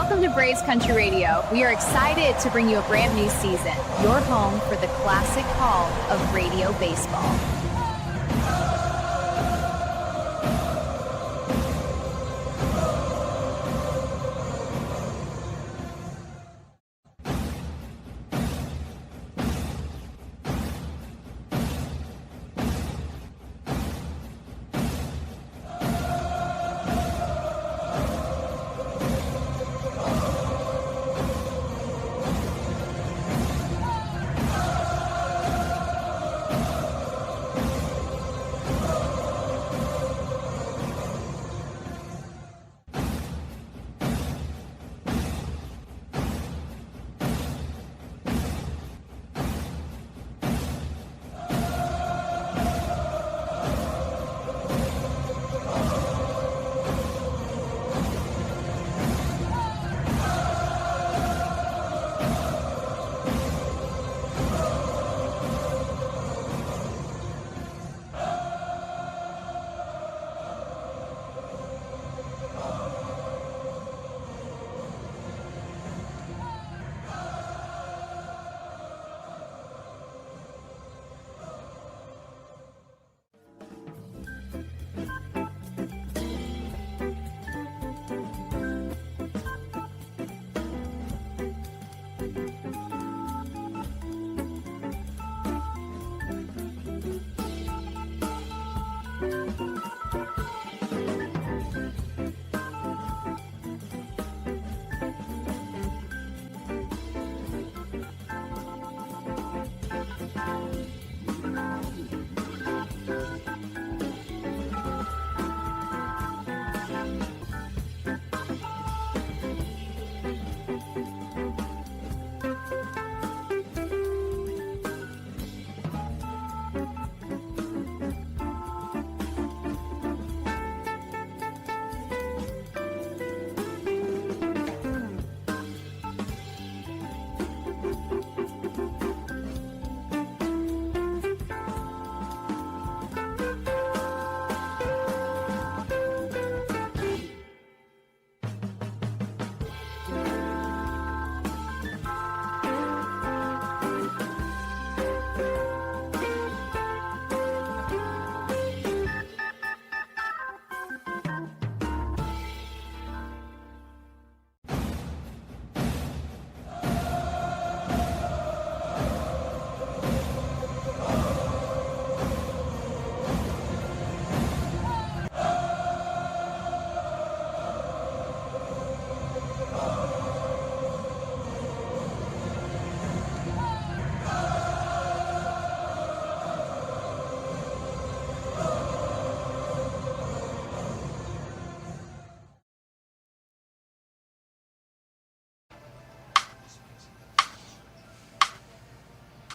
Welcome to Braves Country Radio. We are excited to bring you a brand new season, your home for the classic call of radio baseball.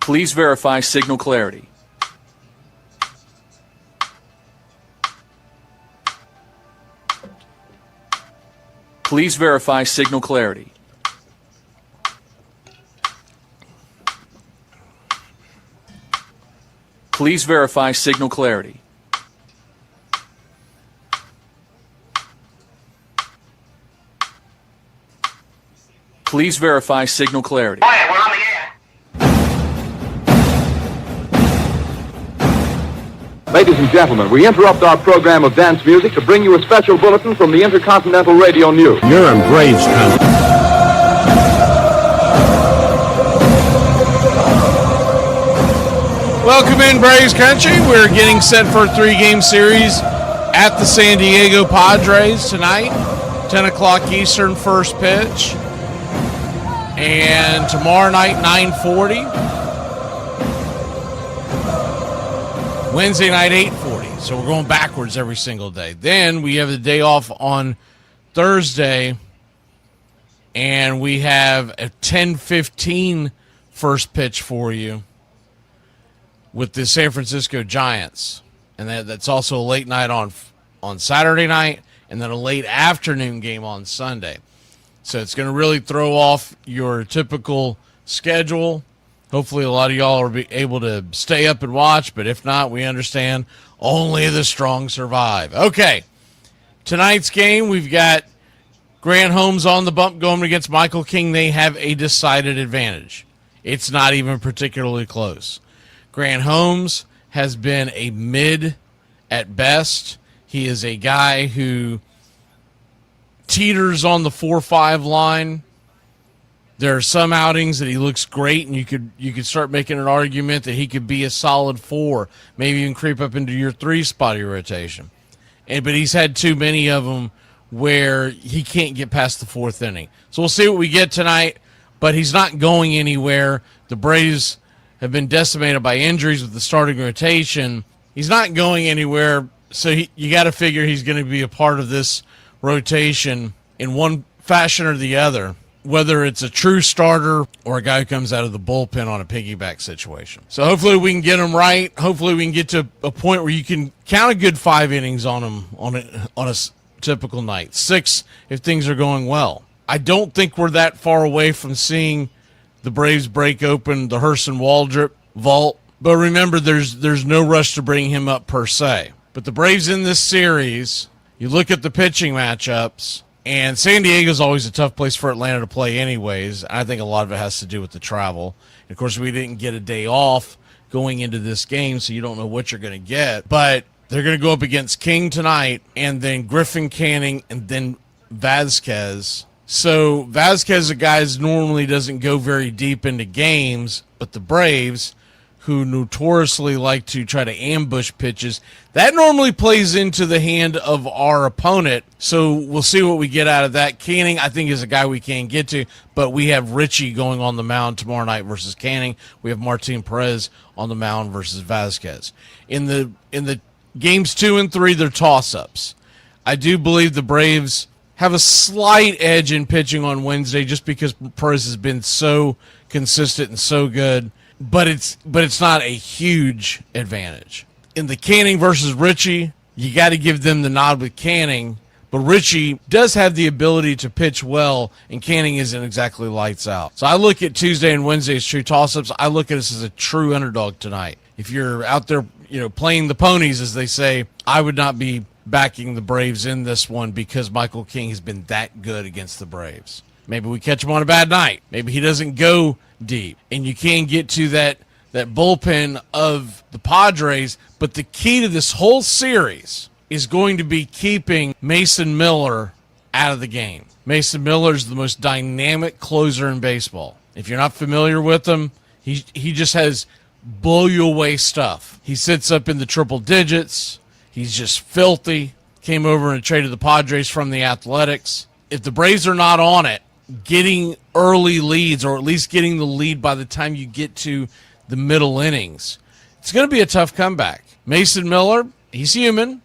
Please verify signal clarity. Please verify signal clarity. Please verify signal clarity. Please verify signal clarity. Quiet, we're on the air. Ladies and gentlemen, we interrupt our program of dance music to bring you a special bulletin from the Intercontinental Radio News. You're in Braves country. Welcome in, Braves country. We're getting set for a 3-game series at the San Diego Padres tonight. 10 o'clock Eastern, first pitch. And tomorrow night, 9:40. Wednesday night, 8:40. So we're going backwards every single day. Then we have the day off on Thursday, and we have a 10:15 first pitch for you with the San Francisco Giants. And that's also a late night on Saturday night, and then a late afternoon game on Sunday. So it's going to really throw off your typical schedule. Hopefully a lot of y'all are able to stay up and watch, but if not, we understand. Only the strong survive. Okay, tonight's game, we've got Grant Holmes on the bump going against Michael King. They have a decided advantage. It's not even particularly close. Grant Holmes has been a mid at best. He is a guy who teeters on the 4-5 line. There are some outings that he looks great, and you could start making an argument that he could be a solid 4, maybe even creep up into your 3 spot of your rotation. But he's had too many of them where he can't get past the 4th inning. So we'll see what we get tonight, but he's not going anywhere. The Braves have been decimated by injuries with the starting rotation. He's not going anywhere, so you got to figure he's going to be a part of this rotation in one fashion or the other, whether it's a true starter or a guy who comes out of the bullpen on a piggyback situation. So hopefully we can get him right. Hopefully we can get to a point where you can count a good 5 innings on him on a typical night. 6 if things are going well. I don't think we're that far away from seeing the Braves break open the Hurston Waldrop vault. But remember, there's no rush to bring him up per se. But the Braves in this series, you look at the pitching matchups, and San Diego's always a tough place for Atlanta to play anyways. I think a lot of it has to do with the travel. And of course, we didn't get a day off going into this game, so you don't know what you're going to get. But they're going to go up against King tonight, and then Griffin, Canning, and then Vazquez. So Vazquez, a guy who normally doesn't go very deep into games, but the Braves, who notoriously like to try to ambush pitches, that normally plays into the hand of our opponent. So we'll see what we get out of that. Canning, I think, is a guy we can't get to, but we have Richie going on the mound tomorrow night versus Canning. We have Martin Perez on the mound versus Vazquez. In the games 2 and 3, they're toss-ups. I do believe the Braves have a slight edge in pitching on Wednesday just because Perez has been so consistent and so good. But it's not a huge advantage. In the Canning versus Richie, you got to give them the nod with Canning, but Richie does have the ability to pitch well, and Canning isn't exactly lights out. So I look at Tuesday and Wednesday as true toss-ups. I look at us as a true underdog tonight. If you're out there, playing the ponies, as they say, I would not be backing the Braves in this one because Michael King has been that good against the Braves. Maybe we catch him on a bad night. Maybe he doesn't go deep. And you can get to that bullpen of the Padres. But the key to this whole series is going to be keeping Mason Miller out of the game. Mason Miller is the most dynamic closer in baseball. If you're not familiar with him, he just has blow-you-away stuff. He sits up in the triple digits. He's just filthy. Came over and traded the Padres from the Athletics. If the Braves are not on it, getting early leads, or at least getting the lead by the time you get to the middle innings, it's going to be a tough comeback. Mason Miller, he's human.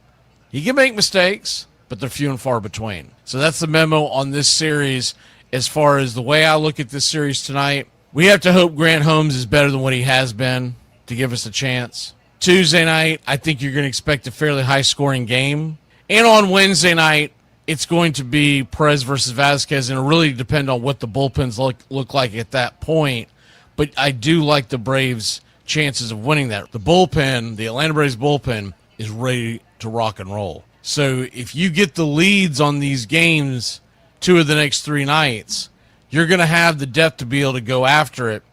He can make mistakes, but they're few and far between. So that's the memo on this series. As far as the way I look at this series tonight, we have to hope Grant Holmes is better than what he has been to give us a chance. Tuesday night, I think you're going to expect a fairly high-scoring game. And on Wednesday night, it's going to be Perez versus Vazquez, and it'll really depend on what the bullpens look like at that point. But I do like the Braves' chances of winning that. The bullpen, the Atlanta Braves bullpen, is ready to rock and roll. So if you get the leads on these games 2 of the next 3 nights, you're going to have the depth to be able to go after it,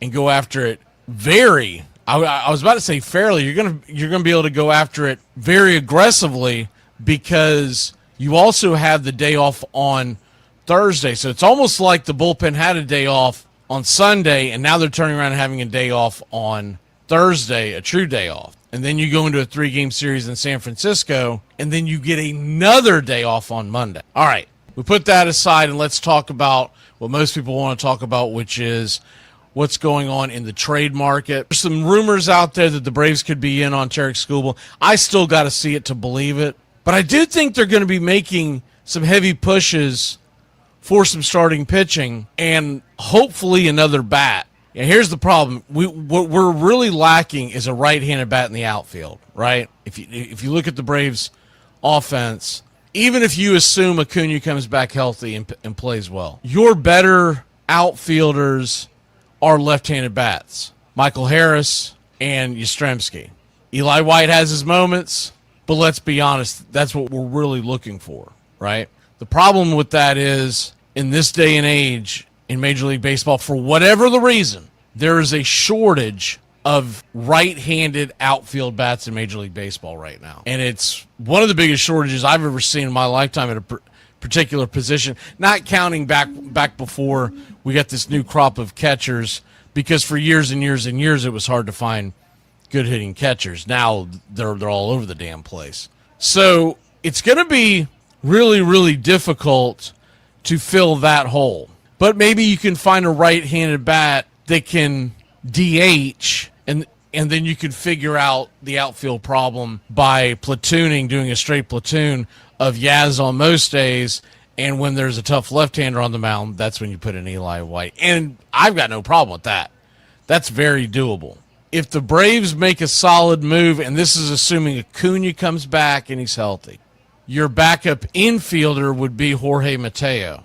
and go after it very. I was about to say fairly. You're going to be able to go after it very aggressively because you also have the day off on Thursday. So it's almost like the bullpen had a day off on Sunday, and now they're turning around and having a day off on Thursday, a true day off. And then you go into a 3-game series in San Francisco, and then you get another day off on Monday. All right, we put that aside, and let's talk about what most people want to talk about, which is what's going on in the trade market. There's some rumors out there that the Braves could be in on Tarek Skubal. I still got to see it to believe it. But I do think they're going to be making some heavy pushes for some starting pitching and hopefully another bat. And here's the problem. What we're really lacking is a right-handed bat in the outfield, right? If you look at the Braves' offense, even if you assume Acuna comes back healthy and plays well, your better outfielders are left-handed bats. Michael Harris and Yastrzemski. Eli White has his moments, but let's be honest, that's what we're really looking for, right? The problem with that is, in this day and age in Major League Baseball, for whatever the reason, there is a shortage of right-handed outfield bats in Major League Baseball right now. And it's one of the biggest shortages I've ever seen in my lifetime at a particular position, not counting back before we got this new crop of catchers, because for years and years and years it was hard to find good hitting catchers. Now they're all over the damn place. So it's going to be really, really difficult to fill that hole. But maybe you can find a right-handed bat that can DH, and then you could figure out the outfield problem by platooning, doing a straight platoon of Yaz on most days, and when there's a tough left-hander on the mound, that's when you put in Eli White. And I've got no problem with that. That's very doable. If the Braves make a solid move, and this is assuming Acuna comes back and he's healthy, your backup infielder would be Jorge Mateo.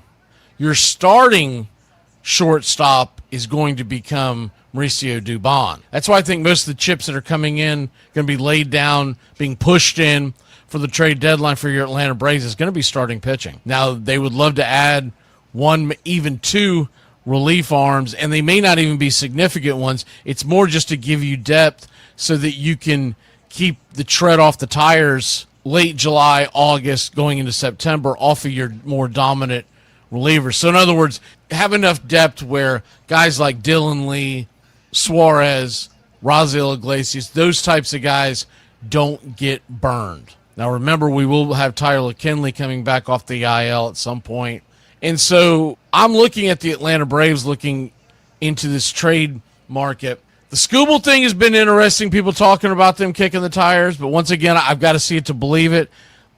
Your starting shortstop is going to become Mauricio Dubon. That's why I think most of the chips that are coming in going to be laid down, being pushed in for the trade deadline for your Atlanta Braves is going to be starting pitching. Now, they would love to add one, even two relief arms, and they may not even be significant ones. It's more just to give you depth so that you can keep the tread off the tires late July, August, going into September off of your more dominant relievers. So in other words, have enough depth where guys like Dylan Lee, Suarez, Raziel Iglesias, those types of guys don't get burned. Now remember, we will have Tyler Kinley coming back off the IL at some point. And so I'm looking at the Atlanta Braves, looking into this trade market. The Skubal thing has been interesting, people talking about them kicking the tires, but once again, I've got to see it to believe it.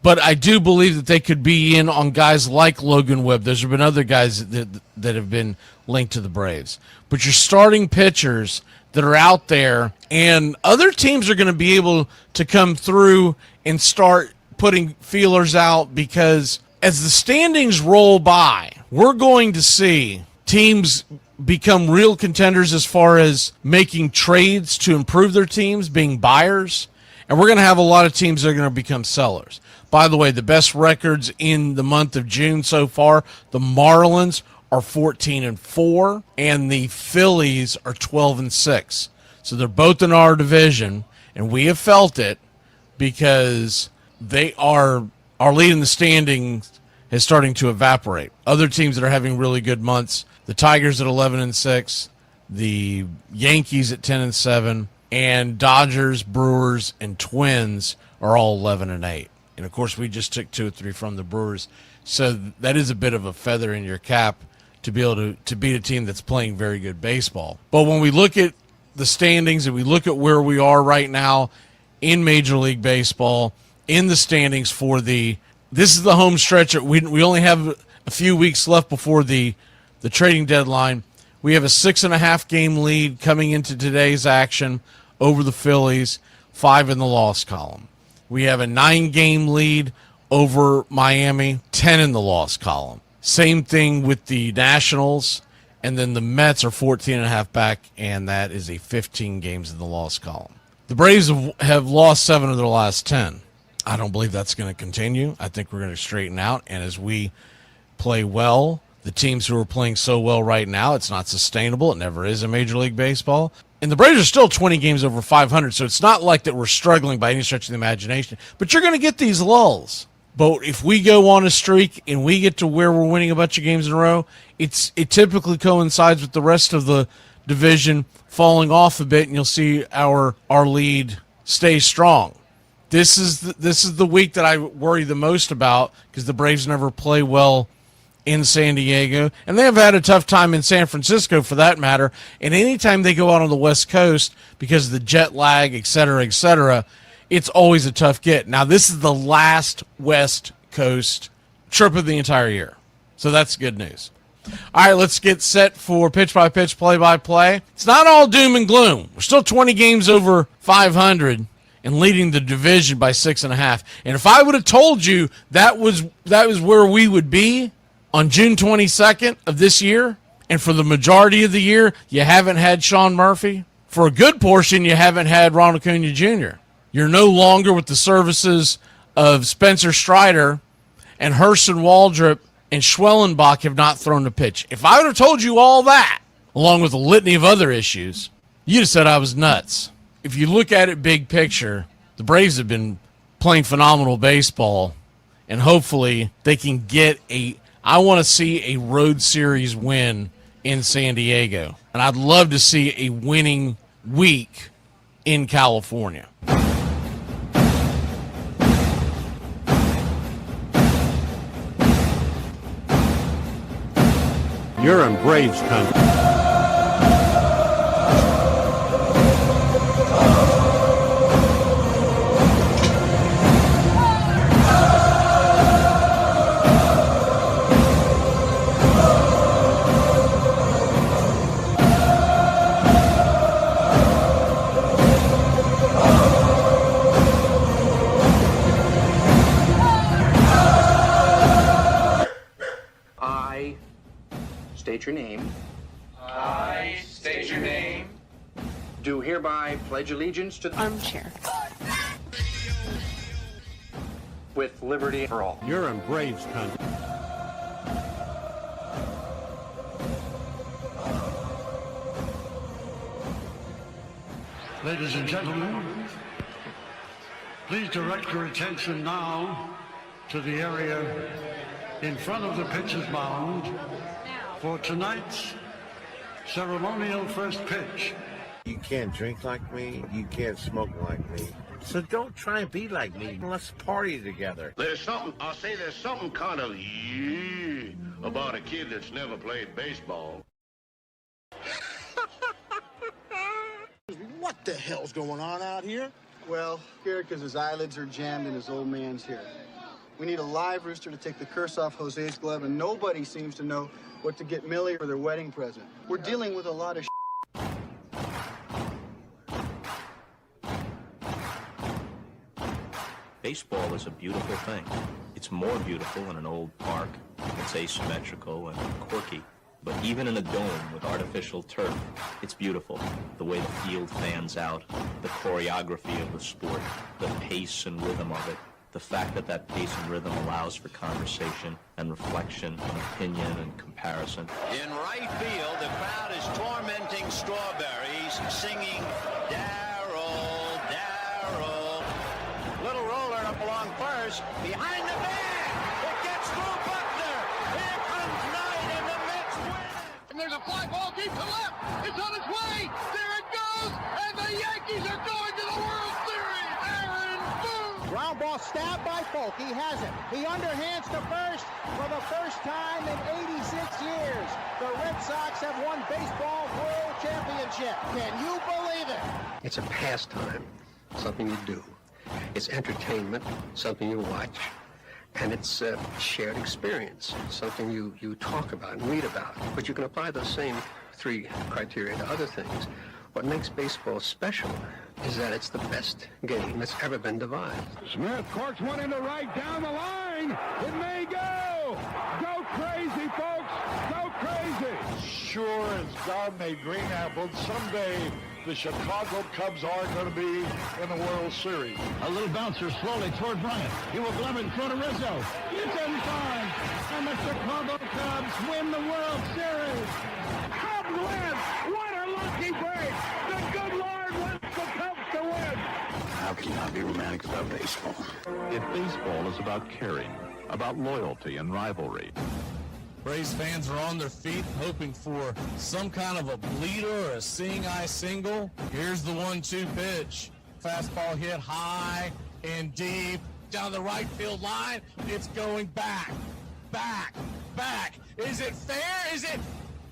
But I do believe that they could be in on guys like Logan Webb. There's been other guys that have been linked to the Braves. But you're starting pitchers that are out there, and other teams are going to be able to come through and start putting feelers out, because as the standings roll by, we're going to see teams become real contenders as far as making trades to improve their teams, being buyers, and we're going to have a lot of teams that are going to become sellers. By the way, the best records in the month of June so far, the Marlins are 14-4, and the Phillies are 12-6. So they're both in our division, and we have felt it because they are our lead in the standings is starting to evaporate. Other teams that are having really good months, the Tigers at 11-6, the Yankees at 10-7, and Dodgers, Brewers, and Twins are all 11-8. And of course, we just took 2 or 3 from the Brewers. So that is a bit of a feather in your cap to be able to beat a team that's playing very good baseball. But when we look at the standings and we look at where we are right now in Major League Baseball, in the standings for this is the home stretch. We only have a few weeks left before the trading deadline. We have a 6.5 game lead coming into today's action over the Phillies, 5 in the loss column. We have a 9 game lead over Miami, 10 in the loss column. Same thing with the Nationals, and then the Mets are 14.5 back, and that is a 15 games in the loss column. The Braves have lost 7 of their last 10. I don't believe that's going to continue. I think we're going to straighten out, and as we play well, the teams who are playing so well right now, it's not sustainable. It never is in Major League Baseball. And the Braves are still 20 games over 500, so it's not like that we're struggling by any stretch of the imagination. But you're going to get these lulls. But if we go on a streak and we get to where we're winning a bunch of games in a row, it typically coincides with the rest of the division falling off a bit, and you'll see our lead stay strong. This is the week that I worry the most about, because the Braves never play well in San Diego, and they have had a tough time in San Francisco for that matter. And anytime they go out on the West Coast because of the jet lag, et cetera, it's always a tough get. Now, this is the last West Coast trip of the entire year, so that's good news. All right, let's get set for pitch-by-pitch, play-by-play. It's not all doom and gloom. We're still 20 games over 500 and leading the division by 6.5. And if I would have told you that was where we would be on June 22nd of this year, and for the majority of the year, you haven't had Sean Murphy, for a good portion, you haven't had Ronald Acuna Jr. You're no longer with the services of Spencer Strider, and Hurston Waldrop and Schwellenbach have not thrown a pitch. If I would have told you all that, along with a litany of other issues, you'd have said I was nuts. If you look at it big picture, the Braves have been playing phenomenal baseball, and hopefully they can get I want to see a road series win in San Diego, and I'd love to see a winning week in California. You're in Braves country. State your name. I state your name. Do hereby pledge allegiance to the armchair with liberty for all. You're in Braves country. Ladies and gentlemen, please direct your attention now to the area in front of the pitcher's mound for tonight's ceremonial first pitch. You can't drink like me, you can't smoke like me. So don't try and be like me. Let's party together. There's something kind of about a kid that's never played baseball. What the hell's going on out here? Well, scared because his eyelids are jammed and his old man's here. We need a live rooster to take the curse off Jose's glove, and nobody seems to know what to get Millie for their wedding present. We're dealing with a lot of Baseball is a beautiful thing. It's more beautiful in an old park. It's asymmetrical and quirky. But even in a dome with artificial turf, it's beautiful. The way the field fans out, the choreography of the sport, the pace and rhythm of it. The fact that that pace and rhythm allows for conversation and reflection and opinion and comparison. In right field, the crowd is tormenting Strawberries, singing Darryl, Darryl. Little roller up along first, behind the bag. It gets through Buckner. Here comes Knight, and the Mets win. And there's a fly ball deep to left. It's on its way. There it goes. And the Yankees are going to the World Series. Aaron Boone. Ground ball stabbed by Folk. He has it. He underhands to first for the first time in 86 years. The Red Sox have won Baseball World Championship. Can you believe it? It's a pastime, something you do. It's entertainment, something you watch. And it's a shared experience, something you talk about and read about. But you can apply those same three criteria to other things. What makes baseball special is that it's the best game that's ever been devised. Smith corks one into right down the line. It may go. Go crazy, folks. Go crazy. Sure as God made green apples, someday the Chicago Cubs are going to be in the World Series. A little bouncer slowly toward Bryant. He will glove it in front of Rizzo. It's in time. And the Chicago Cubs win the World Series. Cubs win. What a lucky break. The good Lord wants the Cubs to win. How can you not be romantic about baseball? If baseball is about caring, about loyalty and rivalry. Braves fans are on their feet hoping for some kind of a bleeder or a seeing-eye single. Here's the 1-2 pitch. Fastball hit high and deep down the right field line. It's going back, back, back. Is it fair? Is it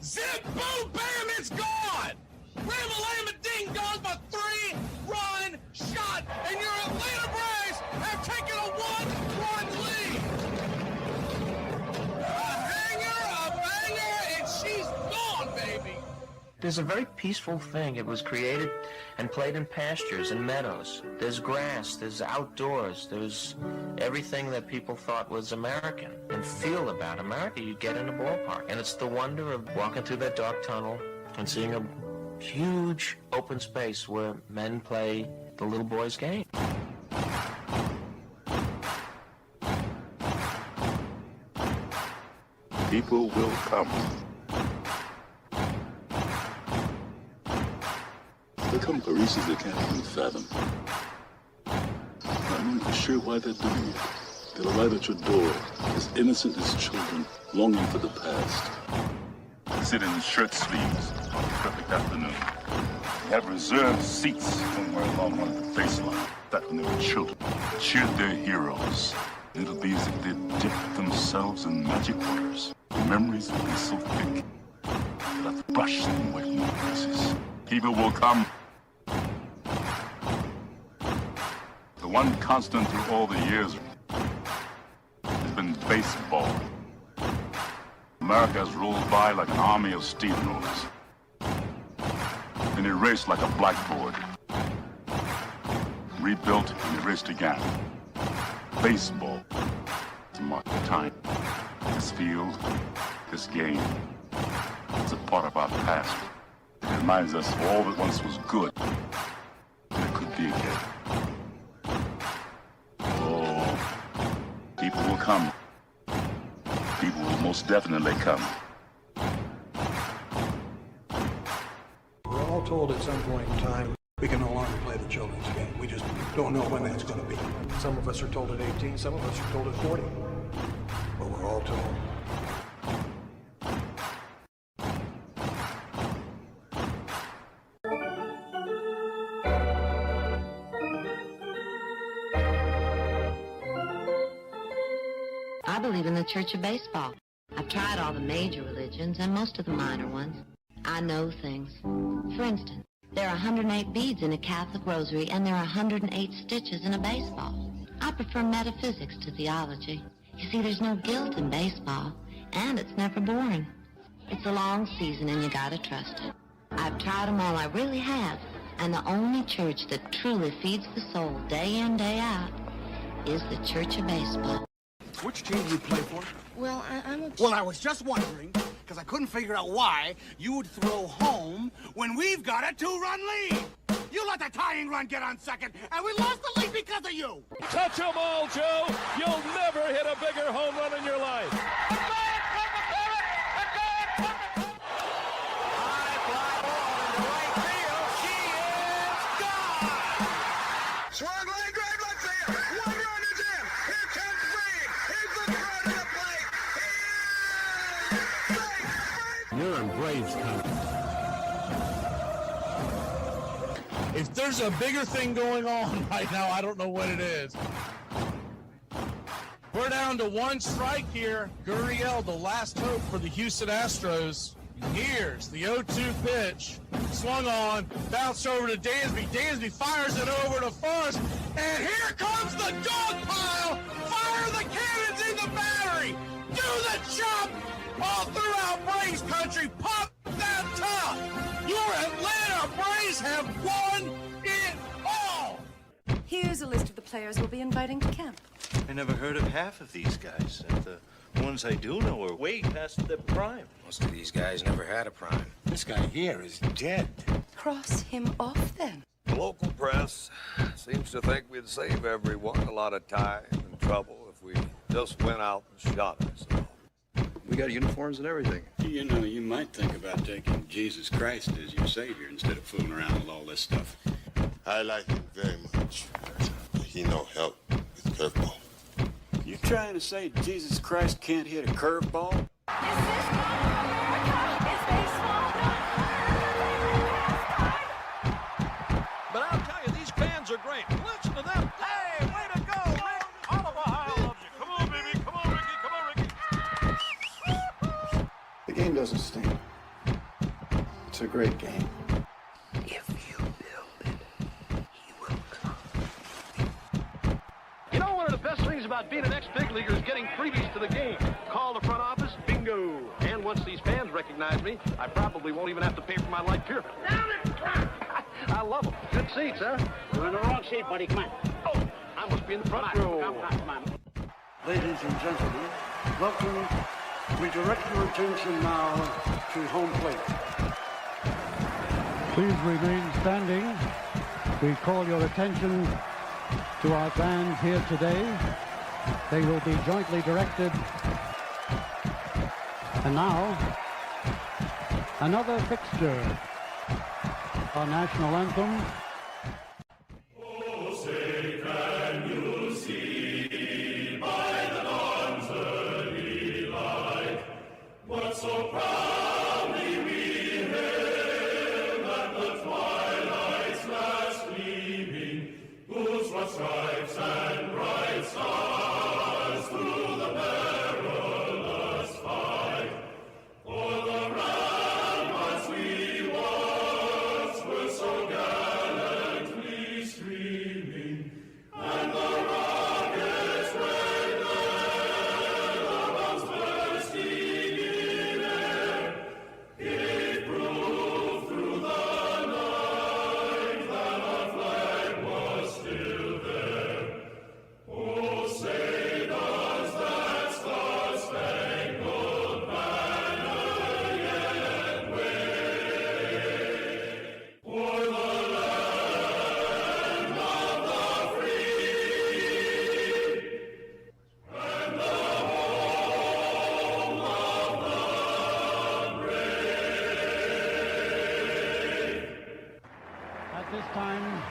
zip, boom, bam, it's gone. Ram-a-lam-a ding dong, a 3-run shot, and your Atlanta Braves have taken a 1-run lead. There's a very peaceful thing. It was created and played in pastures and meadows. There's grass, there's outdoors, there's everything that people thought was American and feel about America you get in a ballpark. And it's the wonder of walking through that dark tunnel and seeing a huge open space where men play the little boy's game. People will come. There come Parisians they can't even fathom. Not knowing for sure why they're doing it. They'll arrive at your door, as innocent as children, longing for the past. Sit in shirt sleeves on a perfect afternoon. They have reserved seats somewhere along one of the baseline. Back when they were children, cheered their heroes. It'll be as if they'd dipped themselves in magic waters. The memories will be so thick, they'll have to brush them away from their faces. People will come. The one constant through all the years has been baseball. America has rolled by like an army of steamrollers, and erased like a blackboard. Rebuilt and erased again. Baseball to mark the time. This field, this game, it's a part of our past. It reminds us of all that once was good, and it could be again. Oh, people will come. People will most definitely come. We're all told at some point in time we can no longer play the children's game. We just don't know when that's going to be. Some of us are told at 18, some of us are told at 40. But we're all told. I believe in the Church of Baseball. I've tried all the major religions and most of the minor ones. I know things. For instance, there are 108 beads in a Catholic rosary, and there are 108 stitches in a baseball. I prefer metaphysics to theology. You see, there's no guilt in baseball, and it's never boring. It's a long season, and you gotta trust it. I've tried them all, I really have. And the only church that truly feeds the soul day in, day out is the Church of Baseball. Which team do you play for? Well, I'm a... Well, I was just wondering, because I couldn't figure out why you would throw home when we've got a 2-run lead. You let the tying run get on second, and we lost the lead because of you. Touch 'em all, Joe. You'll never hit a bigger home run in your life. Swung line drive left field. 1 run is in. Here comes Reed. He's the throw to the plate. You're in Braves country. If there's a bigger thing going on right now, I don't know what it is. We're down to 1 strike here. Gurriel, the last hope for the Houston Astros. Here's the 0-2 pitch. Swung on, bounced over to Dansby. Dansby fires it over to first, and here comes the dog pile. Fire the cannons in the battery. Do the chop all throughout Braves country. Pop that top. Your Atlanta Braves have won it all. Here's a list of the players we'll be inviting to camp. I never heard of half of these guys. And the ones I do know are way past their prime. Most of these guys never had a prime. This guy here is dead. Cross him off, then. The local press seems to think we'd save everyone a lot of time and trouble if we just went out and shot ourselves. We got uniforms and everything. You know, you might think about taking Jesus Christ as your savior instead of fooling around with all this stuff. I like him very much, but he no help with curveball. You trying to say Jesus Christ can't hit a curveball? But I'll tell you, these fans are great. Listen to them. Hey, way to go, Rick. All of Ohio loves you. Come on, baby. Come on, Ricky. Come on, Ricky. The game doesn't stink. It's a great game. You know, one of the best things about being an ex-big leaguer is getting freebies to the game. Call the front office, bingo. And once these fans recognize me, I probably won't even have to pay for my light beer. I love them. Good seats, huh? You're in the wrong seat, buddy. Come on. Oh, I must be in the front row. Come on. Ladies and gentlemen, welcome. We direct your attention now to home plate. Please remain standing. We call your attention to our bands here today. They will be jointly directed And now, another fixture. Our national anthem. Oh, say can you see by the dawn's early light what so proudly we hailed at the twilight's last gleaming, whose rough stripes and bright stars through the perilous fight for the ramparts we once were so gallantly streaming, and the rockets red bombs bursting in air gave proof through the night that our flag was still there. Oh, say does that star-spangled banner yet wave o'er the land of the free and the home of the brave? At this time,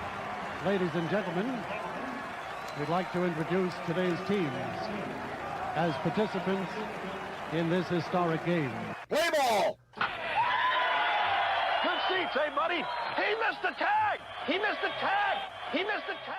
ladies and gentlemen, we'd like to introduce today's teams as participants in this historic game. Play ball! Good seats, hey, buddy. He missed the tag! He missed the tag! He missed the tag!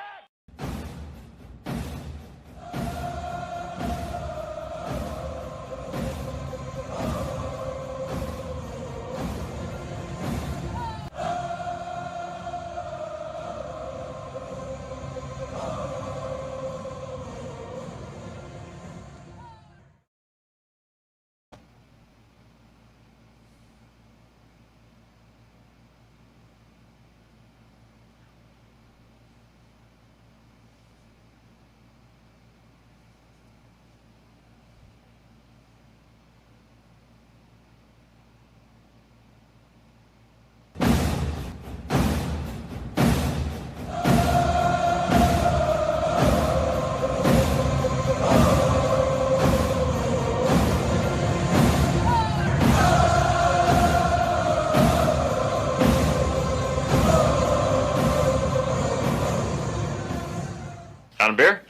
On a beer?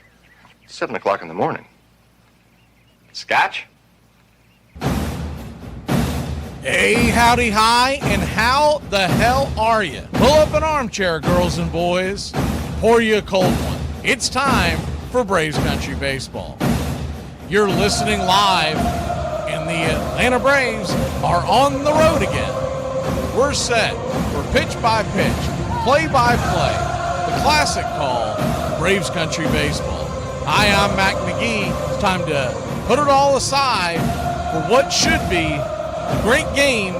7 o'clock in the morning. Scotch? Hey, howdy, hi, and how the hell are you? Pull up an armchair, girls and boys. Pour you a cold one. It's time for Braves Country Baseball. You're listening live, and the Atlanta Braves are on the road again. We're set for pitch-by-pitch, play-by-play, the classic call, Braves Country Baseball. Hi, I'm Mac McGee. It's time to put it all aside for what should be a great game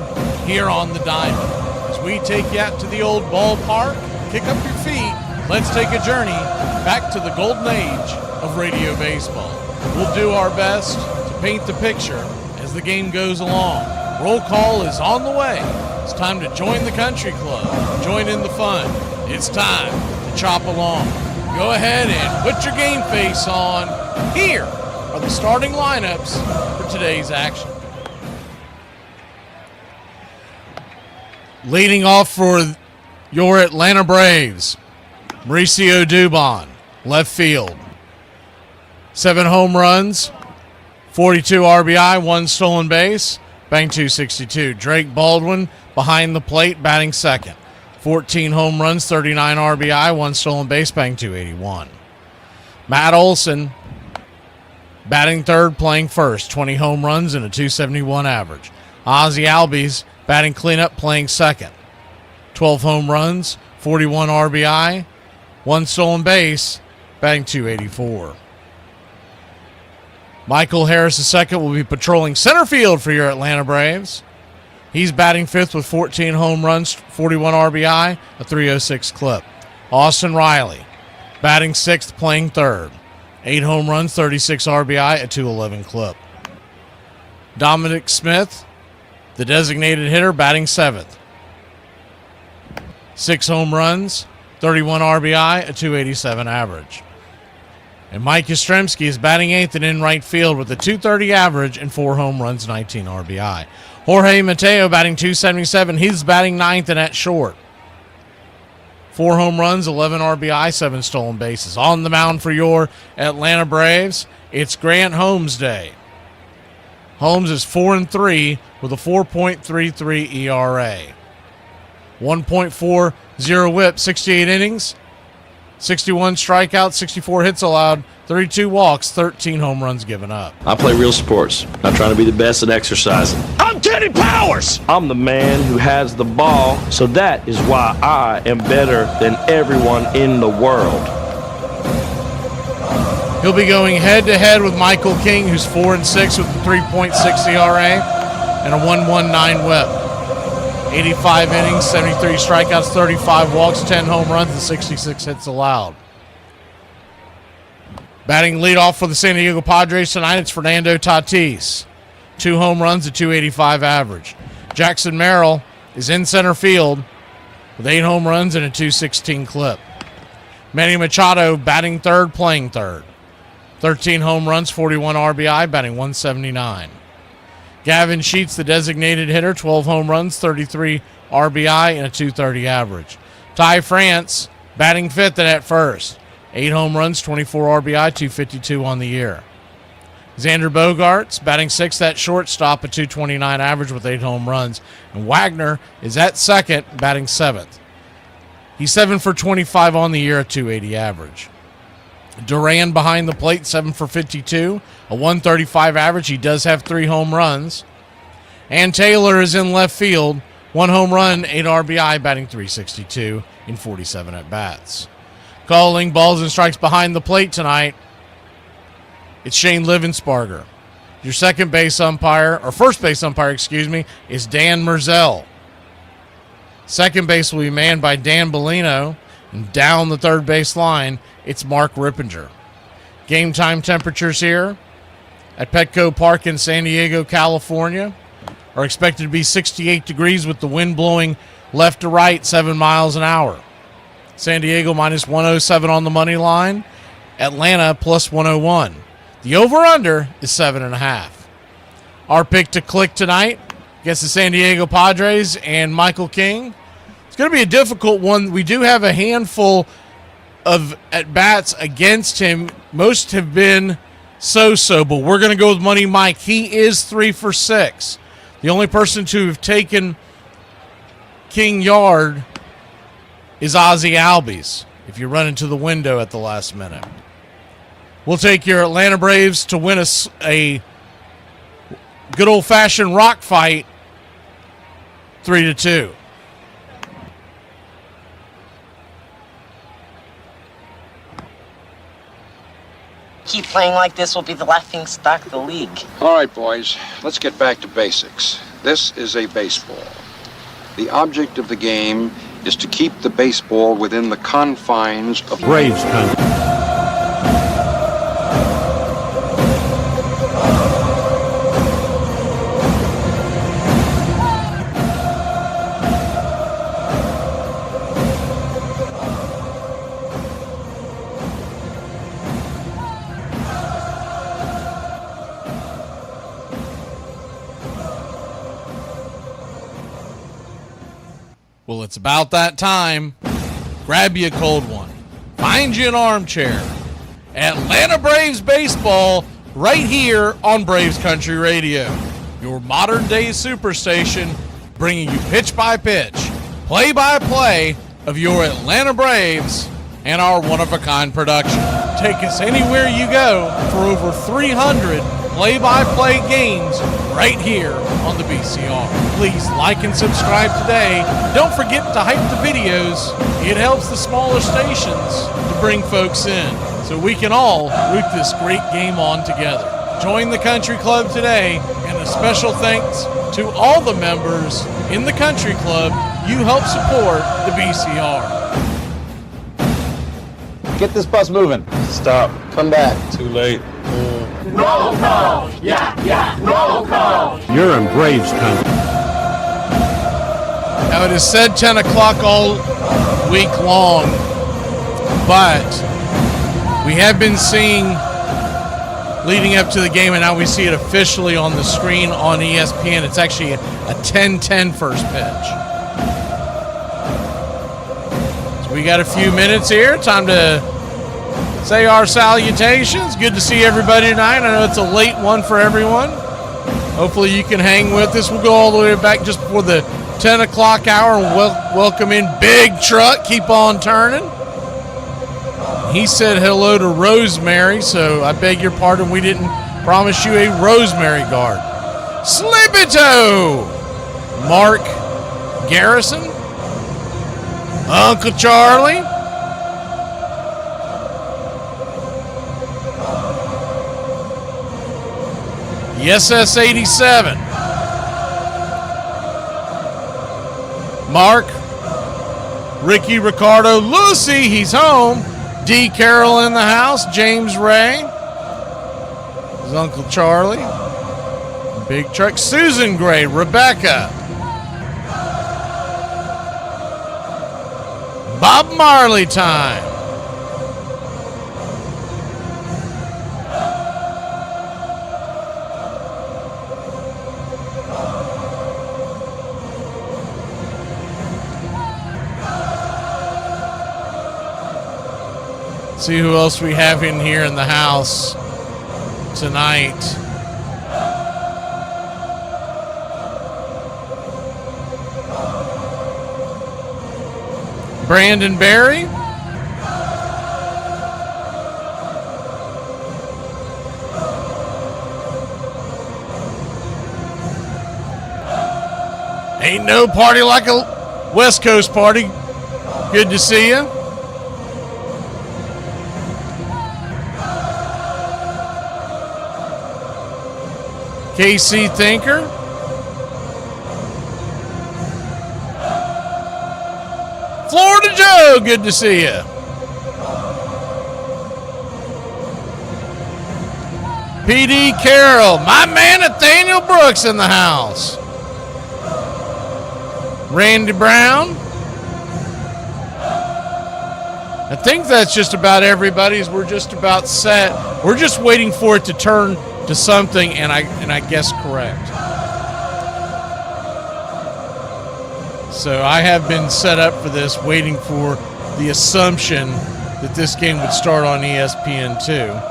here on the Diamond. As we take you out to the old ballpark, kick up your feet, let's take a journey back to the golden age of radio baseball. We'll do our best to paint the picture as the game goes along. Roll call is on the way. It's time to join the country club, join in the fun. It's time to chop along. Go ahead and put your game face on. Here are the starting lineups for today's action. Leading off for your Atlanta Braves, Mauricio Dubon, left field. 7 home runs, 42 RBI, 1 stolen base, batting .262. Drake Baldwin behind the plate, batting second. 14 home runs, 39 RBI, 1 stolen base, batting .281. Matt Olson, batting third, playing first, 20 home runs and a .271 average. Ozzie Albies, batting cleanup, playing second. 12 home runs, 41 RBI, 1 stolen base, batting .284. Michael Harris II will be patrolling center field for your Atlanta Braves. He's batting fifth with 14 home runs, 41 RBI, a .306 clip. Austin Riley, batting sixth, playing third. 8 home runs, 36 RBI, a .211 clip. Dominic Smith, the designated hitter, batting seventh. 6 home runs, 31 RBI, a .287 average. And Mike Yastrzemski is batting 8th and in right field with a .230 average and 4 home runs, 19 RBI. Jorge Mateo batting .277. He's batting 9th and at short. 4 home runs, 11 RBI, 7 stolen bases. On the mound for your Atlanta Braves, it's Grant Holmes Day. Holmes is 4-3 with a 4.33 ERA. 1.40 whip, 68 innings, 61 strikeouts, 64 hits allowed, 32 walks, 13 home runs given up. I play real sports, not trying to be the best at exercising. I'm Teddy Powers! I'm the man who has the ball, so that is why I am better than everyone in the world. He'll be going head-to-head with Michael King, who's 4-6 with a 3.6 ERA and a 1.19 whip. 85 innings, 73 strikeouts, 35 walks, 10 home runs, and 66 hits allowed. Batting leadoff for the San Diego Padres tonight, it's Fernando Tatis. 2 home runs, a .285 average. Jackson Merrill is in center field with 8 home runs and a .216 clip. Manny Machado batting third, playing third. 13 home runs, 41 RBI, batting .179. Gavin Sheets, the designated hitter, 12 home runs, 33 RBI, and a .230 average. Ty France, batting fifth and at first. 8 home runs, 24 RBI, .252 on the year. Xander Bogaerts, batting sixth at shortstop, a .229 average with 8 home runs. And Wagner is at second, batting seventh. He's 7 for 25 on the year, a .280 average. Duran behind the plate, 7 for 52, a .135 average. He does have 3 home runs. And Taylor is in left field, 1 home run, 8 RBI, batting .362 in 47 at-bats. Calling balls and strikes behind the plate tonight, it's Shane Livensparger. Your second base umpire, or first base umpire, is Dan Merzel. Second base will be manned by Dan Bellino. And down the third base line, it's Mark Rippinger. Game time temperatures here at Petco Park in San Diego, California, are expected to be 68 degrees with the wind blowing left to right 7 miles an hour. San Diego minus 107 on the money line. Atlanta plus 101. The over-under is 7.5. Our pick to click tonight against the San Diego Padres and Michael King. It's going to be a difficult one. We do have a handful of at-bats against him. Most have been so-so, but we're going to go with Money Mike. He is 3 for 6. The only person to have taken King yard is Ozzie Albies, if you run into the window at the last minute. We'll take your Atlanta Braves to win a good old-fashioned rock fight, 3-2. Keep playing like this, will be the laughing stock of the league. All right, boys, let's get back to basics. This is a baseball. The object of the game is to keep the baseball within the confines of Braves country. Well, it's about that time. Grab you a cold one. Find you an armchair. Atlanta Braves baseball right here on Braves Country Radio. Your modern-day superstation bringing you pitch-by-pitch, play-by-play of your Atlanta Braves and our one-of-a-kind production. Take us anywhere you go for over 300 play-by-play games right here on the BCR. Please like and subscribe today. Don't forget to hype the videos. It helps the smaller stations to bring folks in so we can all root this great game on together. Join the country club today, and a special thanks to all the members in the country club. You help support the BCR. Get this bus moving. Stop. Come back. Too late. Roll call! Yeah, roll call! You're in Braves country. Now, it is said 10 o'clock all week long, but We have been seeing leading up to the game, and now we see it officially on the screen on ESPN. It's actually a 10-10 first pitch. So we got a few minutes here. Time to say our salutations. Good to see everybody tonight. I know it's a late one for everyone. Hopefully you can hang with us. We'll go all the way back just before the 10 o'clock hour and welcome in Big Truck. Keep on turning. He said hello to Rosemary, so I beg your pardon. We didn't promise you a Rosemary guard. Sleepy Toe, Mark Garrison, Uncle Charlie, the SS-87, Mark, Ricky, Ricardo, Lucy, he's home. D. Carroll in the house. James Ray. His Uncle Charlie. Big Truck. Susan Gray. Rebecca. Bob Marley time. See who else we have in here in the house tonight. Brandon Berry. Ain't no party like a West Coast party. Good to see you. KC Thinker. Florida Joe, good to see you. PD Carroll, my man Nathaniel Brooks in the house. Randy Brown. I think that's just about everybody's. We're just about set. We're just waiting for it to turn to something, and I guess correct. So I have been set up for this, waiting for the assumption that this game would start on ESPN2.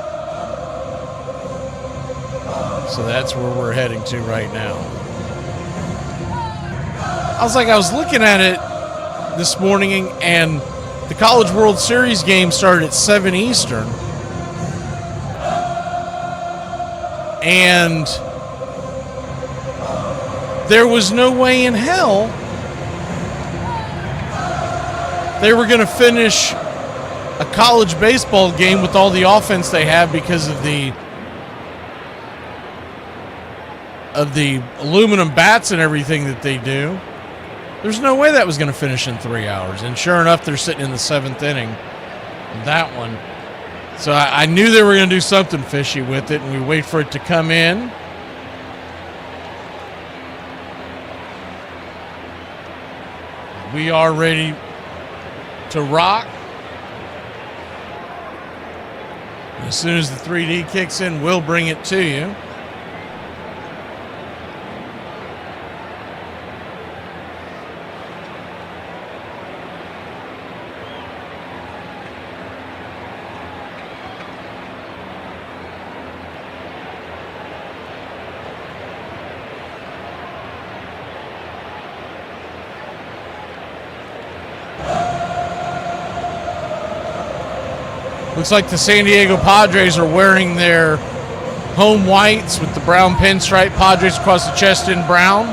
So that's where we're heading to right now. I was looking at it this morning, and the College World Series game started at 7 Eastern. And there was no way in hell they were going to finish a college baseball game with all the offense they have because of the aluminum bats and everything that they do. There's no way that was going to finish in 3 hours. And sure enough, they're sitting in the 7th inning. That one. So I knew they were going to do something fishy with it, and we wait for it to come in. We are ready to rock. As soon as the 3D kicks in, we'll bring it to you. Looks like the San Diego Padres are wearing their home whites with the brown pinstripe. Padres across the chest in brown.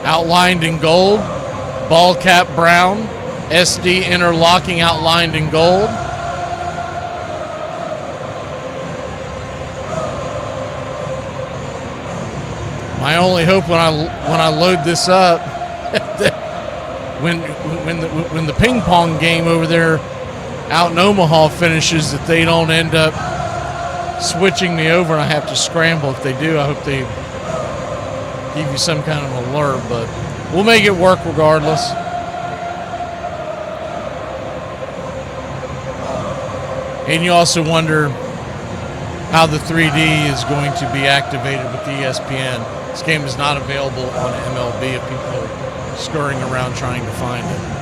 Outlined in gold. Ball cap brown. SD interlocking outlined in gold. My only hope when I load this up, when the ping pong game over there out in Omaha finishes, that they don't end up switching me over and I have to scramble. If they do, I hope they give you some kind of alert, but we'll make it work regardless. And you also wonder how the 3D is going to be activated with ESPN. This game is not available on MLB if people are scurrying around trying to find it.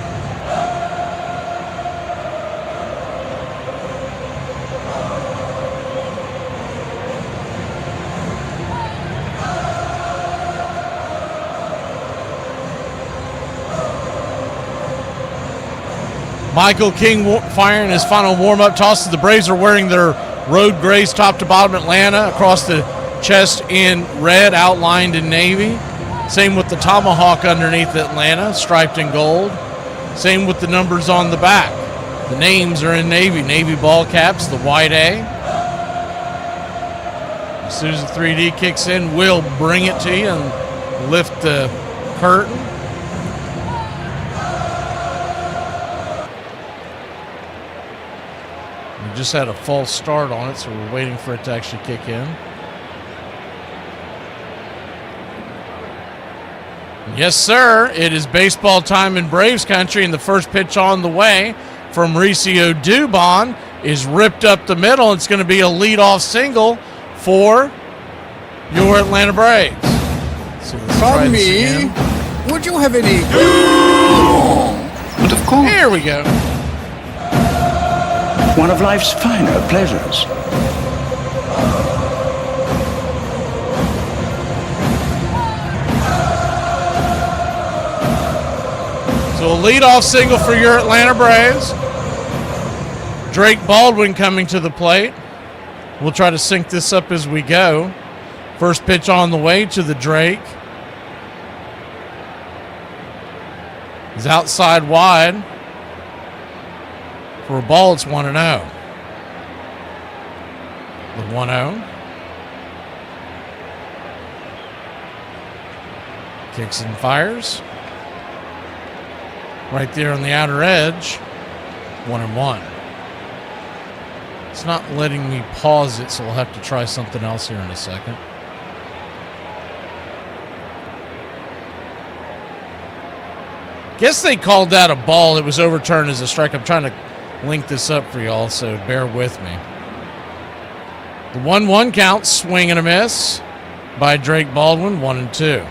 Michael King firing his final warm-up tosses. The Braves are wearing their road grays top to bottom Atlanta across the chest in red, outlined in navy. Same with the tomahawk underneath Atlanta, striped in gold. Same with the numbers on the back. The names are in navy. Navy ball caps, the white A. As soon as the 3D kicks in, we'll bring it to you and lift the curtain. Just had a false start on it, so we're waiting for it to actually kick in. Yes, sir. It is baseball time in Braves country, and the first pitch on the way from Mauricio Dubon is ripped up the middle. It's going to be a leadoff single for your Atlanta Braves. Pardon me. Would you have any? But of course. Here we go. One of life's finer pleasures. So a leadoff single for your Atlanta Braves. Drake Baldwin coming to the plate. We'll try to sync this up as we go. First pitch on the way to the Drake. He's outside wide. For a ball, it's 1-0. The 1-0. Kicks and fires. Right there on the outer edge. 1-1. It's not letting me pause it, so we'll have to try something else here in a second. Guess they called that a ball. It was overturned as a strike. I'm trying to link this up for y'all, so bear with me. The 1-1 count, swing and a miss by Drake Baldwin, 1-2.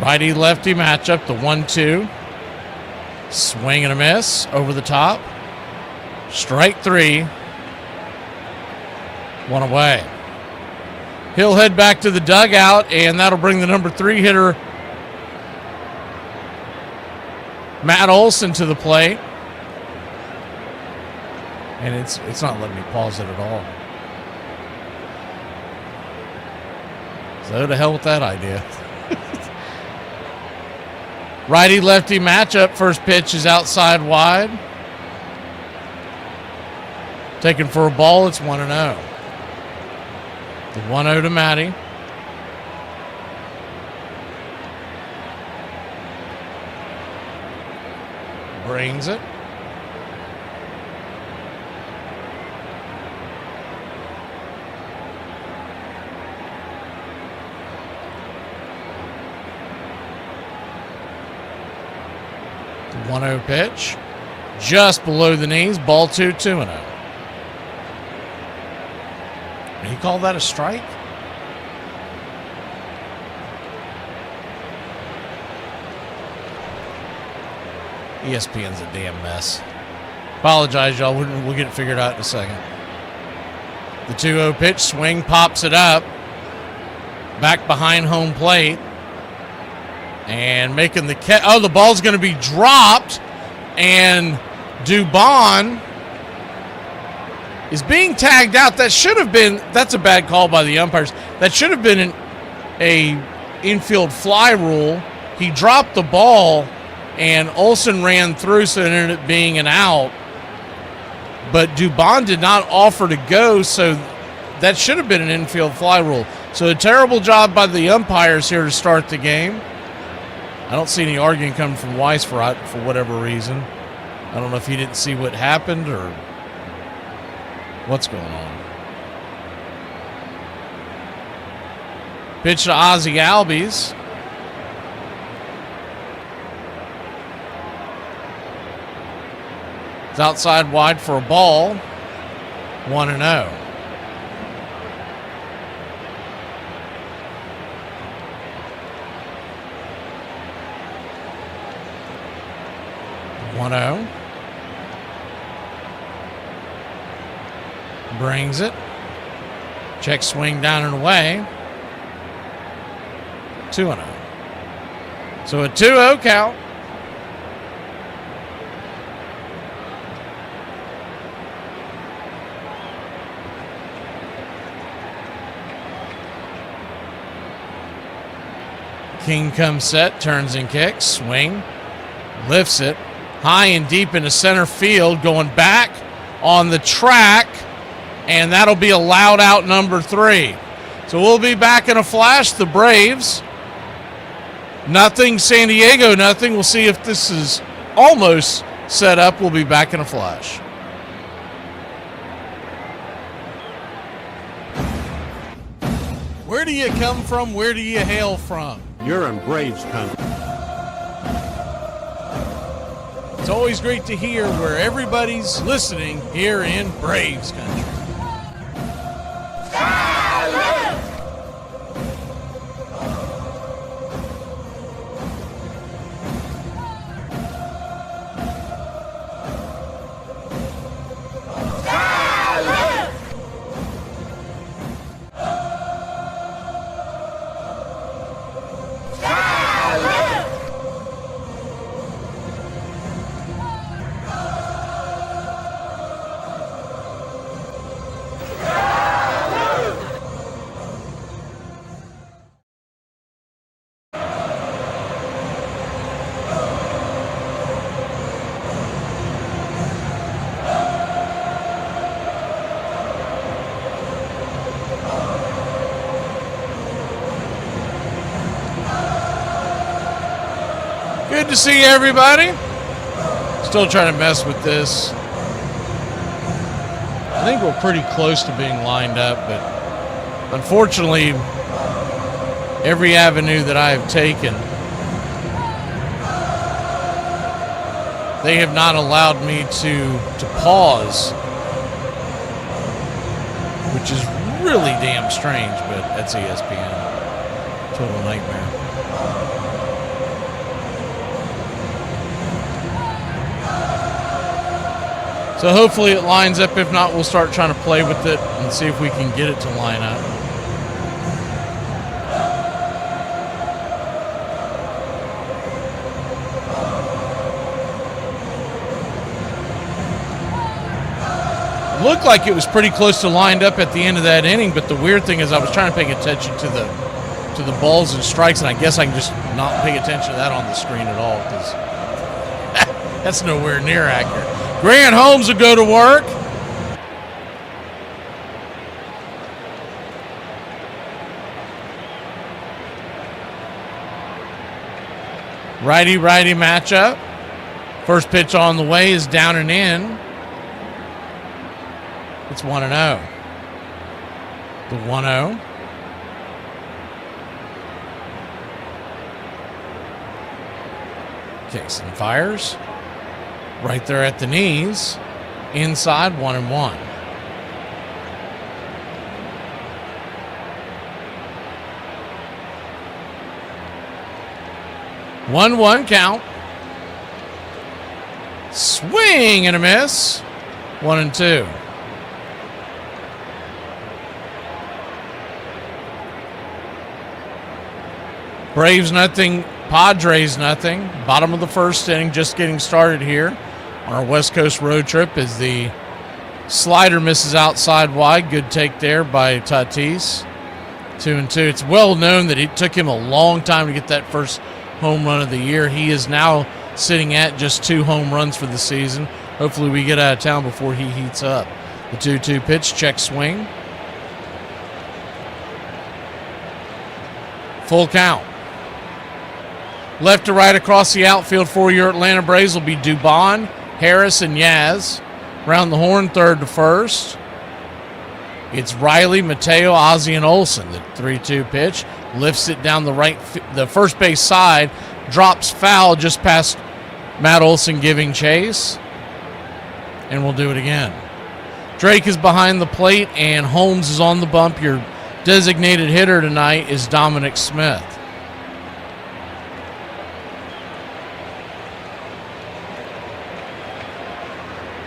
Righty-lefty matchup, the 1-2. Swing and a miss over the top. Strike three. One away. He'll head back to the dugout, and that'll bring the number 3 hitter, Matt Olson, to the plate. And it's not letting me pause it at all. So to hell with that idea. Righty-lefty matchup. First pitch is outside wide. Taken for a ball, it's 1-0. The 1-0 to Matty. Brings it. The 1-0 pitch. Just below the knees. Ball 2, 2-0. He called that a strike? ESPN's a damn mess. Apologize, y'all. We'll get it figured out in a second. The 2-0 pitch, swing, pops it up. Back behind home plate. And making the catch. Oh, the ball's going to be dropped. And Dubon is being tagged out. That should have been, that's a bad call by the umpires. That should have been a infield fly rule. He dropped the ball, and Olson ran through, so it ended up being an out. But Dubon did not offer to go, so that should have been an infield fly rule. So a terrible job by the umpires here to start the game. I don't see any arguing coming from Weiss for whatever reason. I don't know if he didn't see what happened or what's going on. Pitch to Ozzie Albies. It's outside wide for a ball. 1-0. Brings it. Check swing down and away. 2-0. So a 2-0 count. King comes set, turns and kicks, swing, lifts it high and deep into center field, going back on the track, and that'll be a loud out number 3. So we'll be back in a flash. The Braves, nothing. San Diego, nothing. We'll see if this is almost set up. We'll be back in a flash. Where do you come from? Where do you hail from? You're in Braves country. It's always great to hear where everybody's listening here in Braves country. Good to see everybody. Still trying to mess with this. I think we're pretty close to being lined up, but unfortunately, every avenue that I have taken, they have not allowed me to pause, which is really damn strange, but that's ESPN. Total nightmare. So hopefully it lines up. If not, we'll start trying to play with it and see if we can get it to line up. Looked like it was pretty close to lined up at the end of that inning, but the weird thing is I was trying to pay attention to the balls and strikes, and I guess I can just not pay attention to that on the screen at all because that's nowhere near accurate. Grant Holmes will go to work. Righty-righty matchup. First pitch on the way is down and in. It's 1-0. The 1-0. Kicks and fires. Right there at the knees. Inside, 1-1. One count. Swing and a miss. 1-2. Braves nothing, Padres nothing. Bottom of the first inning, just getting started here on our West Coast road trip as the slider misses outside wide. Good take there by Tatis. 2-2. It's well known that it took him a long time to get that first home run of the year. He is now sitting at just 2 home runs for the season. Hopefully we get out of town before he heats up. The 2-2 pitch, check swing. Full count. Left to right across the outfield for your Atlanta Braves will be Dubon, Harris, and Yaz. Round the horn, third to first. It's Riley, Mateo, Ozzie, and Olsen. The 3-2 pitch lifts it down the first base side, drops foul just past Matt Olsen giving chase, and we'll do it again. Drake is behind the plate, and Holmes is on the bump. Your designated hitter tonight is Dominic Smith.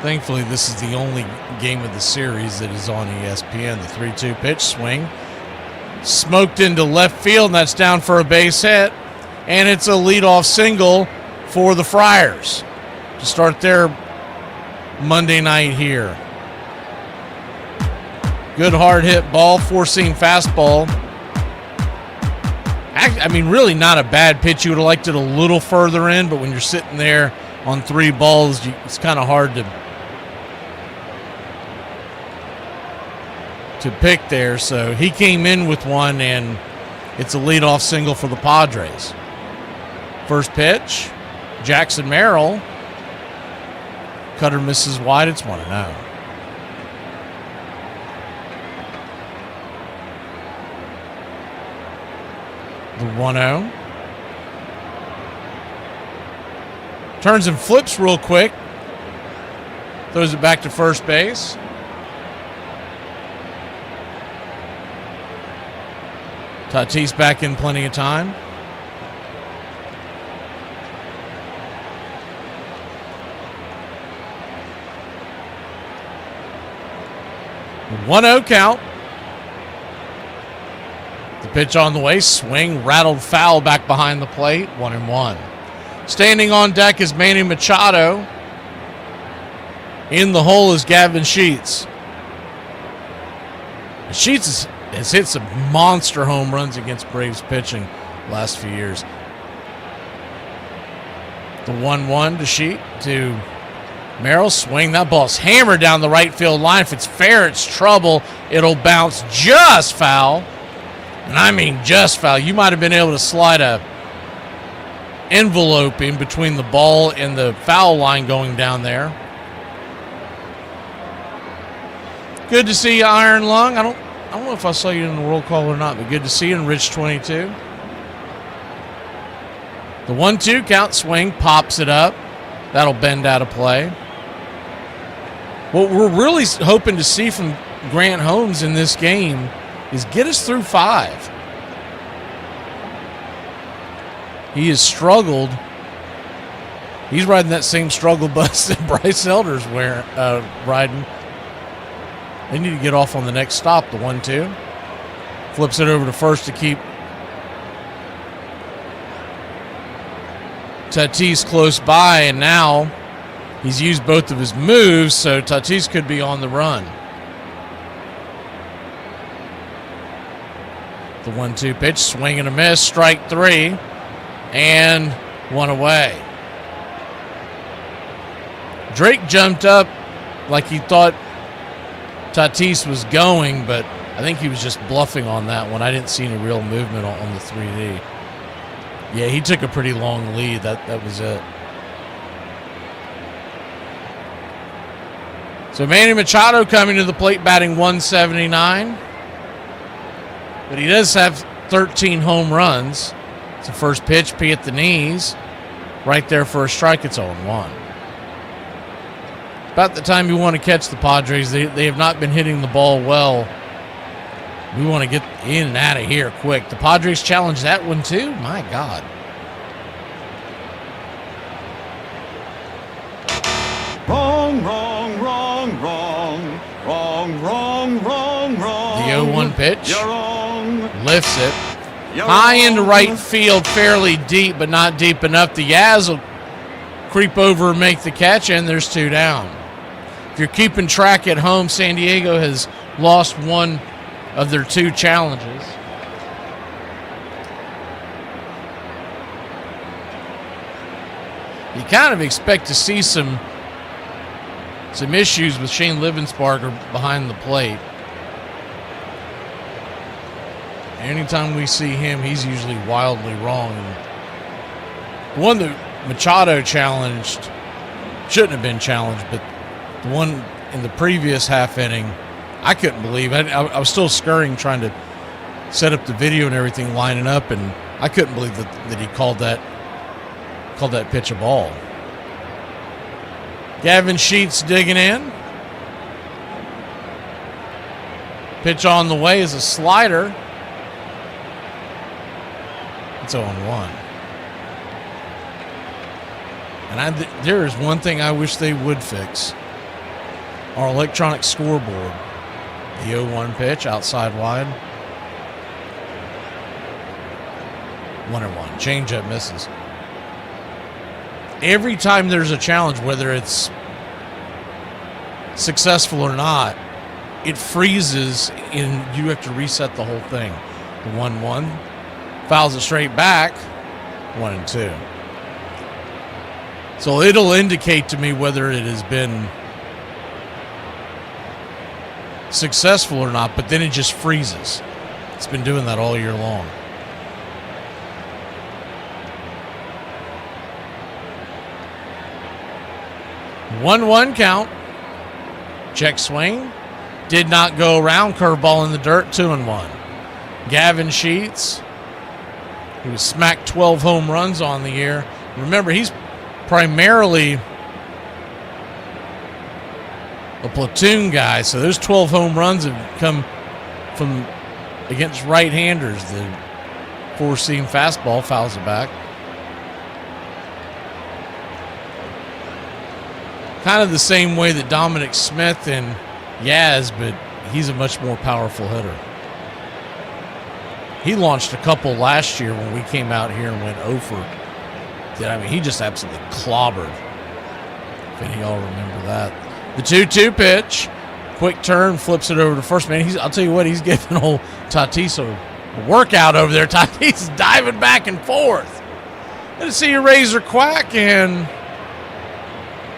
Thankfully, this is the only game of the series that is on ESPN. The 3-2 pitch swing. Smoked into left field, and that's down for a base hit. And it's a leadoff single for the Friars to start their Monday night here. Good hard hit ball, four-seam fastball. I mean, really not a bad pitch. You would have liked it a little further in, but when you're sitting there on 3 balls, it's kind of hard to pick there. So he came in with one, and it's a leadoff single for the Padres. First pitch, Jackson Merrill. Cutter misses wide. It's 1-0. The 1-0. Turns and flips real quick. Throws it back to first base. Tatis back in plenty of time. The 1-0 count. The pitch on the way, swing, rattled foul back behind the plate, 1-1. Standing on deck is Manny Machado. In the hole is Gavin Sheets. Sheets has hit some monster home runs against Braves pitching last few years. The 1-1 to Merrill. Swing. That ball's hammered down the right field line. If it's fair, it's trouble. It'll bounce just foul. And I mean just foul. You might have been able to slide a envelope in between the ball and the foul line going down there. Good to see you, Iron Lung. I don't know if I saw you in the roll call or not, but good to see you in Rich 22. The 1-2 count, swing, pops it up. That'll bend out of play. What we're really hoping to see from Grant Holmes in this game is get us through 5. He has struggled. He's riding that same struggle bus that Bryce Elder's riding. They need to get off on the next stop, the 1-2. Flips it over to first to keep Tatis close by, and now he's used both of his moves, so Tatis could be on the run. The 1-2 pitch, swing and a miss, strike 3, and 1 away. Drake jumped up like he thought Tatis was going, but I think he was just bluffing on that one. I didn't see any real movement on the 3D. Yeah, he took a pretty long lead. That was it. So Manny Machado coming to the plate, batting 179. But he does have 13 home runs. It's the first pitch, P at the knees. Right there for a strike, it's 0-1. About the time you want to catch the Padres. They have not been hitting the ball well. We want to get in and out of here quick. The Padres challenge that one too? My God. Wrong, wrong, wrong, wrong. Wrong, wrong, wrong, wrong. The 0-1 pitch. You're wrong. Lifts it. High into right field, fairly deep, but not deep enough. The Yaz will creep over and make the catch, and there's 2 down. If you're keeping track at home, San Diego has lost one of their 2 challenges. You kind of expect to see some issues with Shane Livensparger behind the plate. Anytime we see him, he's usually wildly wrong. And The one that Machado challenged shouldn't have been challenged, but the one in the previous half inning, I couldn't believe. I was still scurrying trying to set up the video and everything, lining up, and I couldn't believe that he called that pitch a ball. Gavin Sheets digging in. Pitch on the way is a slider. It's 0-1. And there is one thing I wish they would fix. Our electronic scoreboard. The 0-1 pitch, outside wide. 1-1. Changeup misses. Every time there's a challenge, whether it's successful or not, it freezes and you have to reset the whole thing. The 1-1 fouls it straight back, 1-2. So it'll indicate to me whether it has been successful or not, but then it just freezes. It's been doing that all year long. One count. Check swing. Did not go around. Curveball in the dirt. 2-1. Gavin Sheets, who was smacked 12 home runs on the year. Remember, he's primarily a platoon guy, so those 12 home runs have come from against right-handers. The four-seam fastball fouls it back. Kind of the same way that Dominic Smith and Yaz, but he's a much more powerful hitter. He launched a couple last year when we came out here and went 0 for. I mean, he just absolutely clobbered. If any of y'all remember that. The 2-2 pitch. Quick turn, flips it over to first. Man, I'll tell you what, he's giving old Tatis a workout over there. Tatis is diving back and forth. Good to see you, Razor Quack, and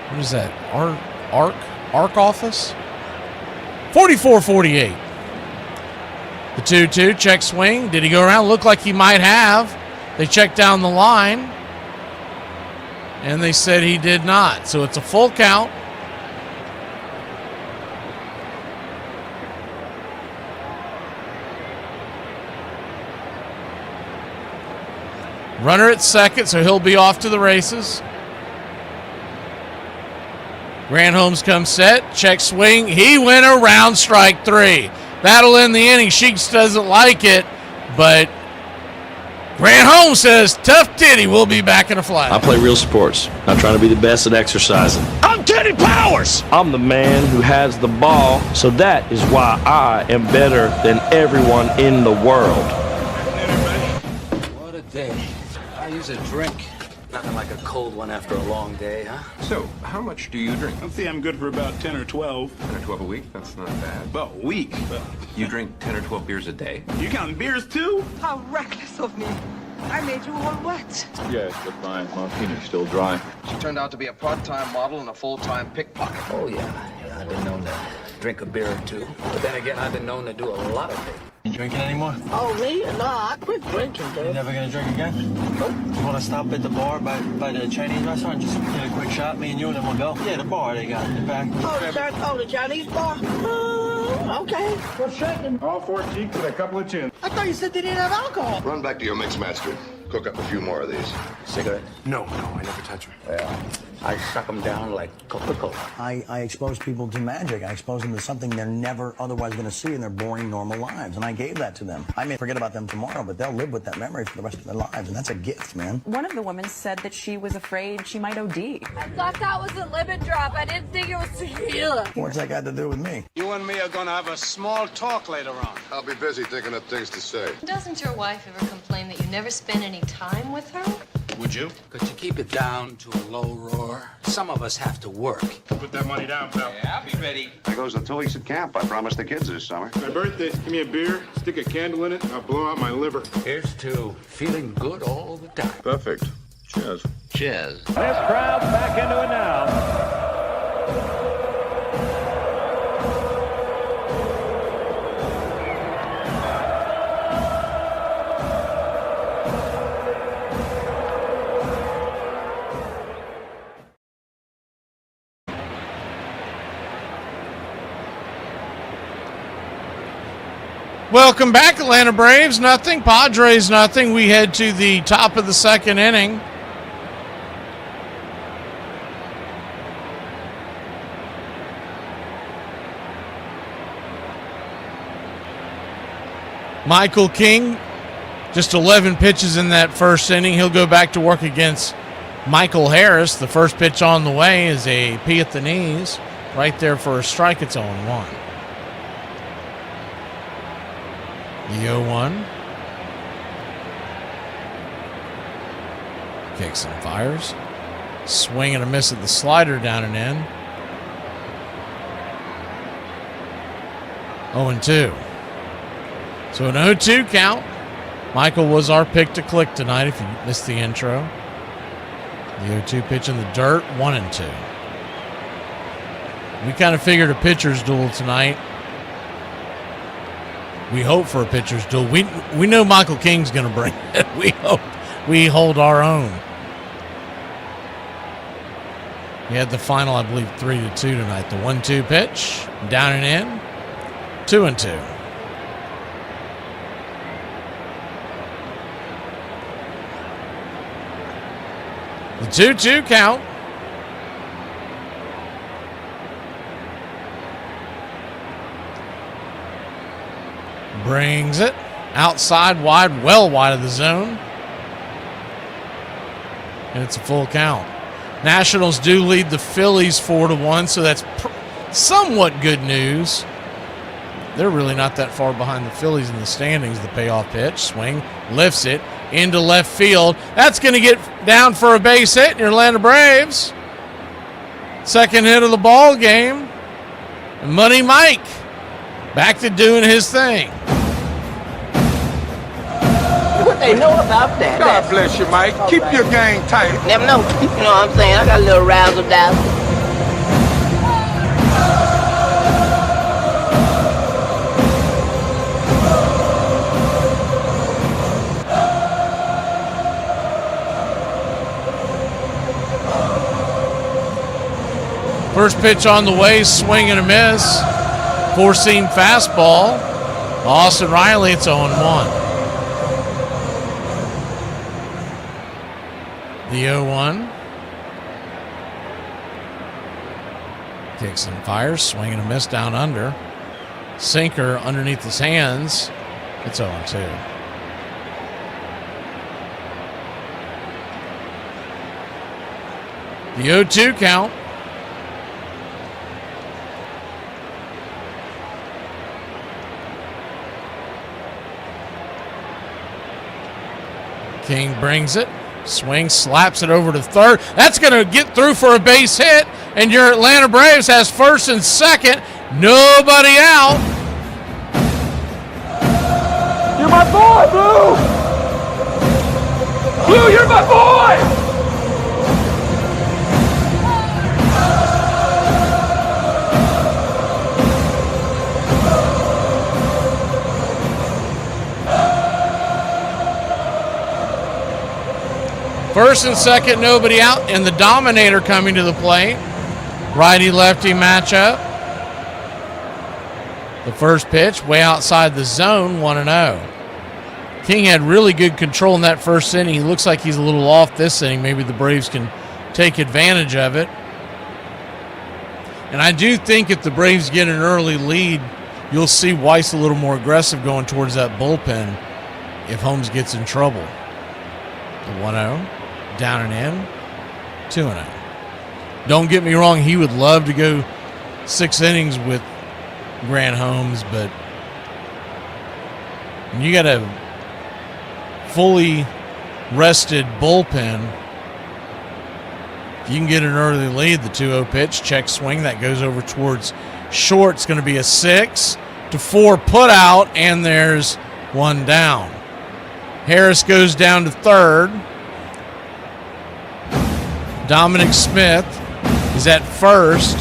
what is that? Arc office? 44-48. The 2-2, check swing. Did he go around? Looked like he might have. They checked down the line, and they said he did not. So it's a full count. Runner at second, so he'll be off to the races. Granholm's come set, check swing. He went around, strike 3. That'll end the inning. Sheets doesn't like it, but Granholm says, tough titty, we'll be back in a flash. I play real sports, not trying to be the best at exercising. I'm Teddy Powers! I'm the man who has the ball, so that is why I am better than everyone in the world. What a day. I use a drink. Nothing like a cold one after a long day, huh? So, how much do you drink? I'd say I'm good for about 10 or 12. 10 or 12 a week? That's not bad. About a week. You drink 10 or 12 beers a day? You counting beers too? How reckless of me. I made you all wet. Yes, but my martini's still dry. She turned out to be a part-time model and a full-time pickpocket. Oh, yeah. I've been known to drink a beer or two. But then again, I've been known to do a lot of things. You drinking anymore? Oh, me? No, I quit drinking, You dude. never gonna drink again? Nope. You wanna stop at the bar by the Chinese restaurant? Just get a quick shot, me and you, and then we'll go? Yeah, the bar they got in the back. Oh, the Chinese bar? Okay. What's shaking? All 4 cheeks and a couple of chins. I thought you said they didn't have alcohol. Run back to your mix master. Cook up a few more of these. Cigarette? No, I never touch them. Well, I suck them down like Coca-Cola. I expose people to magic. I expose them to something they're never otherwise going to see in their boring, normal lives. And I gave that to them. I may forget about them tomorrow, but they'll live with that memory for the rest of their lives. And that's a gift, man. One of the women said that she was afraid she might OD. I thought that was a limit drop. I didn't think it was tequila. What's that got to do with me? You and me are gonna have a small talk later on. I'll be busy thinking of things to say. Doesn't your wife ever complain that you never spend any time with her? Would you? Could you keep it down to a low roar? Some of us have to work. Put that money down, pal. Yeah, I'll be ready. There goes the 2 weeks at camp. I promised the kids this summer. My birthday, give me a beer, stick a candle in it, and I'll blow out my liver. Here's to feeling good all the time. Perfect. Cheers. Cheers. This crowd's back into it now. Welcome back, Atlanta Braves. Nothing. Padres, nothing. We head to the top of the second inning. Michael King, just 11 pitches in that first inning. He'll go back to work against Michael Harris. The first pitch on the way is a P at the knees. Right there for a strike. It's 0-1. The 0-1. Kicks and fires. Swing and a miss at the slider down and in. 0-2. So an 0-2 count. Michael was our pick to click tonight if you missed the intro. The 0-2 pitch in the dirt, 1-2. We kind of figured a pitcher's duel tonight. We hope for a pitcher's duel. We know Michael King's going to bring it. We hope we hold our own. We had the final, I believe, 3-2 tonight. The 1-2 pitch, down and in, 2-2. The 2-2 count. Brings it outside, wide, well wide of the zone. And it's a full count. Nationals do lead the Phillies 4-1, so that's somewhat good news. They're really not that far behind the Phillies in the standings. The payoff pitch, swing, lifts it into left field. That's going to get down for a base hit in your Atlanta Braves. Second hit of the ball game. And Money Mike back to doing his thing. What they know about that? God bless you, Mike. Keep your game tight. Never know. You know what I'm saying? I got a little razzle dazzle. First pitch on the way, swing and a miss. Four-seam fastball. Austin Riley, it's 0-1. The 0-1. Kicks and fires, swing and a miss down under. Sinker underneath his hands. It's 0-2. The 0-2 count. King brings it. Swing, slaps it over to third. That's going to get through for a base hit. And your Atlanta Braves has first and second. Nobody out. You're my boy, Blue! Blue, you're my boy! First and second, nobody out, and the Dominator coming to the plate. Righty-lefty matchup. The first pitch, way outside the zone, 1-0. King had really good control in that first inning. He looks like he's a little off this inning. Maybe the Braves can take advantage of it. And I do think if the Braves get an early lead, you'll see Weiss a little more aggressive going towards that bullpen if Holmes gets in trouble. The 1-0. Down and in, 2-0. Don't get me wrong, he would love to go 6 innings with Grant Holmes, but when you got a fully rested bullpen, if you can get an early lead, the 2-0 pitch, check swing, that goes over towards short. It's going to be a 6-4 put out, and there's one down. Harris goes down to third. Dominic Smith is at first.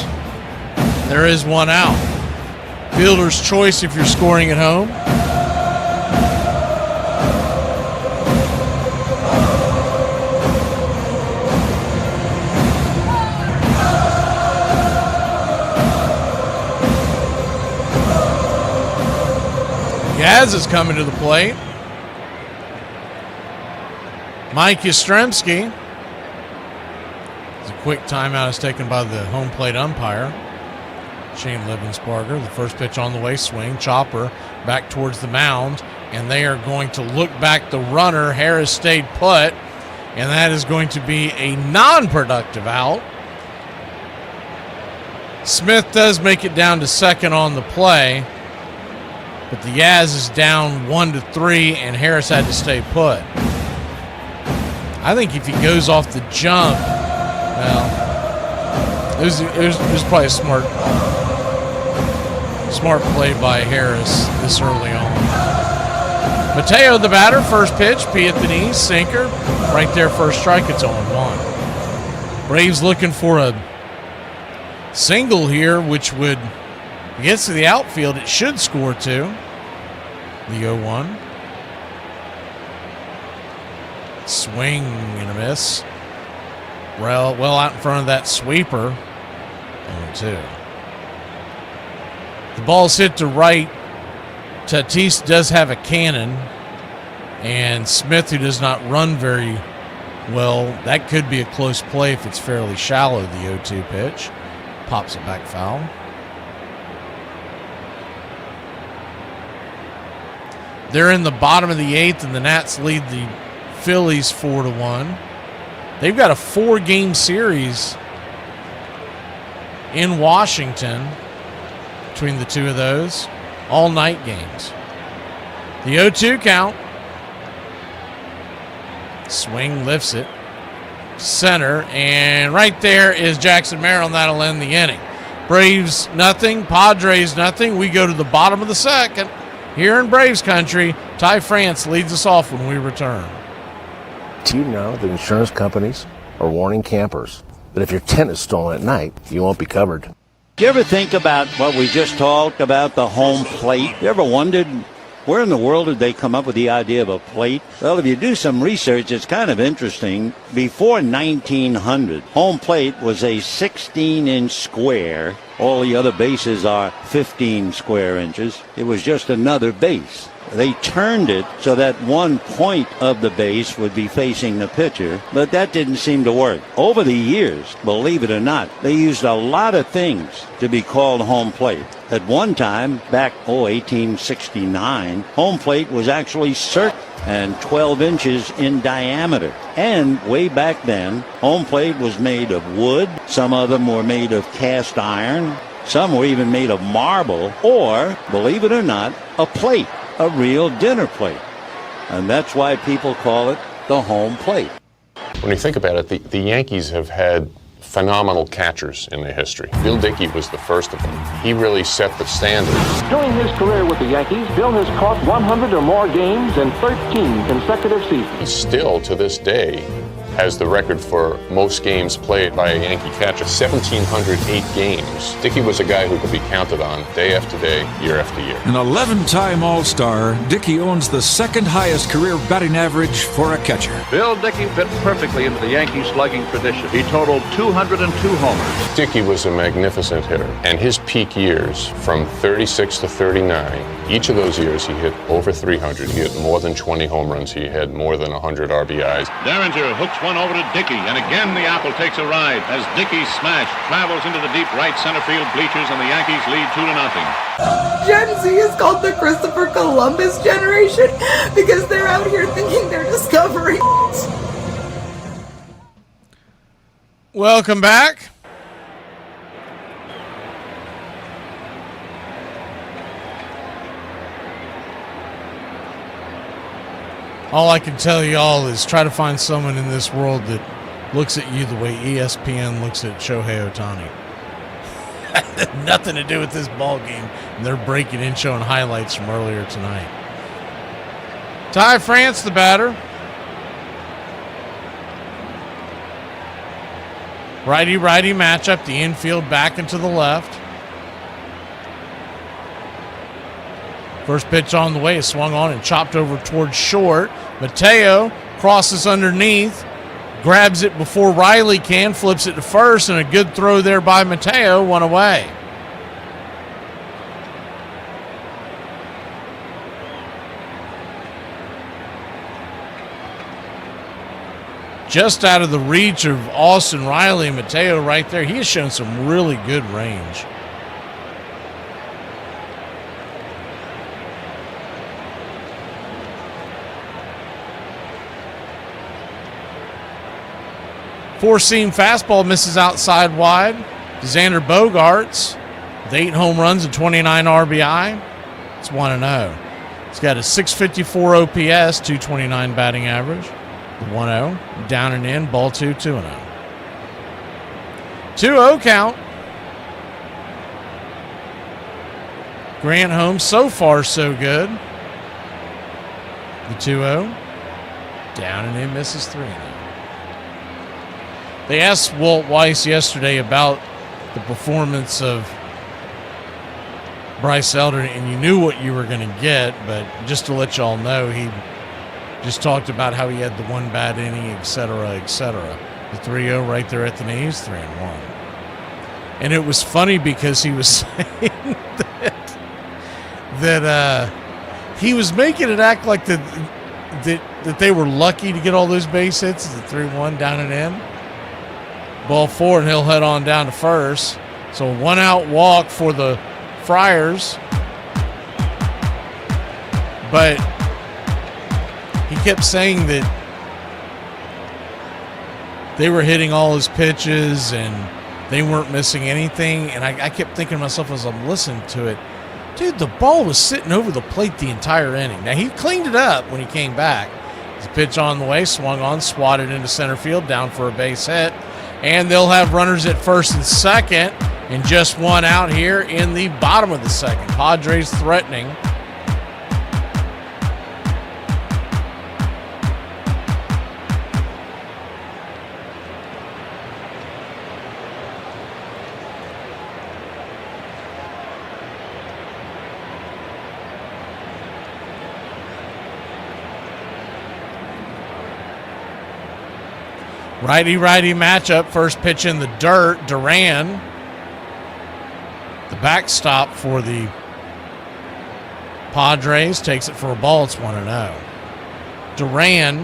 There is one out. Fielder's choice if you're scoring at home. Yaz is coming to the plate. Mike Yastrzemski. A quick timeout is taken by the home plate umpire, Shane Lebensbarger. The first pitch on the way, swing, chopper, back towards the mound, and they are going to look back the runner. Harris stayed put, and that is going to be a non-productive out. Smith does make it down to second on the play, but the Yaz is down 1-3, and Harris had to stay put. I think if he goes off the jump, well, it was probably a smart play by Harris this early on. Mateo, the batter, first pitch, P at the knee, sinker, right there, first strike. It's 0-1. Braves looking for a single here, which would, if it gets to the outfield, it should score two. The 0-1. Swing and a miss. Well out in front of that sweeper. 0-2. The ball's hit to right. Tatis does have a cannon. And Smith, who does not run very well, that could be a close play if it's fairly shallow, the 0-2 pitch. Pops it back foul. They're in the bottom of the 8th, and the Nats lead the Phillies 4-1. They've got a 4-game series in Washington between the two of those. All night games. The 0-2 count. Swing, lifts it. Center, and right there is Jackson Merrill, and that'll end the inning. Braves nothing, Padres nothing. We go to the bottom of the second. Here in Braves country, Ty France leads us off when we return. Do you know that insurance companies are warning campers that if your tent is stolen at night, you won't be covered? Do you ever think about what we just talked about, the home plate? You ever wondered where in the world did they come up with the idea of a plate? Well, if you do some research, it's kind of interesting. Before 1900, home plate was a 16-inch square. All the other bases are 15 square inches. It was just another base. They turned it so that one point of the base would be facing the pitcher, but that didn't seem to work. Over the years, believe it or not, they used a lot of things to be called home plate. At one time, back 1869, home plate was actually circular and 12 inches in diameter. And way back then, home plate was made of wood. Some of them were made of cast iron. Some were even made of marble, or, believe it or not, a plate. A real dinner plate. And that's why people call it the home plate. When you think about it, the Yankees have had phenomenal catchers in their history. Bill Dickey was the first of them. He really set the standard. During his career with the Yankees, Bill has caught 100 or more games in 13 consecutive seasons. He still, to this day, has the record for most games played by a Yankee catcher, 1,708 games. Dickey was a guy who could be counted on day after day, year after year. An 11-time All-Star, Dickey owns the second highest career batting average for a catcher. Bill Dickey fit perfectly into the Yankee slugging tradition. He totaled 202 homers. Dickey was a magnificent hitter, and his peak years, from 36 to 39, each of those years he hit over 300. He hit more than 20 home runs. He had more than 100 RBIs. Derringer hooks one over to Dickey, and again the apple takes a ride as Dickey's smash travels into the deep right center field bleachers, and the Yankees lead 2-0. Gen Z is called the Christopher Columbus generation because they're out here thinking they're discovering. Welcome back. All I can tell y'all is try to find someone in this world that looks at you the way ESPN looks at Shohei Ohtani. Nothing to do with this ball game, and they're breaking in, showing highlights from earlier tonight. Ty France, the batter. Righty-righty matchup, the infield back and to the left. First pitch on the way is swung on and chopped over towards short. Mateo crosses underneath, grabs it before Riley can, flips it to first, and a good throw there by Mateo, one away. just out of the reach of Austin Riley and Mateo right there. He has shown some really good range. Four-seam fastball misses outside wide. Xander Bogaerts with 8 home runs and 29 RBI. It's 1-0. He's got a 654 OPS, 229 batting average. 1-0. Down and in, ball 2, 2-0. 2-0 count. Grant Holmes, so far so good. The 2-0. Down and in, misses 3-0. They asked Walt Weiss yesterday about the performance of Bryce Elder, and you knew what you were going to get, but just to let y'all know, he just talked about how he had the one bad inning, et cetera, et cetera. The 3-0 right there at the knees, 3-1. And it was funny because he was saying that he was making it act like that they were lucky to get all those base hits. The 3-1 down and in. Ball 4, and he'll head on down to first. So 1-out walk for the Friars. But he kept saying that they were hitting all his pitches and they weren't missing anything. And I kept thinking to myself as I'm listening to it, dude, the ball was sitting over the plate the entire inning. Now, he cleaned it up when he came back. The pitch on the way, swung on, swatted into center field, down for a base hit. And they'll have runners at first and second, and just 1 out here in the bottom of the second. Padres threatening. Righty-righty matchup. First pitch in the dirt. Duran, the backstop for the Padres, takes it for a ball. It's 1-0. Duran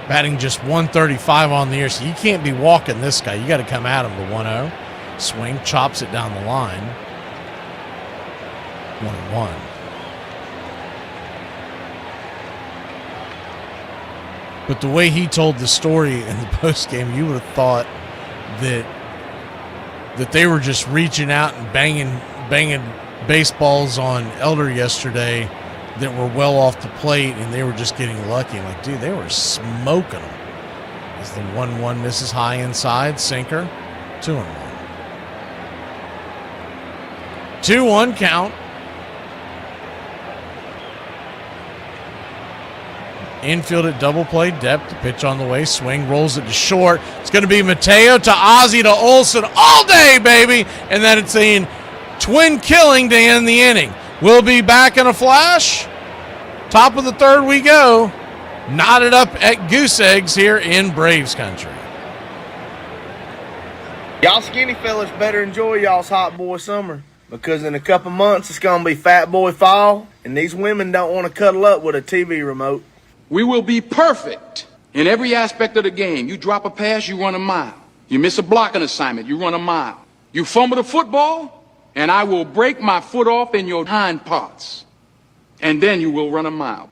batting just 135 on the year, so you can't be walking this guy. You got to come at him. The 1-0. Swing, chops it down the line. 1-1. But the way he told the story in the postgame, you would have thought that they were just reaching out and banging baseballs on Elder yesterday that were well off the plate, and they were just getting lucky. I'm like, dude, they were smoking them. As the 1-1 misses high inside, sinker, 2-1. 2-1 count. Infield at double play depth. The pitch on the way. Swing, rolls it to short. It's going to be Mateo to Ozzie to Olsen all day, baby. And then it's a twin killing to end the inning. We'll be back in a flash. Top of the third we go. Knotted up at Goose Eggs here in Braves country. Y'all skinny fellas better enjoy y'all's hot boy summer, because in a couple months it's going to be fat boy fall, and these women don't want to cuddle up with a TV remote. We will be perfect in every aspect of the game. You drop a pass, you run a mile. You miss a blocking assignment, you run a mile. You fumble the football, and I will break my foot off in your hind parts. And then you will run a mile.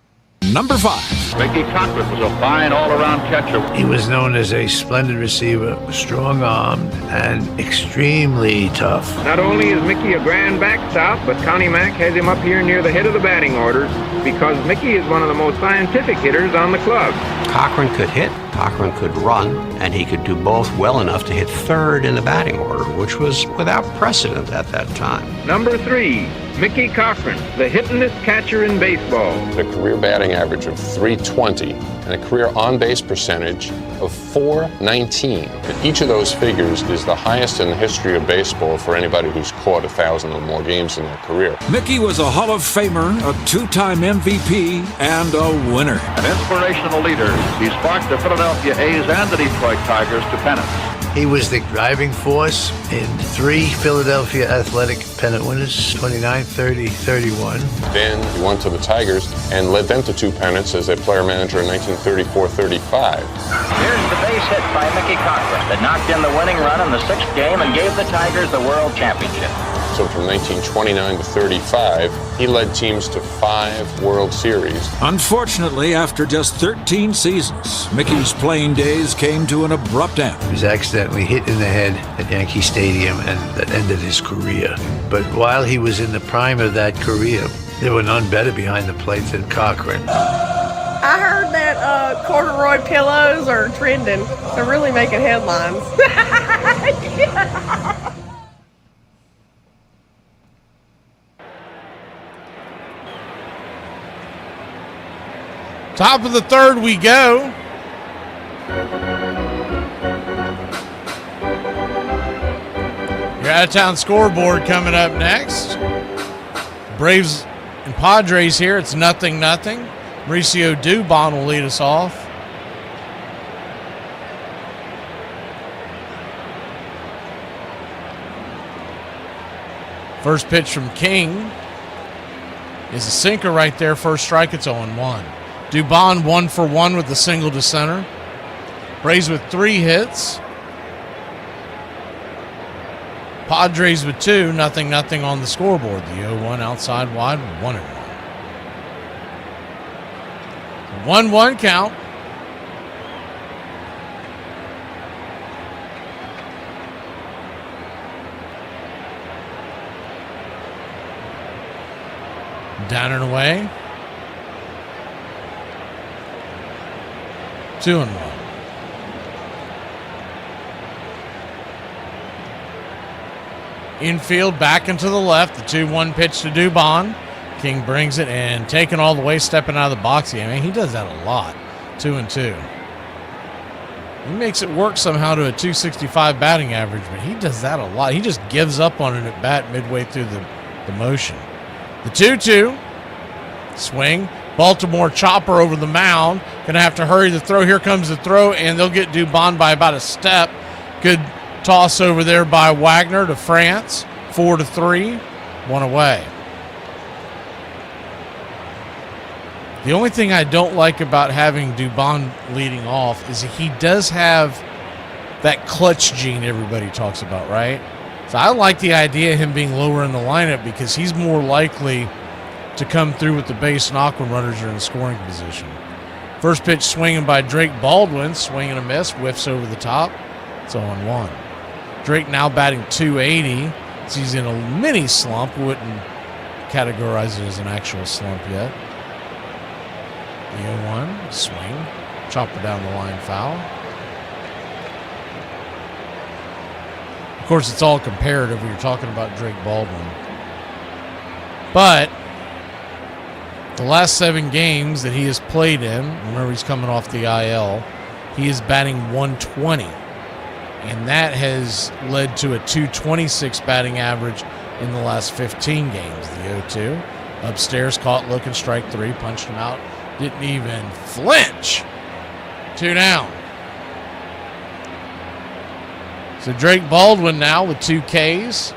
Number 5. Mickey Cochran was a fine all-around catcher. He was known as a splendid receiver, strong-armed, and extremely tough. Not only is Mickey a grand backstop, but Connie Mack has him up here near the head of the batting order because Mickey is one of the most scientific hitters on the club. Cochran could hit, Cochran could run, and he could do both well enough to hit third in the batting order, which was without precedent at that time. Number 3, Mickey Cochran, the hittingest catcher in baseball. A career batting average of .320 and a career on-base percentage of .419. And each of those figures is the highest in the history of baseball for anybody who's caught 1,000 or more games in their career. Mickey was a Hall of Famer, a 2-time MVP, and a winner. An inspirational leader, he sparked the Philadelphia A's and the Detroit Tigers to pennants. He was the driving force in 3 Philadelphia Athletic pennant winners, 29, 30, 31. Then he went to the Tigers and led them to 2 pennants as a player-manager in 1934-35. Here's the base hit by Mickey Cochrane that knocked in the winning run in the 6th game and gave the Tigers the World Championship. So from 1929 to 35, he led teams to 5 World Series. Unfortunately, after just 13 seasons, Mickey's playing days came to an abrupt end. He was accidentally hit in the head at Yankee Stadium, and that ended his career. But while he was in the prime of that career, there were none better behind the plate than Cochrane. I heard that corduroy pillows are trending. They're really making headlines. Top of the 3rd we go. Your out-of-town scoreboard coming up next. Braves and Padres here. It's 0-0. Mauricio Dubon will lead us off. First pitch from King is a sinker right there. First strike, it's 0-1. Dubon 1 for 1 with the single to center. Braves with 3 hits. Padres with 2, 0-0 on the scoreboard. The 0-1 outside wide, 1-1. 1-1 count. Down and away. 2-1. Infield back into the left. The 2-1 pitch to Dubon. King brings it and taking all the way, stepping out of the box. I mean, he does that a lot. 2-2. He makes it work somehow to a 265 batting average, but he does that a lot. He just gives up on it at bat midway through the motion. The 2-2. Swing. Baltimore chopper over the mound. Going to have to hurry the throw. Here comes the throw, and they'll get Dubon by about a step. Good toss over there by Wagner to France. 4-3. 1 away. The only thing I don't like about having Dubon leading off is he does have that clutch gene everybody talks about, right? So I like the idea of him being lower in the lineup because he's more likely to come through with the base knock when runners are in scoring position. First pitch swinging by Drake Baldwin. Swing and a miss. Whiffs over the top. It's 0-1. Drake now batting .280. So he's in a mini slump. Wouldn't categorize it as an actual slump yet. The 0-1. Swing. Chopper down the line, foul. Of course, it's all comparative when you're talking about Drake Baldwin. But the last 7 games that he has played in, remember he's coming off the IL, he is batting .120. And that has led to a .226 batting average in the last 15 games. The 0-2. Upstairs, caught looking, strike 3, punched him out. Didn't even flinch. 2 down. So Drake Baldwin now with 2 Ks.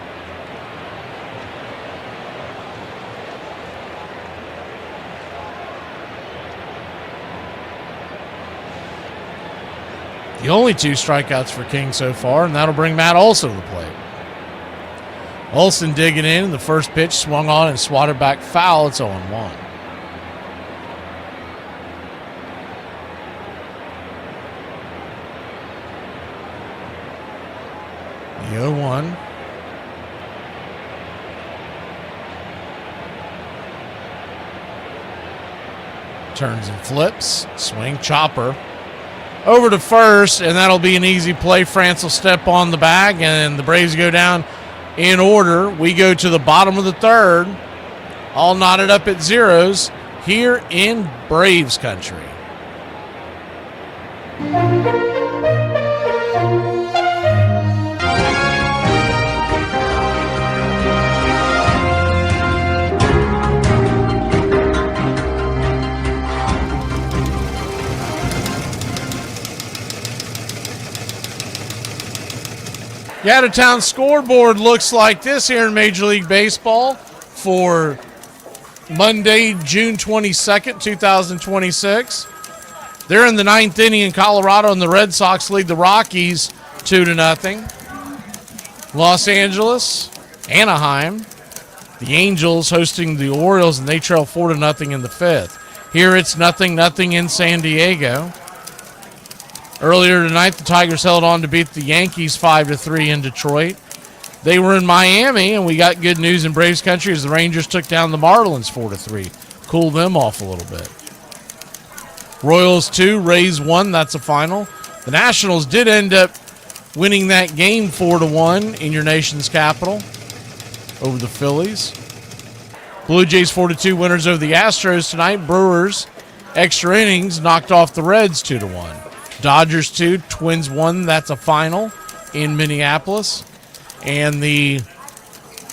The only 2 strikeouts for King so far, and that'll bring Matt Olson to the plate. Olson digging in. The first pitch swung on and swatted back foul. It's 0-1. The 0-1. Turns and flips. Swing, chopper. Over to first, and that'll be an easy play. France will step on the bag, and the Braves go down in order. We go to the bottom of the 3rd. All knotted up at zeros here in Braves country. The out-of-town scoreboard looks like this here in Major League Baseball for Monday, June 22nd, 2026. They're in the ninth inning in Colorado, and the Red Sox lead the Rockies 2-0. Los Angeles, Anaheim, the Angels hosting the Orioles, and they trail 4-0 in the fifth. Here it's 0-0 in San Diego. Earlier tonight, the Tigers held on to beat the Yankees 5-3 in Detroit. They were in Miami, and we got good news in Braves country as the Rangers took down the Marlins 4-3. Cooled them off a little bit. Royals 2, Rays 1, that's a final. The Nationals did end up winning that game 4-1 in your nation's capital over the Phillies. Blue Jays 4-2 winners over the Astros tonight. Brewers, extra innings, knocked off the Reds 2-1. Dodgers 2, Twins 1, that's a final in Minneapolis. And the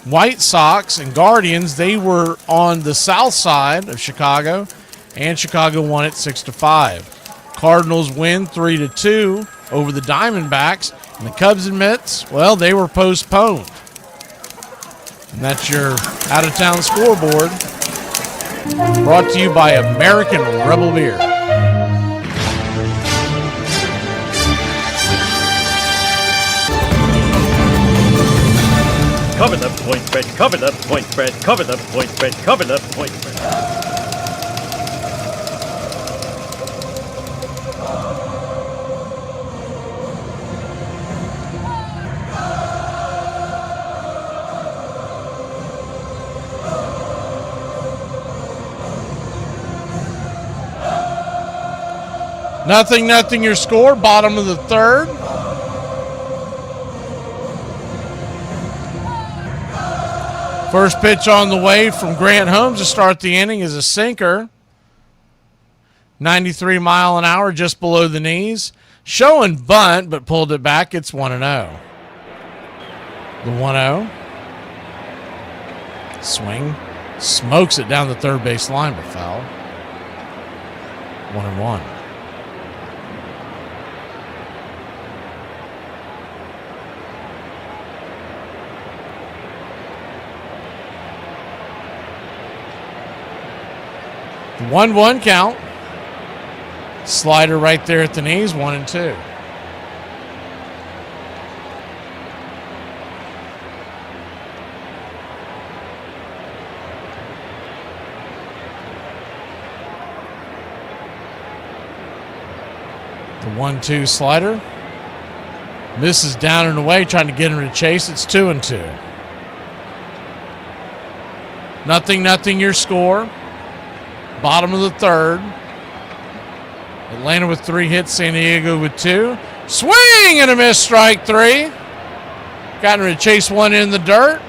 White Sox and Guardians, they were on the south side of Chicago, and Chicago won it 6-5. Cardinals win 3-2 over the Diamondbacks, and the Cubs and Mets, well, they were postponed. And that's your out-of-town scoreboard, brought to you by American Rebel Beer. Cover the point spread, cover the point spread, cover the point spread, cover the point spread. Nothing your score, bottom of the third. First pitch on the way from Grant Holmes to start the inning is a sinker. 93 mile an hour, just below the knees. Showing bunt, but pulled it back. It's 1-0. The 1-0. Swing. Smokes it down the third base line, but foul. 1-1. The 1-1 count. Slider right there at the knees, 1-2. The 1-2 slider. Misses down and away, trying to get him to chase. It's 2-2. Nothing your score. Bottom of the third. Atlanta with 3 hits, San Diego with 2. Swing and a miss, strike 3. Got him to chase one in the dirt.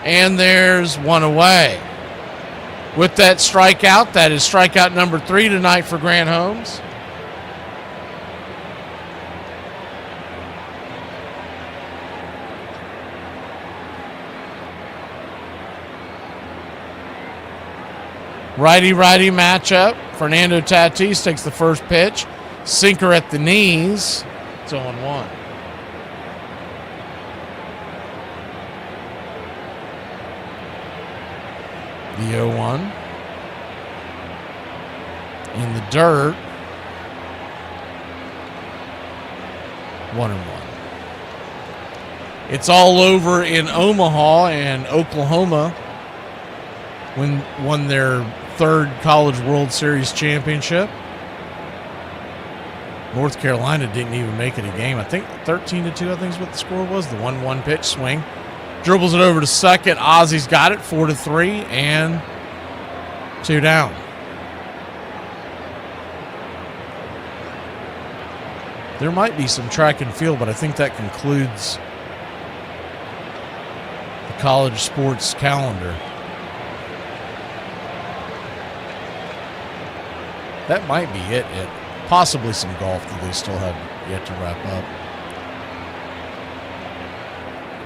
And there's one away. With that strikeout, that is strikeout number 3 tonight for Grant Holmes. Righty-righty matchup. Fernando Tatis takes the first pitch. Sinker at the knees. It's 0-1. The 0-1. In the dirt. 1-1. It's all over in Omaha, and Oklahoma won their 3rd College World Series championship. North Carolina didn't even make it a game. I think 13-2, I think is what the score was. The 1-1 pitch swing. Dribbles it over to second. Ozzy's got it, 4-3, and 2 down. There might be some track and field, but I think that concludes the college sports calendar. That might be it. Possibly some golf that they still have yet to wrap up.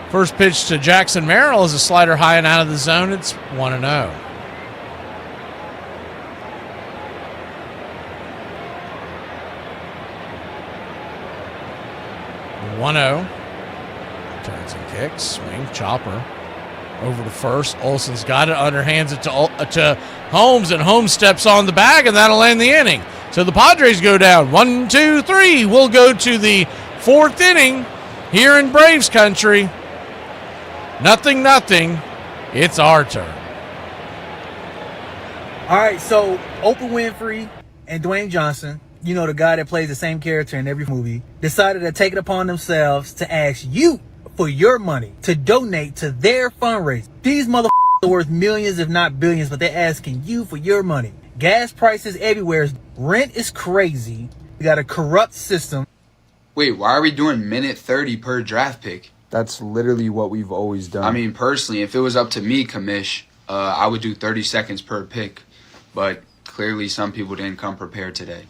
First pitch to Jackson Merrill is a slider high and out of the zone. It's 1-0. 1-0. Turns and kicks. Swing. Chopper. Over to first. Olsen's got it. Underhands it to Holmes, and Holmes steps on the bag, and that'll end the inning. So the Padres go down 1-2-3. We'll go to the fourth inning here in Braves country. 0-0. It's our turn. All right, so Oprah Winfrey and Dwayne Johnson, you know, the guy that plays the same character in every movie, decided to take it upon themselves to ask you for your money to donate to their fundraiser. These motherfuckers are worth millions, if not billions, but they're asking you for your money. Gas prices everywhere. Rent is crazy. We got a corrupt system. Wait, why are we doing minute 30 per draft pick? That's literally what we've always done. I mean, personally, if it was up to me, Kamish, I would do 30 seconds per pick. But clearly some people didn't come prepared today.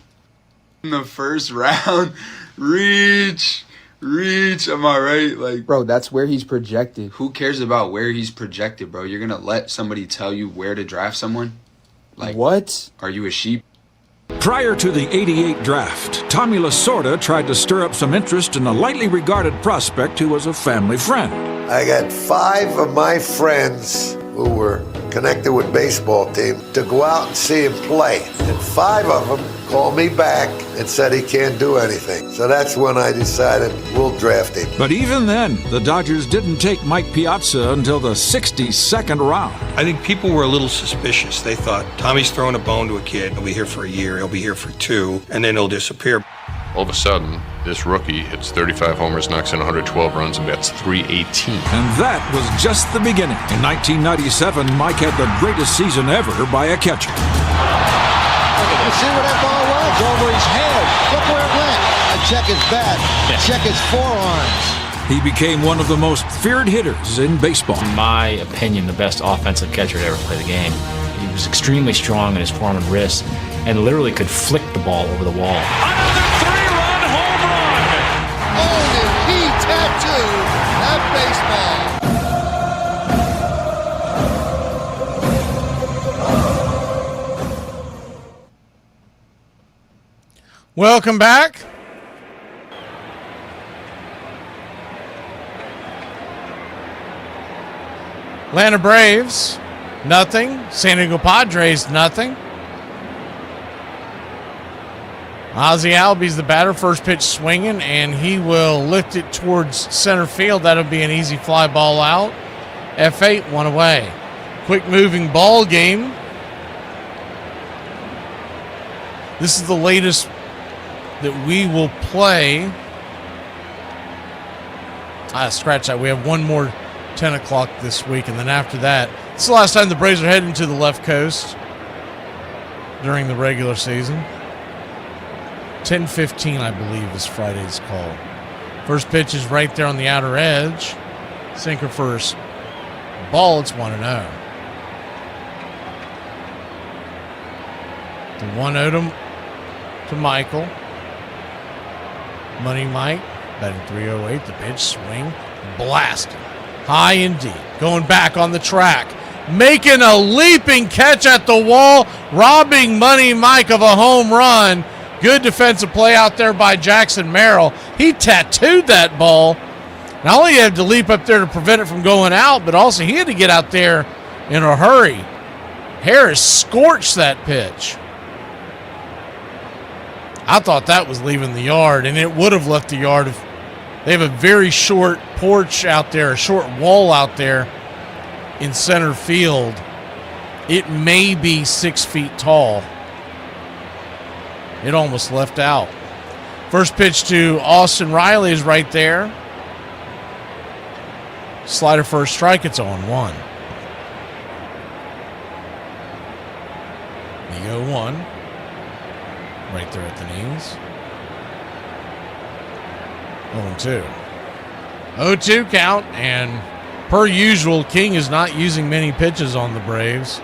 In the first round, reach, am I right? Like, bro, that's where he's projected. Who cares about where he's projected, bro? You're gonna let somebody tell you where to draft someone? Like, what? Are you a sheep? Prior to the '88 draft, Tommy Lasorda tried to stir up some interest in a lightly regarded prospect who was a family friend. I got 5 of my friends who were connected with baseball team to go out and see him play. And 5 of them called me back and said he can't do anything. So that's when I decided we'll draft him. But even then, the Dodgers didn't take Mike Piazza until the 62nd round. I think people were a little suspicious. They thought, Tommy's throwing a bone to a kid. He'll be here for a year, he'll be here for 2, and then he'll disappear. All of a sudden, this rookie hits 35 homers, knocks in 112 runs, and bats .318. And that was just the beginning. In 1997, Mike had the greatest season ever by a catcher. You see where that ball was? Over his head. Look where it went. And check his bat. Check his forearms. He became one of the most feared hitters in baseball. In my opinion, the best offensive catcher to ever play the game. He was extremely strong in his forearm and wrist, and literally could flick the ball over the wall. Welcome back. Atlanta Braves, nothing. San Diego Padres, nothing. Ozzie Albies the batter, first pitch swinging, and he will lift it towards center field. That'll be an easy fly ball out. F8, 1 away. Quick moving ball game. This is the latest that we will play. Scratch that. We have one more 10 o'clock this week, and then after that, it's the last time the Braves are heading to the left coast during the regular season. 10:15, I believe, is Friday's call. First pitch is right there on the outer edge. Sinker first. Ball, it's 1-0. The 1-0 to Michael. Money Mike, batting .308. The pitch, swing, blasting. High and deep. Going back on the track. Making a leaping catch at the wall. Robbing Money Mike of a home run. Good defensive play out there by Jackson Merrill. He tattooed that ball. Not only had to leap up there to prevent it from going out, but also he had to get out there in a hurry. Harris scorched that pitch. I thought that was leaving the yard, and it would have left the yard if they have a very short porch out there, a short wall out there in center field. It may be 6 feet tall. It almost left out. First pitch to Austin Riley is right there. Slider first strike, it's 0-1. The 0-1. Right there at the knees. 0-2. 0-2 count, and per usual, King is not using many pitches on the Braves.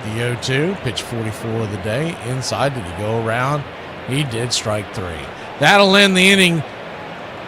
The 0-2, pitch 44 of the day. Inside, did he go around? He did, strike 3. That'll end the inning.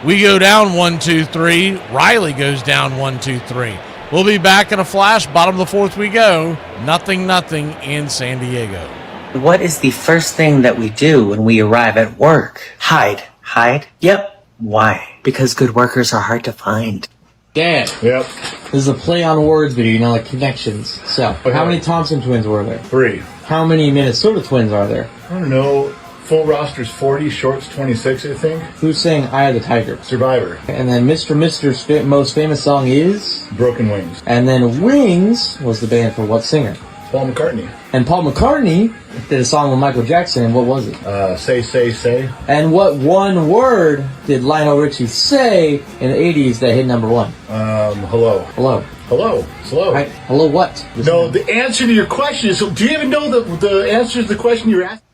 We go down 1-2-3. Riley goes down 1-2-3. We'll be back in a flash. Bottom of the fourth we go. 0-0 in San Diego. What is the first thing that we do when we arrive at work? Hide. Hide? Yep. Why? Because good workers are hard to find. Dad. Yep. This is a play on words video, you know, like connections. So, how many Thompson twins were there? 3. How many Minnesota twins are there? I don't know. Full roster's 40, shorts 26, I think. Who's saying "Eye of the Tiger"? Survivor. And then Mister's most famous song is Broken Wings. And then Wings was the band for what singer? Paul McCartney. And Paul McCartney did a song with Michael Jackson, and what was it? Say. And what one word did Lionel Richie say in the 80s that hit number 1? Hello. Hello. Slow. Right. Hello what? No, the answer to your question is, do you even know the answer to the question you're asking?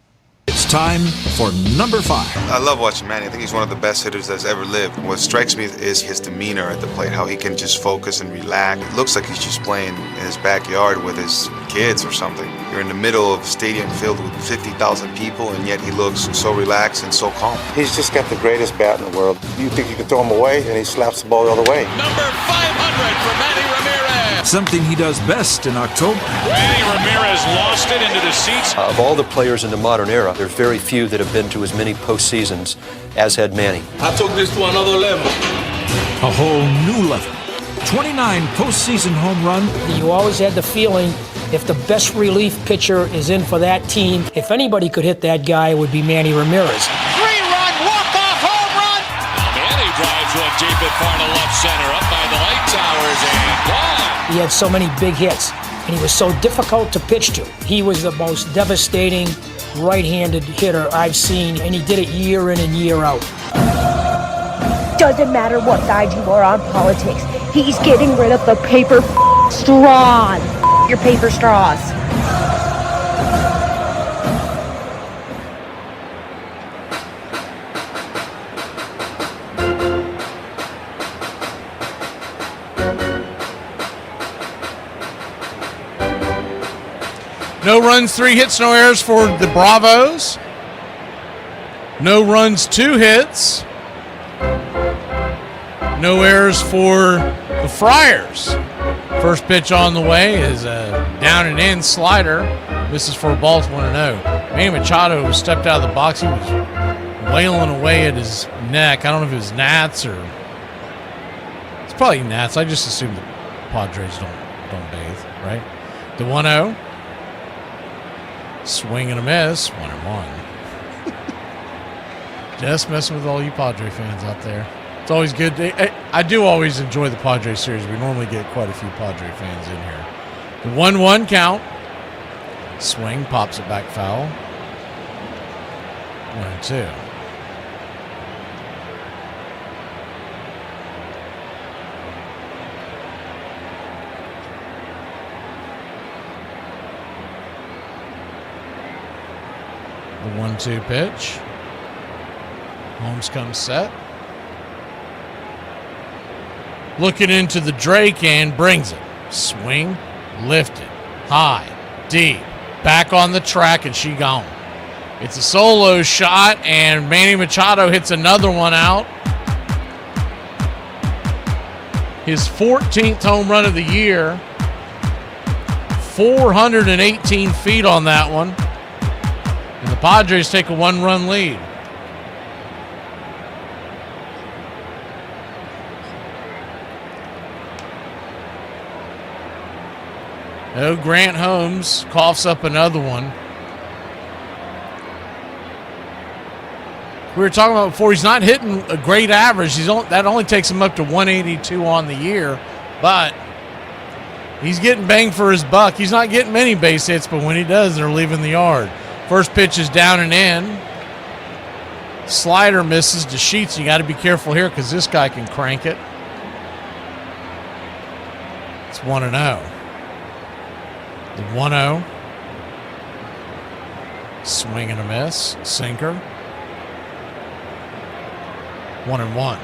It's time for number 5. I love watching Manny. I think he's one of the best hitters that's ever lived. What strikes me is his demeanor at the plate, how he can just focus and relax. It looks like he's just playing in his backyard with his kids or something. You're in the middle of a stadium filled with 50,000 people, and yet he looks so relaxed and so calm. He's just got the greatest bat in the world. You think you can throw him away, and he slaps the ball the other way. Number 500 for Manny Ramirez. Something he does best in October. Manny Ramirez lost it into the seats. Of all the players in the modern era, there are very few that have been to as many postseasons as had Manny. I took this to another level. A whole new level. 29 postseason home run. You always had the feeling if the best relief pitcher is in for that team, if anybody could hit that guy, it would be Manny Ramirez. 3-run walk-off home run. Manny drives one deep and far to left center, up by the light towers, and gone. He had so many big hits, and he was so difficult to pitch to. He was the most devastating right-handed hitter I've seen, and he did it year in and year out. Doesn't matter what side you are on politics, he's getting rid of the paper straws. Your paper straws. No runs, 3 hits, no errors for the Bravos. No runs, 2 hits. No errors for the Friars. First pitch on the way is a down and in slider. Misses for a ball, 1-0. Manny Machado stepped out of the box. He was wailing away at his neck. I don't know if it was gnats or... It's probably gnats. I just assume the Padres don't bathe, right? The 1-0. Swing and a miss. 1-1. Just messing with all you Padre fans out there. It's always good. I do always enjoy the Padre series. We normally get quite a few Padre fans in here. The 1-1 count. Swing, pops it back foul. 1-2. The 1-2 pitch. Holmes comes set. Looking into the Drake and brings it. Swing, lifted, high, deep, back on the track, and she gone. It's a solo shot, and Manny Machado hits another one out. His 14th home run of the year. 418 feet on that one. And the Padres take a 1-run lead. Oh, Grant Holmes coughs up another one. We were talking about before, he's not hitting a great average. That only takes him up to 182 on the year, but he's getting bang for his buck. He's not getting many base hits, but when he does, they're leaving the yard. First pitch is down and in. Slider misses to Sheets. You got to be careful here because this guy can crank it. It's 1-0. The 1-0. Swing and a miss. Sinker. 1-1.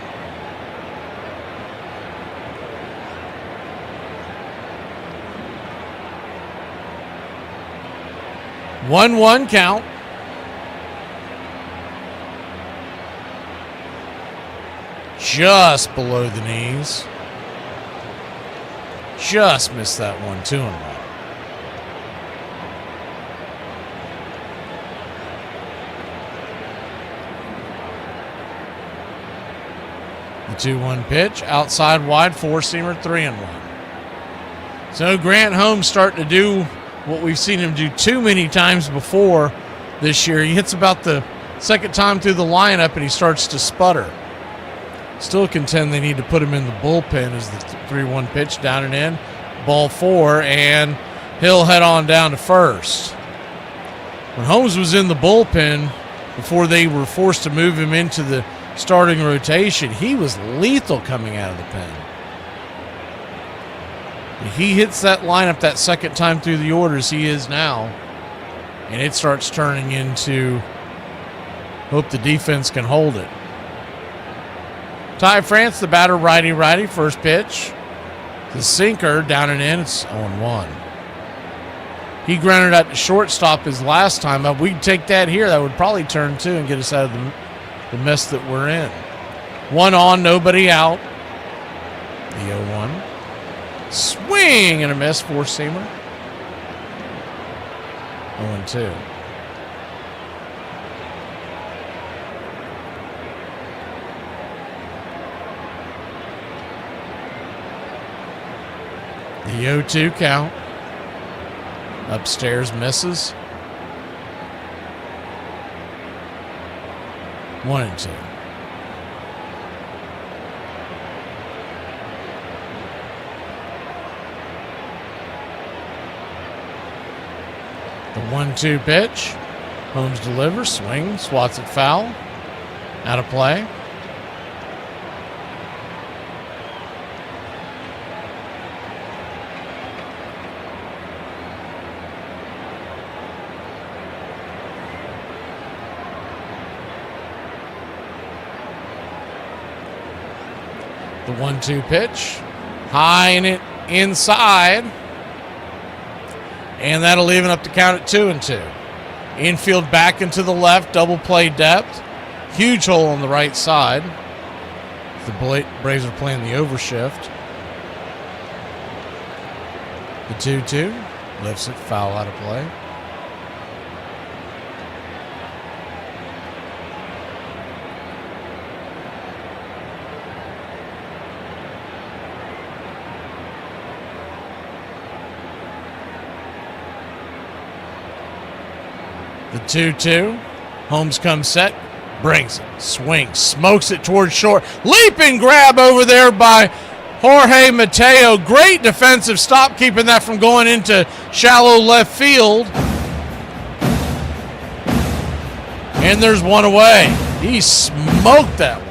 One count. Just below the knees. Just missed that one. 2-1. The 2-1 pitch, outside wide, four-seamer, 3-1. So Grant Holmes starting to do what we've seen him do too many times before this year. He hits about the second time through the lineup and he starts to sputter. Still contend they need to put him in the bullpen as the 3-1 pitch down and in. Ball 4, and he'll head on down to first. When Holmes was in the bullpen before they were forced to move him into the starting rotation, he was lethal coming out of the pen. He hits that lineup that second time through the orders, he is now, and it starts turning into hope the defense can hold it. Ty France, the batter, righty-righty, first pitch. The sinker down and in, it's 0-1. He grounded out to shortstop his last time up. We'd take that here. That would probably turn 2 and get us out of the mess that we're in. 1 on, nobody out. The 0-1. Swing and a miss, four-seamer. 0-2. The 0-2 count. Upstairs misses. 1-2. The 1-2 pitch. Holmes delivers, swing, swats it foul. Out of play. The 1-2 pitch. High in it inside. And that'll even up the count at 2-2. Infield back into the left, double play depth. Huge hole on the right side. The Braves are playing the overshift. The 2-2 lifts it, foul out of play. The 2-2. Holmes comes set. Brings it. Swings. Smokes it towards short. Leaping grab over there by Jorge Mateo. Great defensive stop, keeping that from going into shallow left field. And there's one away. He smoked that one.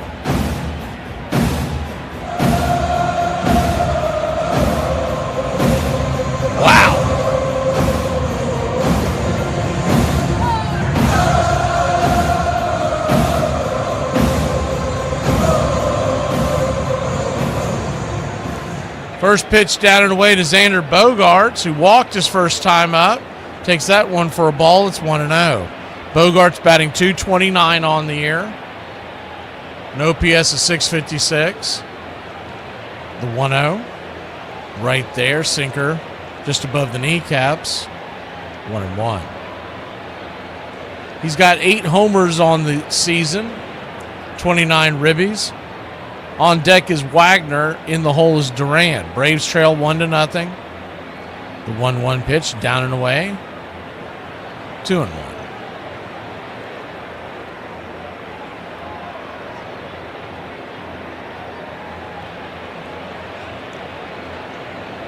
Wow. First pitch down and away to Xander Bogaerts, who walked his first time up. Takes that one for a ball. It's 1-0. Bogaerts batting .229 on the year. An OPS of .656. The 1-0. Right there. Sinker just above the kneecaps. 1-1. He's got 8 homers on the season. 29 ribbies. On deck is Wagner. In the hole is Duran. Braves trail 1-0. The 1-1 pitch down and away. 2-1.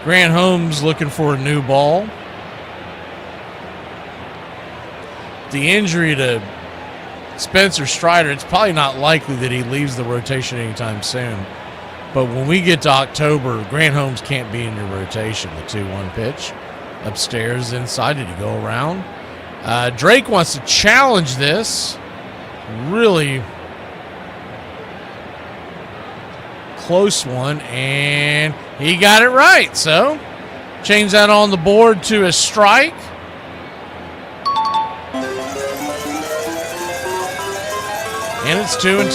Grant Holmes looking for a new ball. The injury to Spencer Strider, it's probably not likely that he leaves the rotation anytime soon. But when we get to October, Grant Holmes can't be in your rotation. The 2-1 pitch. Upstairs, inside. Did he go around? Drake wants to challenge this. Really close one, and he got it right. So, change that on the board to a strike. And it's 2-2.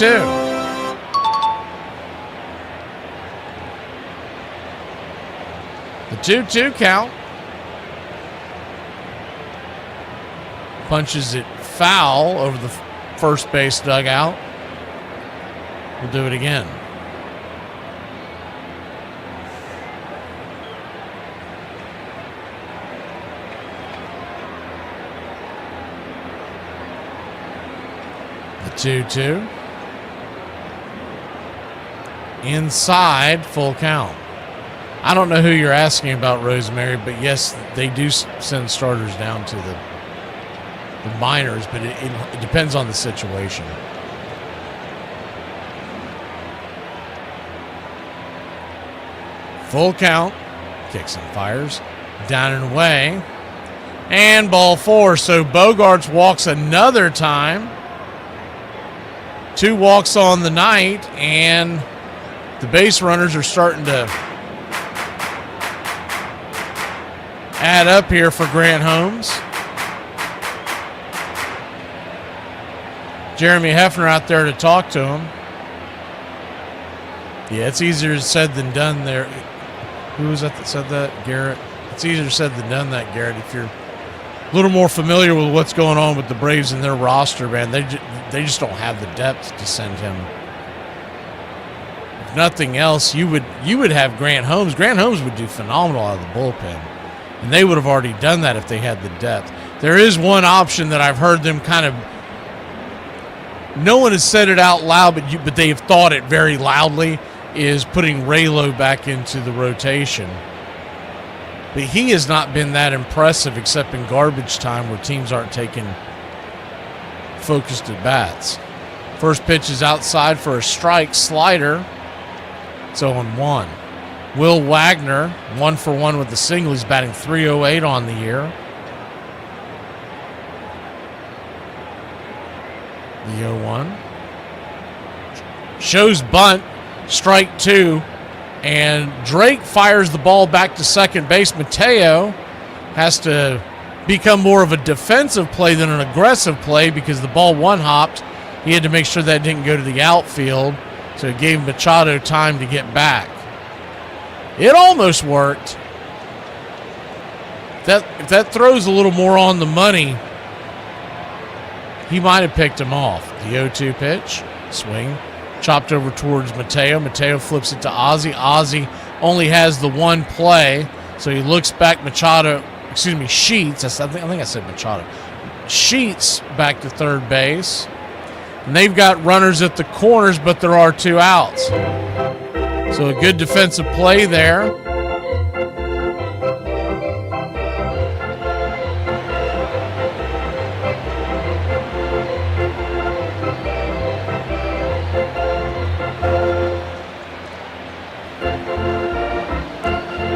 The 2-2 count. Punches it foul over the first base dugout. We'll do it again. 2-2. Inside, full count. I don't know who you're asking about, Rosemary, but yes, they do send starters down to the minors, but it depends on the situation. Full count. Kicks and fires. Down and away. And ball 4. So Bogaerts walks another time. 2 walks on the night, and the base runners are starting to add up here for Grant Holmes. Jeremy Hefner out there to talk to him. Yeah, it's easier said than done there. Who was that said that? Garrett. It's easier said than done that, Garrett. If you're a little more familiar with what's going on with the Braves and their roster, man, they just don't have the depth to send him. If nothing else, you would have Grant Holmes. Grant Holmes would do phenomenal out of the bullpen, and they would have already done that if they had the depth. There is one option that I've heard them kind of. No one has said it out loud, but they have thought it very loudly, is putting Raylo back into the rotation. But he has not been that impressive except in garbage time where teams aren't taking focused at bats. First pitch is outside for a strike, slider. It's 0-1. Will Wagner, 1-for-1 with the single. He's batting .308 on the year. The 0-1. Shows bunt, strike 2. And Drake fires the ball back to second base. Mateo has to become more of a defensive play than an aggressive play because the ball one-hopped. He had to make sure that didn't go to the outfield, so it gave Machado time to get back. It almost worked. If that throws a little more on the money, he might have picked him off. The 0-2 pitch, swing. Chopped over towards Mateo. Mateo flips it to Ozzie. Ozzie only has the one play, so he looks back. Sheets. I think I said Machado. Sheets back to third base. And they've got runners at the corners, but there are 2 outs. So a good defensive play there.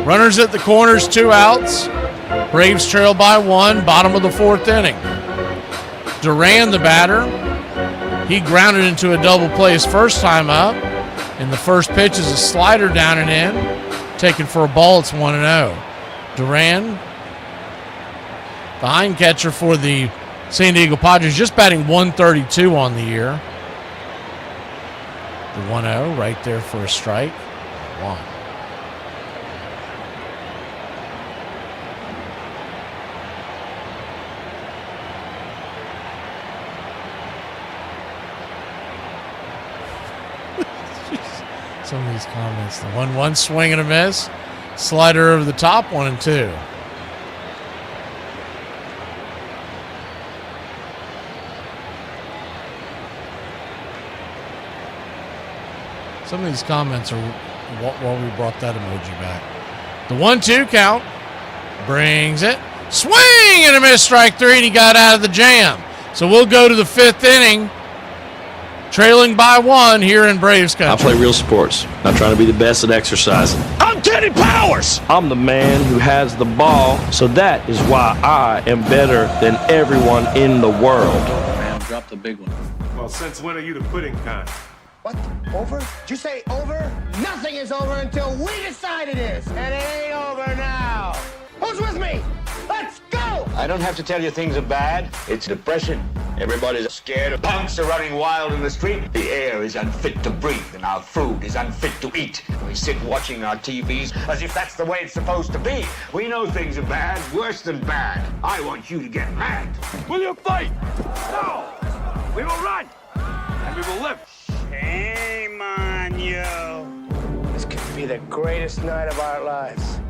Runners at the corners, 2 outs. Braves trail by 1, bottom of the 4th inning. Duran, the batter, he grounded into a double play his first time up. And the first pitch is a slider down and in. Taken for a ball, it's 1-0. Duran, the hind catcher for the San Diego Padres, just batting .132 on the year. The 1-0 right there for a strike. 1. Some of these comments. The 1-1 swing and a miss. Slider over the top, 1-2. Some of these comments are while we brought that emoji back. The 1-2 count. Brings it. Swing and a miss, strike 3, and he got out of the jam. So we'll go to the 5th inning. Trailing by 1 here in Braves country. I play real sports, not trying to be the best at exercising. I'm Teddy Powers! I'm the man who has the ball, so that is why I am better than everyone in the world. Man, drop the big one. Well, since when are you the pudding kind? What? Over? Did you say over? Nothing is over until we decide it is. And it ain't over now. Who's with me? Let's go! I don't have to tell you things are bad. It's depression. Everybody's scared. Punks are running wild in the street. The air is unfit to breathe, and our food is unfit to eat. We sit watching our TVs as if that's the way it's supposed to be. We know things are bad, worse than bad. I want you to get mad. Will you fight? No! We will run! And we will live. Shame on you. This could be the greatest night of our lives.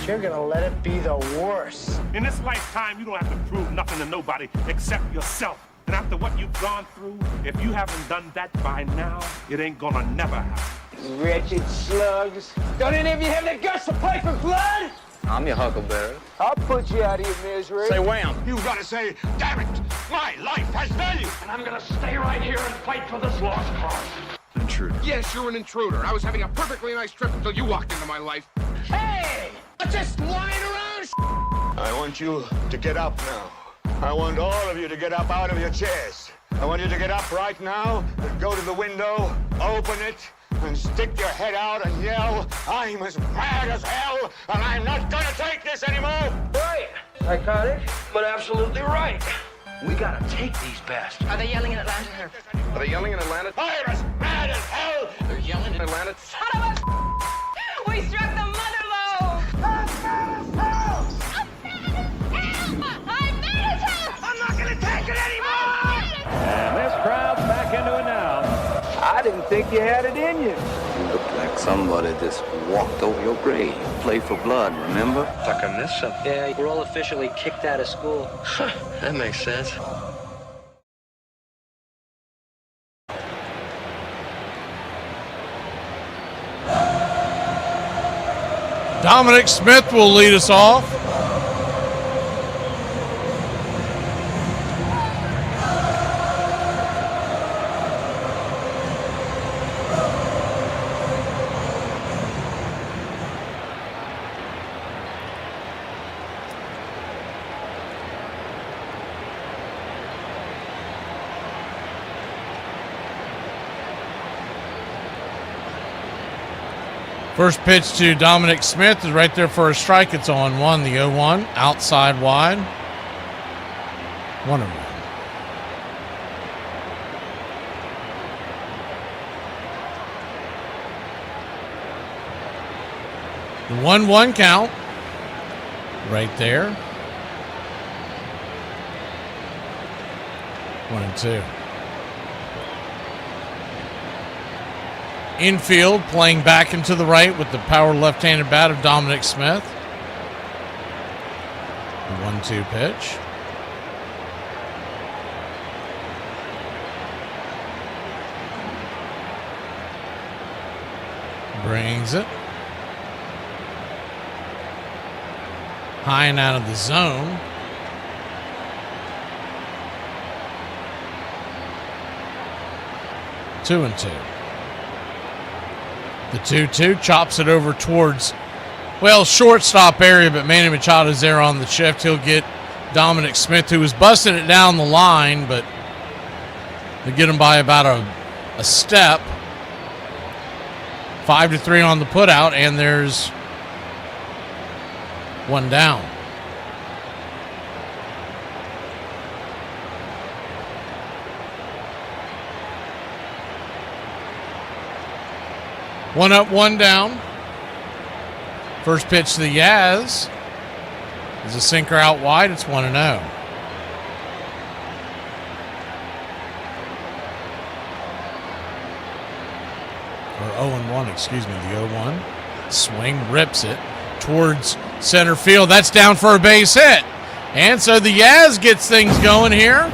You're gonna let it be the worst. In this lifetime, you don't have to prove nothing to nobody except yourself. And after what you've gone through, if you haven't done that by now, it ain't gonna never happen. Wretched slugs. Don't any of you have the guts to play for blood? I'm your huckleberry. I'll put you out of your misery. Say wham. You gotta say, damn it, my life has value. And I'm gonna stay right here and fight for this lost cause. Intruder. Yes, you're an intruder. I was having a perfectly nice trip until you walked into my life. Hey! I'm just lying around. I want you to get up now. I want all of you to get up out of your chairs. I want you to get up right now and go to the window, open it, and stick your head out and yell, I'm as mad as hell, and I'm not gonna take this anymore! Right. Psychotic, but absolutely right. We gotta take these bastards. Are they yelling in Atlanta? Are they yelling in Atlanta? I'm as mad as hell! They're yelling in Atlanta. Son of a... We struck the mother lode! I'm mad as hell! I'm mad as hell! I'm not gonna take it anymore! And this crowd's back into it now. I didn't think you had it in you. You look like somebody just walked over your grave. Play for blood, remember? Like I missed something. Yeah, we're all officially kicked out of school. That makes sense. Dominic Smith will lead us off. First pitch to Dominic Smith is right there for a strike. It's on 1, the 0-1, outside wide. 1-1. The 1-1 count right there. 1-2. Infield, playing back into the right with the power left-handed bat of Dominic Smith. The 1-2 pitch. Brings it. High and out of the zone. Two and 2. The 2-2 chops it over towards, well, shortstop area, but Manny Machado's there on the shift. He'll get Dominic Smith, who was busting it down the line, but they get him by about a step. 5-3 on the putout, and there's one down. One up, one down. First pitch to the Yaz is a sinker out wide. It's 1-0. Or 0-1, excuse me, the 0-1. Swing, rips it towards center field. That's down for a base hit. And so the Yaz gets things going here.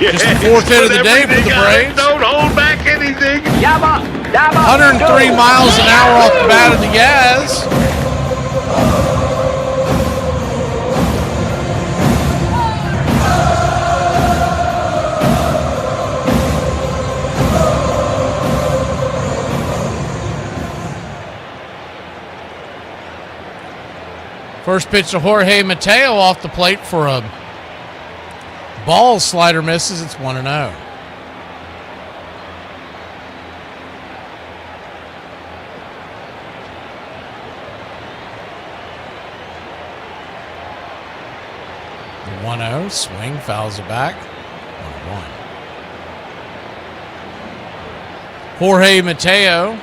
Just the fourth hit of the day for the Braves. Don't hold back anything. 103 miles an hour off the bat of the Yaz. First pitch to Jorge Mateo off the plate for a ball. Slider misses. It's 1-0. The 1-0 swing, fouls it back. 1-1. Jorge Mateo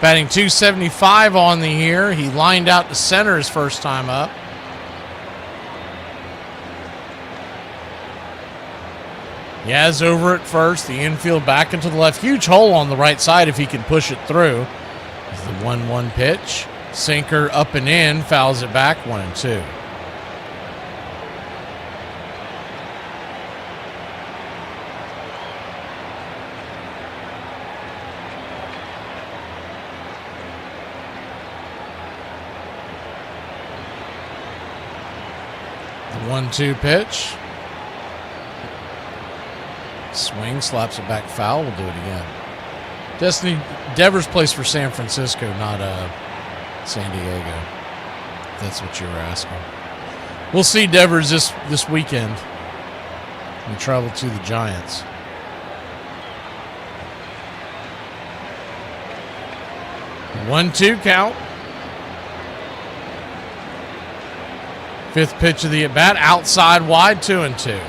batting .275 on the year. He lined out to center his first time up. Yaz over at first, the infield back into the left. Huge hole on the right side if he can push it through. It's the 1-1 pitch. Sinker up and in, fouls it back, 1-2. 1-2 pitch. Swing, slaps it back foul. We'll do it again. Destiny Devers plays for San Francisco, not San Diego. If that's what you were asking. We'll see Devers this weekend. We travel to the Giants. One-two count. Fifth pitch of the at-bat, outside wide, 2-2.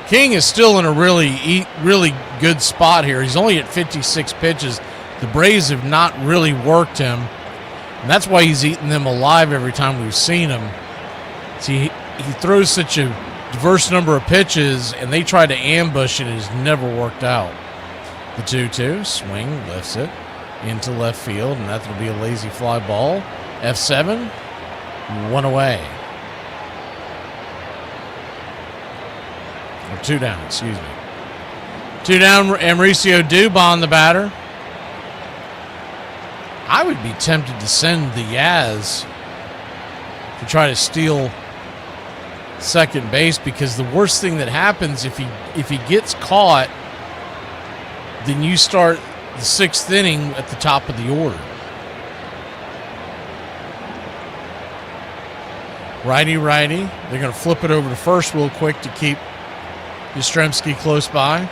King is still in a really good spot here. He's only at 56 pitches. The Braves have not really worked him, and that's why he's eaten them alive every time we've seen him. See, he throws such a diverse number of pitches, and they try to ambush it, and it has never worked out. The 2-2, swing, lifts it into left field, and that'll be a lazy fly ball. F7, one away. Or two down, excuse me. Two down, Mauricio Dubon, the batter. I would be tempted to send the Yaz to try to steal second base, because the worst thing that happens if he gets caught, then you start the sixth inning at the top of the order. Righty. They're going to flip it over to first real quick to keep Yastrzemski close by.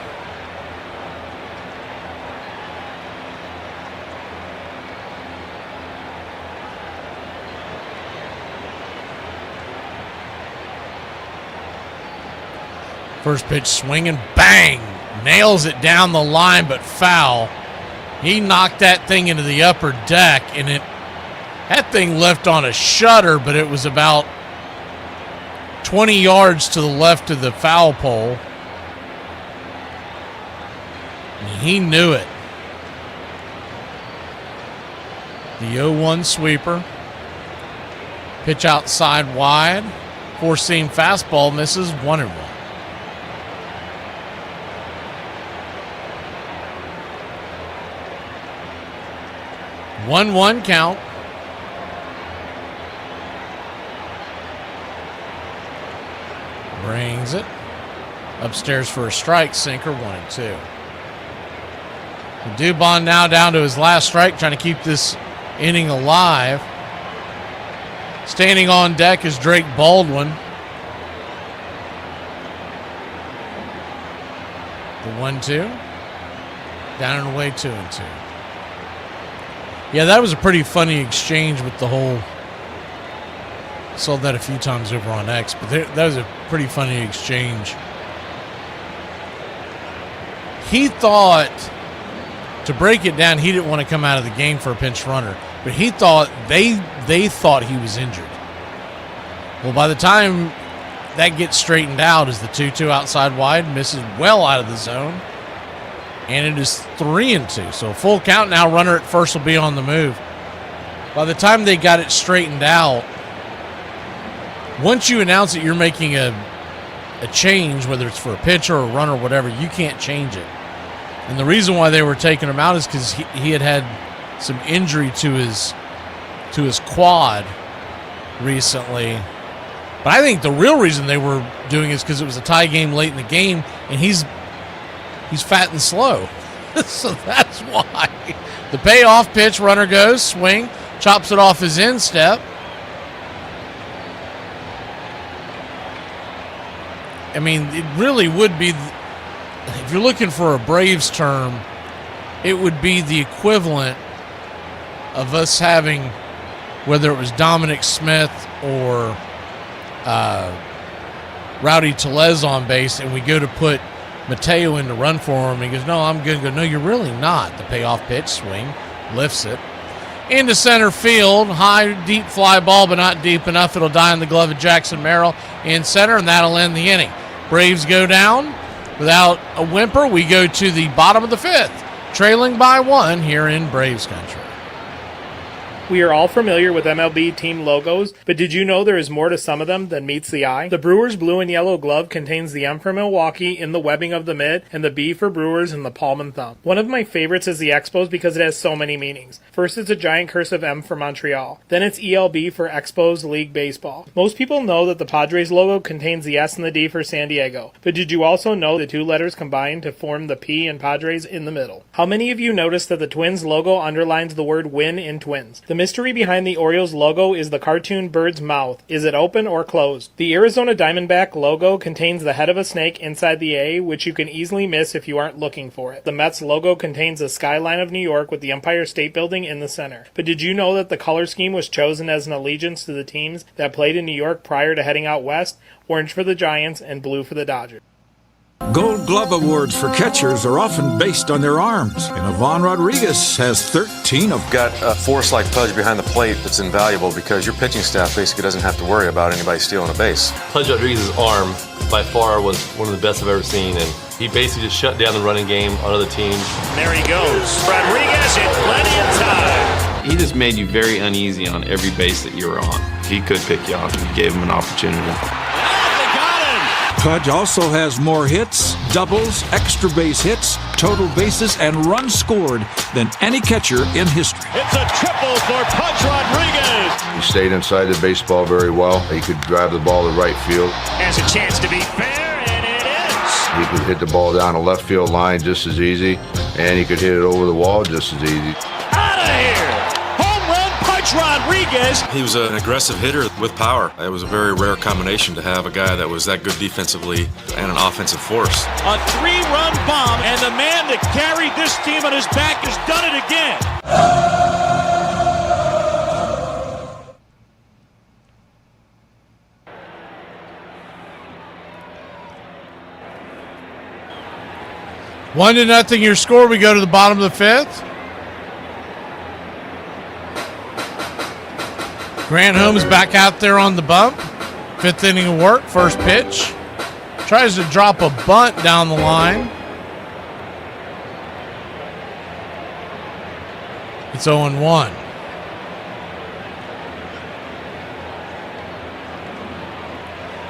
First pitch swinging, bang! Nails it down the line, but foul. He knocked that thing into the upper deck, and that thing left on a shutter, but it was about 20 yards to the left of the foul pole. And he knew it. The 0-1 sweeper. Pitch outside wide. Four-seam fastball misses, 1-1. 1-1 count. Brings it upstairs for a strike, sinker, 1-2. Dubon now down to his last strike, trying to keep this inning alive. Standing on deck is Drake Baldwin. The 1-2. Down and away, 2-2. Yeah, that was a pretty funny exchange with the whole... Saw that a few times over on X, but that was a pretty funny exchange. He thought, to break it down, he didn't want to come out of the game for a pinch runner, but he thought they thought he was injured. Well, by the time that gets straightened out, is the 2-2 outside wide, misses well out of the zone, and it is 3-2. So full count now, runner at first will be on the move. By the time they got it straightened out, once you announce that you're making a change, whether it's for a pitcher or a runner or whatever, you can't change it. And the reason why they were taking him out is because he had some injury to his quad recently. But I think the real reason they were doing it is because it was a tie game late in the game, and he's fat and slow. So that's why. The payoff pitch, runner goes, swing, chops it off his instep. I mean, it really would be, if you're looking for a Braves term, it would be the equivalent of us having, whether it was Dominic Smith or Rowdy Tellez on base, and we go to put Mateo in to run for him, and he goes, no, I'm good. Go, no, you're really not. The payoff pitch, swing, lifts it. Into center field, high, deep fly ball, but not deep enough. It'll die in the glove of Jackson Merrill in center, and that'll end the inning. Braves go down without a whimper. We go to the bottom of the fifth, trailing by 1 here in Braves country. We are all familiar with MLB team logos, but did you know there is more to some of them than meets the eye? The Brewers blue and yellow glove contains the M for Milwaukee in the webbing of the mitt and the B for Brewers in the palm and thumb. One of my favorites is the Expos because it has so many meanings. First, it's a giant cursive M for Montreal. Then it's ELB for Expos League Baseball. Most people know that the Padres logo contains the S and the D for San Diego, but did you also know the two letters combine to form the P in Padres in the middle? How many of you noticed that the Twins logo underlines the word win in Twins? The mystery behind the Orioles logo is the cartoon bird's mouth. Is it open or closed? The Arizona Diamondback logo contains the head of a snake inside the A, which you can easily miss if you aren't looking for it. The Mets logo contains the skyline of New York with the Empire State Building in the center. But did you know that the color scheme was chosen as an allegiance to the teams that played in New York prior to heading out west? Orange for the Giants and blue for the Dodgers. Gold Glove awards for catchers are often based on their arms, and Ivan Rodriguez has 13 of them. Got a force like Pudge behind the plate that's invaluable because your pitching staff basically doesn't have to worry about anybody stealing a base. Pudge Rodriguez's arm by far was one of the best I've ever seen, and he basically just shut down the running game on other teams. There he goes. Rodriguez in plenty of time. He just made you very uneasy on every base that you were on. He could pick you off if you gave him an opportunity. Pudge also has more hits, doubles, extra base hits, total bases, and runs scored than any catcher in history. It's a triple for Pudge Rodriguez. He stayed inside the baseball very well. He could drive the ball to right field. Has a chance to be fair, and it is. He could hit the ball down the left field line just as easy, and he could hit it over the wall just as easy. Out of here! Home run, Pudge Rodriguez. He was an aggressive hitter with power. It was a very rare combination to have a guy that was that good defensively and an offensive force. A 3-run bomb, and the man that carried this team on his back has done it again. One to nothing your score. We go to the bottom of the fifth. Grant Holmes back out there on the bump. Fifth inning of work, first pitch. Tries to drop a bunt down the line. It's 0-1.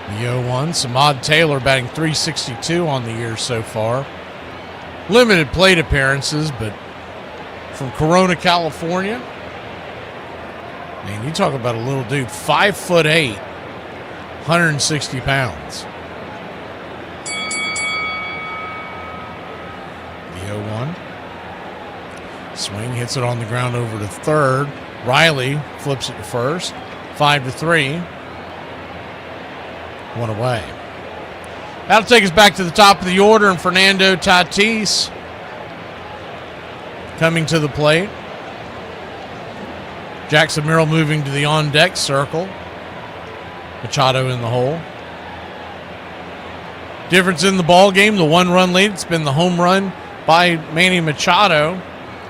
The 0-1. Samad Taylor batting .362 on the year so far. Limited plate appearances, but from Corona, California. Man, you talk about a little dude, 5'8", 160 pounds. The 0-1. Swing hits it on the ground over to third. Riley flips it to first. 5-3. One away. That'll take us back to the top of the order, and Fernando Tatis coming to the plate. Jackson Merrill moving to the on-deck circle. Machado in the hole. Difference in the ball game, the one-run lead. It's been the home run by Manny Machado.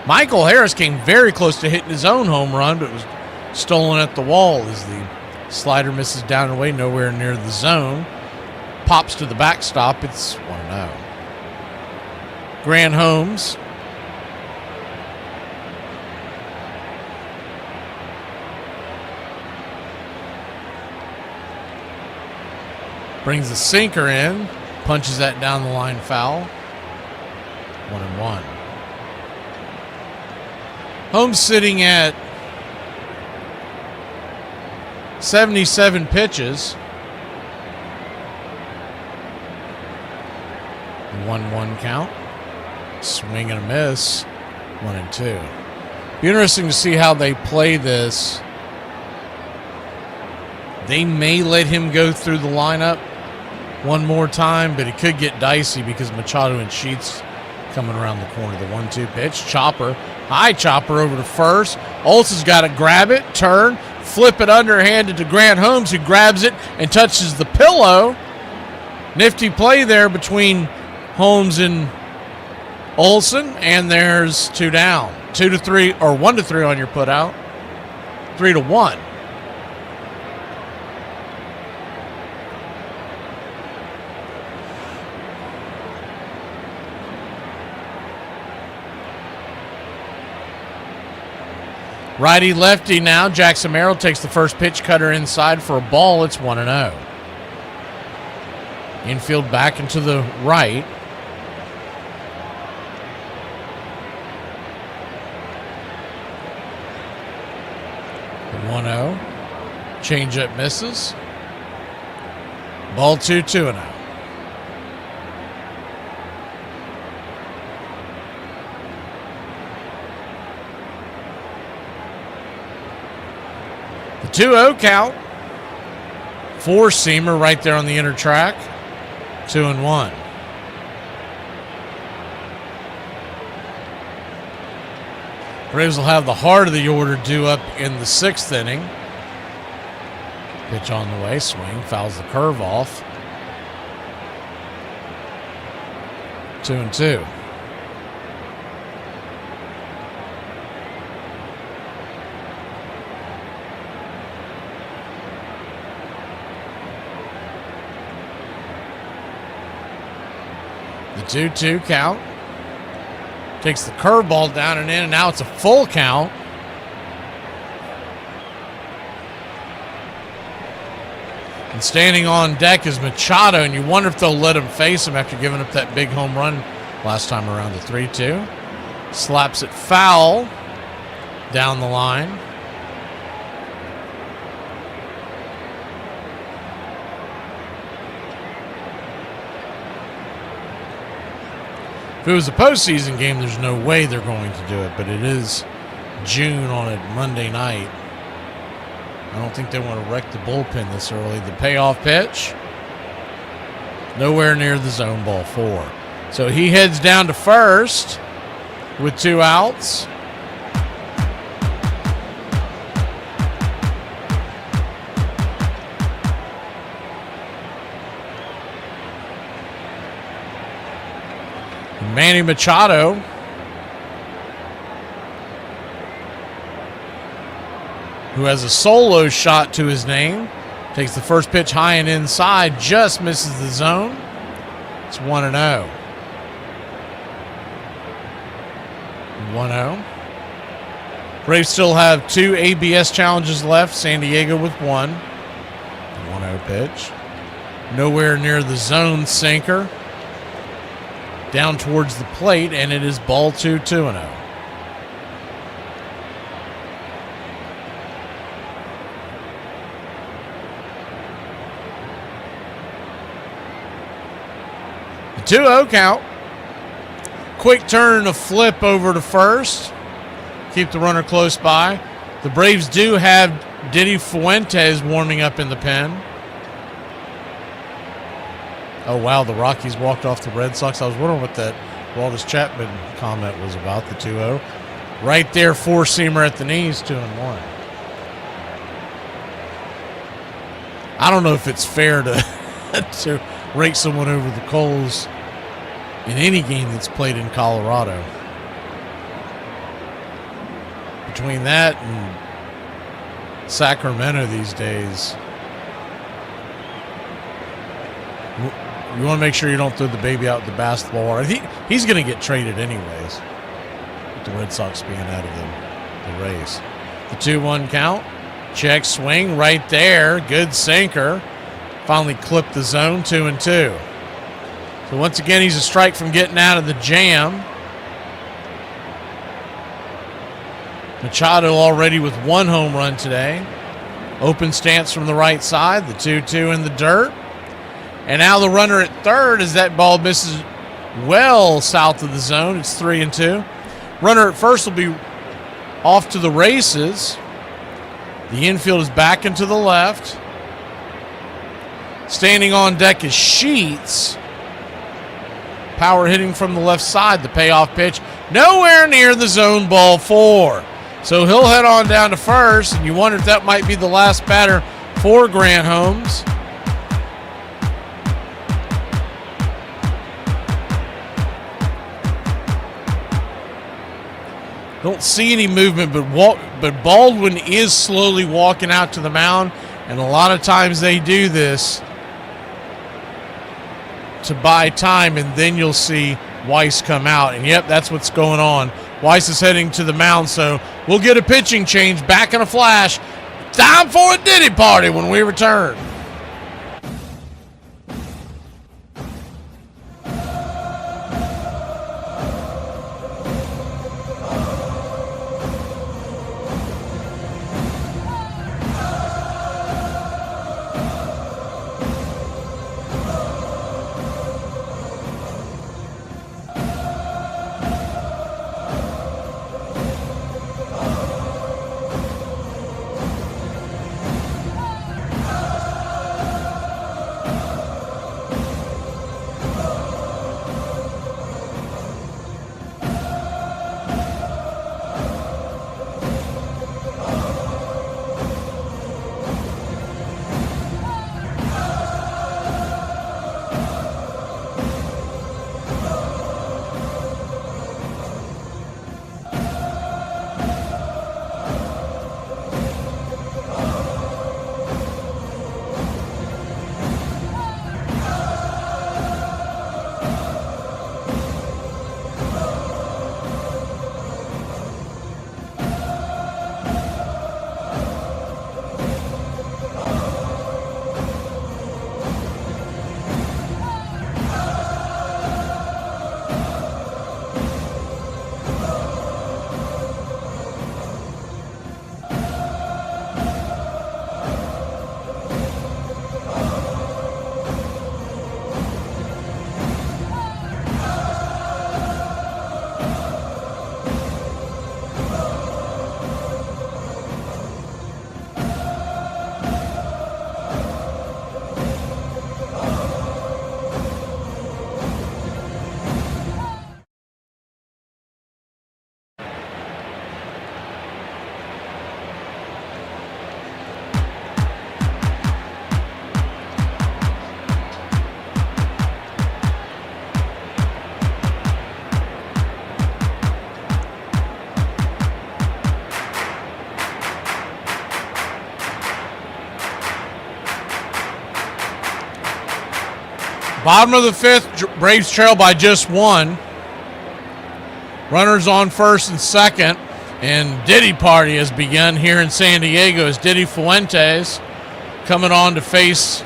Michael Harris came very close to hitting his own home run, but was stolen at the wall as the slider misses down and away, nowhere near the zone. Pops to the backstop. It's 1-0. Grant Holmes. Brings the sinker in. Punches that down the line foul. 1-1. Holmes sitting at 77 pitches. 1-1 count. Swing and a miss. 1-2. Be interesting to see how they play this. They may let him go through the lineup one more time, but it could get dicey because Machado and Sheets coming around the corner. The 1-2 pitch. Chopper. High chopper over to first. Olson's got to grab it, turn, flip it underhanded to Grant Holmes, who grabs it and touches the pillow. Nifty play there between Holmes and Olson, and there's 2 down. 2-3 or 1-3 on your put out. 3-1. Righty-lefty now. Jackson Merrill takes the first pitch, cutter inside for a ball. It's 1-0. Infield back into the right. The 1-0. Changeup misses. Ball 2-0. The 2-0 count. Four-seamer right there on the inner track. 2-1. Braves will have the heart of the order due up in the 6th inning. Pitch on the way, swing, fouls the curve off. 2-2. The 2-2 count. Takes the curveball down and in, and now it's a full count. And standing on deck is Machado, and you wonder if they'll let him face him after giving up that big home run last time around. The 3-2. Slaps it foul down the line. If it was a postseason game, there's no way they're going to do it, but it is June on a Monday night. I don't think they want to wreck the bullpen this early. The payoff pitch, nowhere near the zone, ball 4. So he heads down to first with 2 outs. Manny Machado who has a solo shot to his name, takes the first pitch high and inside, just misses the zone. It's 1-0. 1-0. Braves still have 2 ABS challenges left. San Diego with 1. 1-0 pitch. Nowhere near the zone sinker. Down towards the plate, and it is ball 2, 2-0. The 2-0 count. Quick turn and a flip over to first. Keep the runner close by. The Braves do have Diddy Fuentes warming up in the pen. Oh, wow, the Rockies walked off the Red Sox. I was wondering what that Waldis Chapman comment was about, the 2-0. Right there, four-seamer at the knees, 2-1. I don't know if it's fair to to rake someone over the coals in any game that's played in Colorado. Between that and Sacramento these days, you want to make sure you don't throw the baby out with the basketball water. He's going to get traded anyways, with the Red Sox being out of the race. The 2-1 count. Check swing right there. Good sinker. Finally clipped the zone, 2-2. So once again, he's a strike from getting out of the jam. Machado already with 1 home run today. Open stance from the right side. The 2-2 in the dirt. And now the runner at third as that ball misses well south of the zone. It's 3-2. Runner at first will be off to the races. The infield is back and to the left. Standing on deck is Sheets. Power hitting from the left side. The payoff pitch nowhere near the zone, ball 4. So he'll head on down to first, and you wonder if that might be the last batter for Grant Holmes. Don't see any movement, but Baldwin is slowly walking out to the mound, and a lot of times they do this to buy time, and then you'll see Weiss come out. And yep, that's what's going on. Weiss is heading to the mound, so We'll get a pitching change back in a flash. Time for a Diddy party when we return. Bottom of the fifth, Braves trail by just one. Runners on first and second, and Diddy party has begun here in San Diego as Diddy Fuentes coming on to face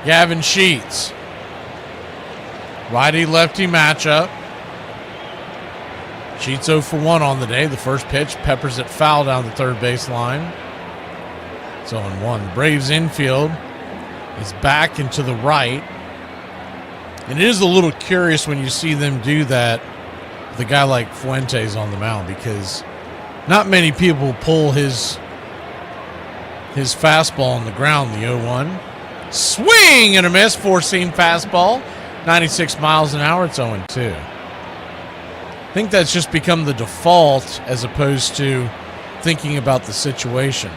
Gavin Sheets. Righty-lefty matchup. Sheets 0 for 1 on the day. The first pitch peppers it foul down the third base line. It's 0-1. The Braves infield is back and to the right. And it is a little curious when you see them do that with a guy like Fuentes on the mound, because not many people pull his fastball on the ground, the 0-1. Swing and a miss, four-seam fastball. 96 miles an hour, it's 0-2. I think that's just become the default as opposed to thinking about the situation.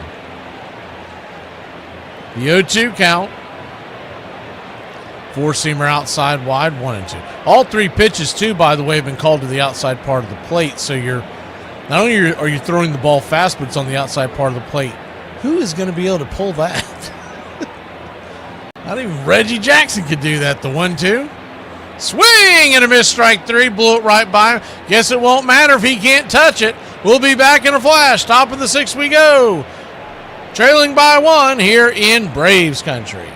The 0-2 count. Four-seamer outside wide, 1-2. All three pitches, too, by the way, have been called to the outside part of the plate. So you're not only are you throwing the ball fast, but it's on the outside part of the plate. Who is going to be able to pull that? Not even Reggie Jackson could do that. The 1-2. Swing and a miss, strike three. Blew it right by him. Guess it won't matter if he can't touch it. We'll be back in a flash. Top of the sixth we go. Trailing by one here in Braves country.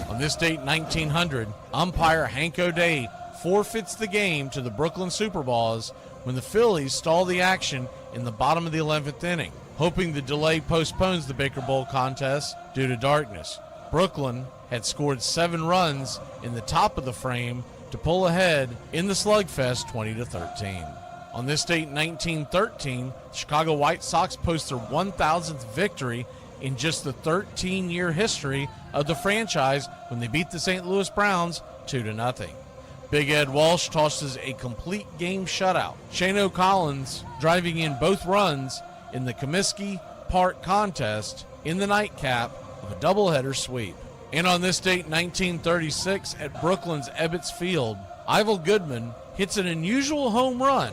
On this date, 1900, umpire Hank O'Day forfeits the game to the Brooklyn Superballs when the Phillies stall the action in the bottom of the 11th inning, hoping the delay postpones the Baker Bowl contest due to darkness. Brooklyn had scored 7 runs in the top of the frame to pull ahead in the slugfest 20-13. On this date, 1913, the Chicago White Sox post their 1,000th victory in just the 13-year history of the franchise when they beat the St. Louis Browns 2-0. Big Ed Walsh tosses a complete game shutout. Shane O'Collins driving in both runs in the Comiskey Park contest in the nightcap of a doubleheader sweep. And on this date, 1936, at Brooklyn's Ebbets Field, Ivel Goodman hits an unusual home run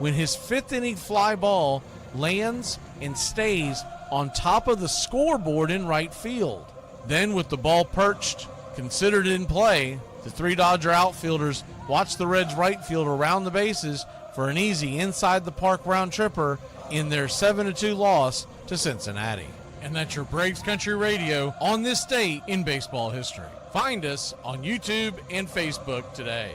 when his fifth-inning fly ball lands and stays on top of the scoreboard in right field. Then, with the ball perched, considered in play, The 3 Dodger outfielders watch the Reds right fielder around the bases for an easy inside the park round tripper in their 7-2 loss to Cincinnati. And that's your Braves Country Radio on this date in baseball history. Find us on YouTube and Facebook today.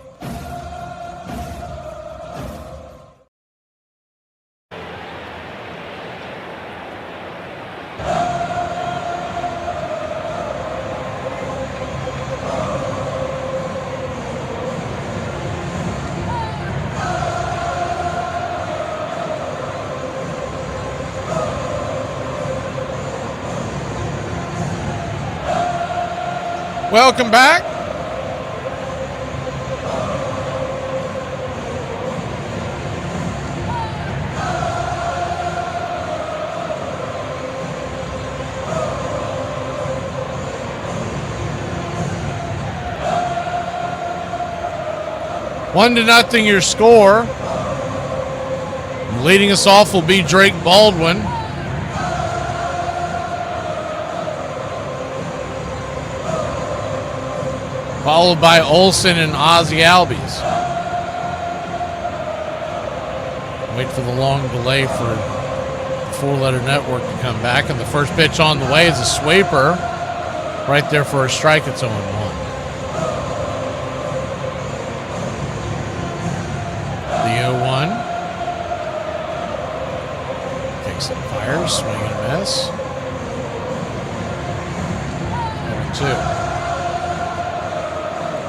Welcome back. One to nothing your score. Leading us off will be Drake Baldwin. Followed by Olsen and Ozzie Albies. Wait for the long delay for the 4-letter network to come back. And the first pitch on the way is a sweeper. Right there for a strike. It's 0-1. The 0-1. Takes some fire. Swing and a miss. 0-2.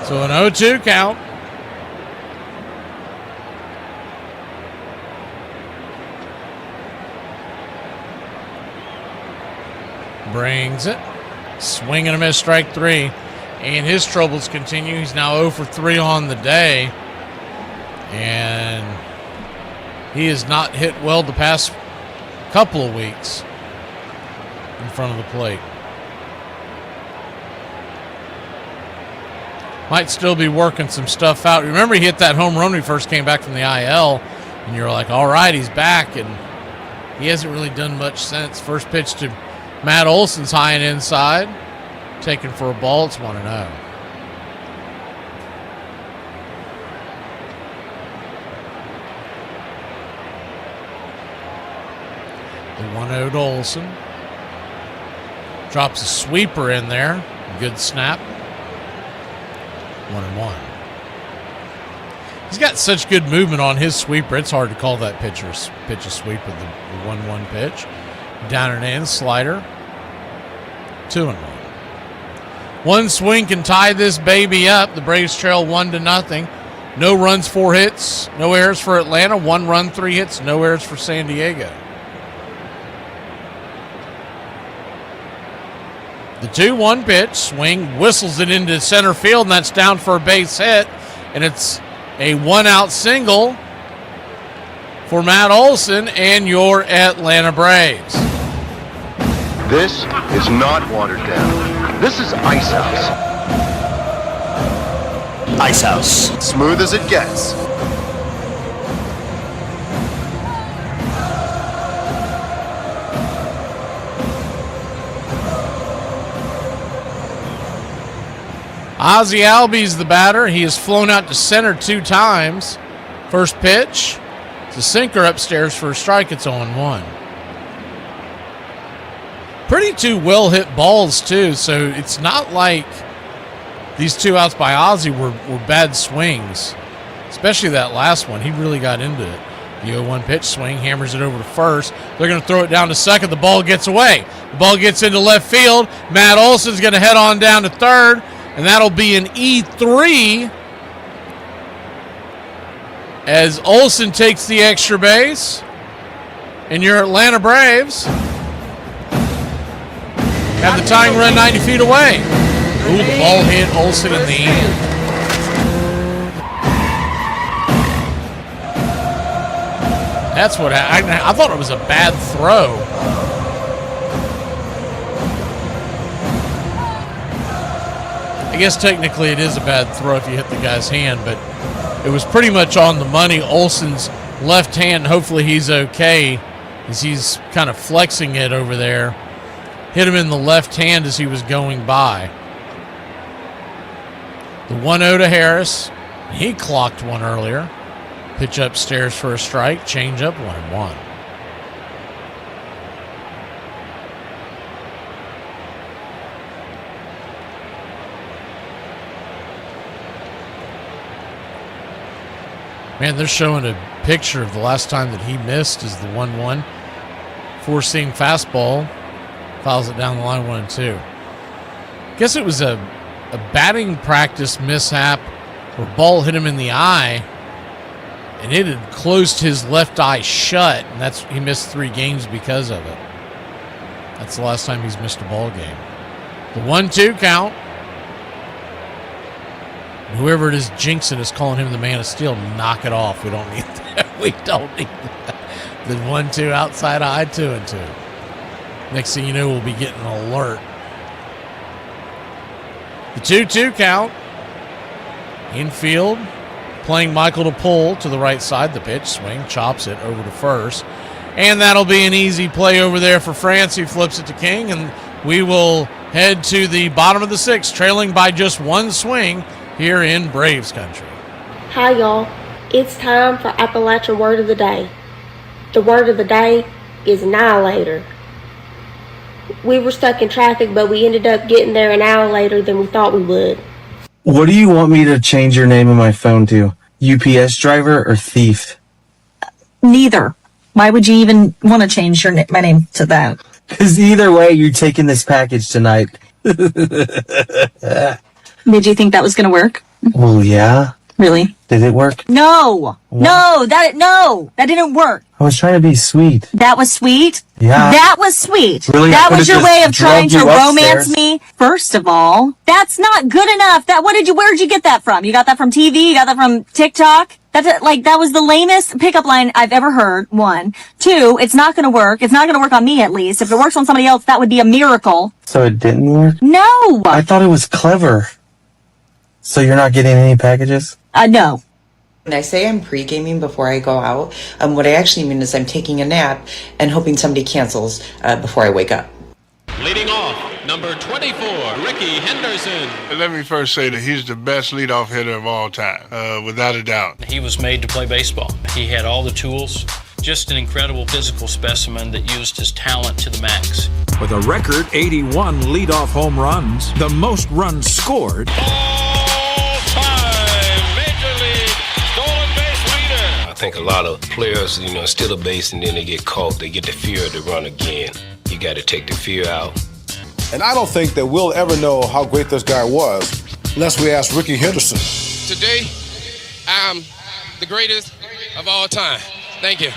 So an 0-2 count. Brings it. Swing and a miss, strike 3. And his troubles continue. He's now 0 for 3 on the day. And he has not hit well the past couple of weeks in front of the plate. Might still be working some stuff out. Remember, he hit that home run when he first came back from the IL, and you're like, all right, he's back, and he hasn't really done much since. First pitch to Matt Olson's high and inside. Taken for a ball. It's 1-0. The 1-0 to Olson. Drops a sweeper in there. Good snap. 1-1. He's got such good movement on his sweeper. It's hard to call that pitch a sweeper. The 1-1 pitch. Down and in, slider. 2-1. One swing can tie this baby up. The Braves trail 1-0. No runs, 4 hits. No errors for Atlanta. 1 run, 3 hits. No errors for San Diego. The 2-1 pitch, swing, whistles it into center field, and that's down for a base hit. And it's a 1-out single for Matt Olson and your Atlanta Braves. This is not watered down. This is Ice House. Ice House. Smooth as it gets. Ozzie Albies the batter. He has flown out to center 2 times. First pitch. It's a sinker upstairs for a strike. It's 0-1. Pretty 2 well-hit balls, too, so it's not like these 2 outs by Ozzie were bad swings, especially that last one. He really got into it. The 0-1 pitch, swing, hammers it over to first. They're going to throw it down to second. The ball gets away. The ball gets into left field. Matt Olson's going to head on down to third, and that'll be an E3 as Olson takes the extra base, and your Atlanta Braves have the tying run 90 feet away. Ooh, the ball hit Olson in the hand. That's what I thought it was a bad throw. I guess technically it is a bad throw if you hit the guy's hand, but it was pretty much on the money. Olson's left hand, hopefully he's okay, as he's kind of flexing it over there. Hit him in the left hand as he was going by. The 1-0 to Harris. He clocked one earlier. Pitch upstairs for a strike. Change up 1-1. Man, they're showing a picture of the last time that he missed is the 1-1. Four-seam fastball. Fouls it down the line 1-2. Guess it was a batting practice mishap where a ball hit him in the eye and it had closed his left eye shut, and he missed 3 games because of it. That's the last time he's missed a ball game. The 1-2 count. Whoever it is jinxing is calling him the man of steel. Knock it off. We don't need that. We don't need that. The 1-2 outside eye, 2-2. Next thing you know, we'll be getting an alert. The 2-2 count. Infield. Playing Michael to pull to the right side. The pitch, swing, chops it over to first. And that'll be an easy play over there for France. He flips it to King, and we will head to the bottom of the 6th, trailing by just 1 swing here in Braves country. Hi, y'all. It's time for Appalachian Word of the Day. The word of the day is annihilator. We were stuck in traffic, but we ended up getting there an hour later than we thought we would. What do you want me to change your name on my phone to? UPS driver or thief? Neither. Why would you even want to change my name to that? Because either way, you're taking this package tonight. Did you think that was going to work? Oh, yeah? Really? Did it work? No. What? No, that didn't work. I was trying to be sweet. That was sweet? Yeah. That was sweet. Really? That was your way of trying to romance upstairs. me? First of all, that's not good enough. Where'd you get that from? You got that from TV? You got that from TikTok? That was the lamest pickup line I've ever heard, 1. 2, it's not going to work. It's not going to work on me, at least. If it works on somebody else, that would be a miracle. So it didn't work? No! I thought it was clever. So you're not getting any packages? No. When I say I'm pre-gaming before I go out, what I actually mean is I'm taking a nap and hoping somebody cancels before I wake up. Leading off, number 24, Ricky Henderson. Let me first say that he's the best leadoff hitter of all time, without a doubt. He was made to play baseball. He had all the tools, just an incredible physical specimen that used his talent to the max. With a record 81 leadoff home runs, the most runs scored. I think a lot of players, steal a base and then they get caught. They get the fear to run again. You got to take the fear out. And I don't think that we'll ever know how great this guy was unless we ask Ricky Henderson. Today, I'm the greatest of all time. Thank you.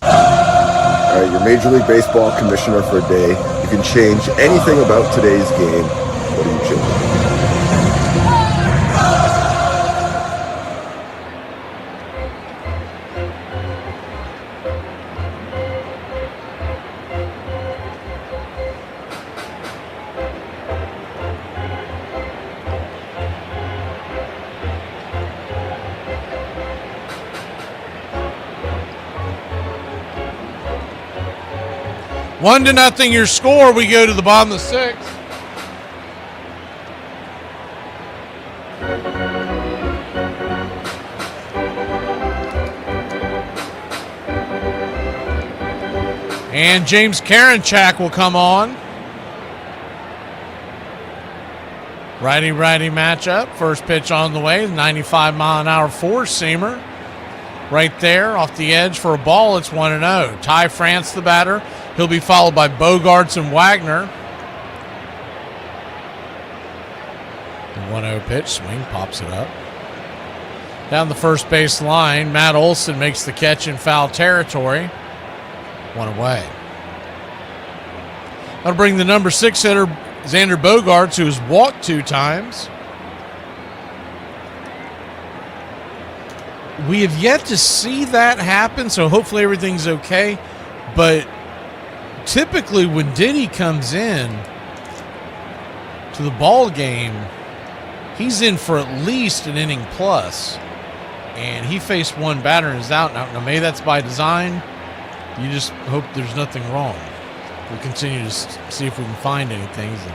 All right, you're Major League Baseball commissioner for a day. You can change anything about today's game. What do you change? One to nothing your score. We go to the bottom of the 6th. And James Karinchak will come on. Righty-righty matchup. First pitch on the way. 95-mile-an-hour four-seamer. Right there off the edge for a ball. It's 1-0. Ty France, the batter. He'll be followed by Bogarts and Wagner. The 1-0 pitch. Swing, pops it up. Down the first base line, Matt Olson makes the catch in foul territory. One away. That'll bring the number 6 hitter, Xander Bogaerts, who has walked 2 times. We have yet to see that happen, so hopefully everything's okay. But typically when Diddy comes in to the ball game, he's in for at least an inning plus. And he faced one batter and is out. Now maybe that's by design. You just hope there's nothing wrong. We'll continue to see if we can find anything. It's a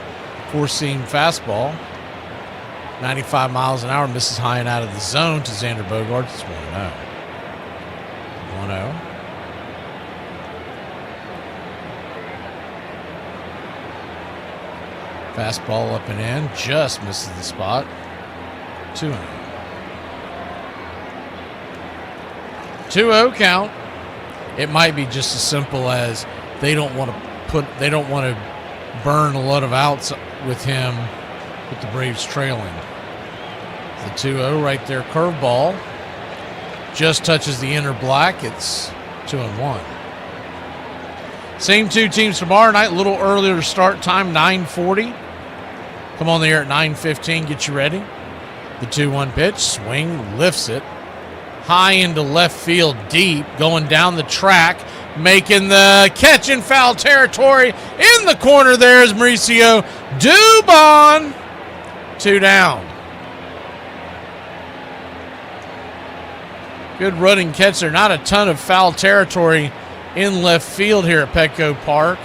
four-seam fastball. 95 miles an hour, misses high and out of the zone to Xander Bogaerts. It's 1-0. 1-0. Fastball up and in, just misses the spot. 2-0. 2-0 count. It might be just as simple as they don't want to burn a lot of outs with him with the Braves trailing. The 2-0 right there, curveball. Just touches the inner black. It's 2-1. Same two teams tomorrow night, a little earlier start time, 9:40. Come on the air at 9:15, get you ready. The 2-1 pitch, swing, lifts it. High into left field, deep, going down the track, making the catch in foul territory. In the corner there is Mauricio Dubon. 2 down. Good running catch there. Not a ton of foul territory in left field here at Petco Park.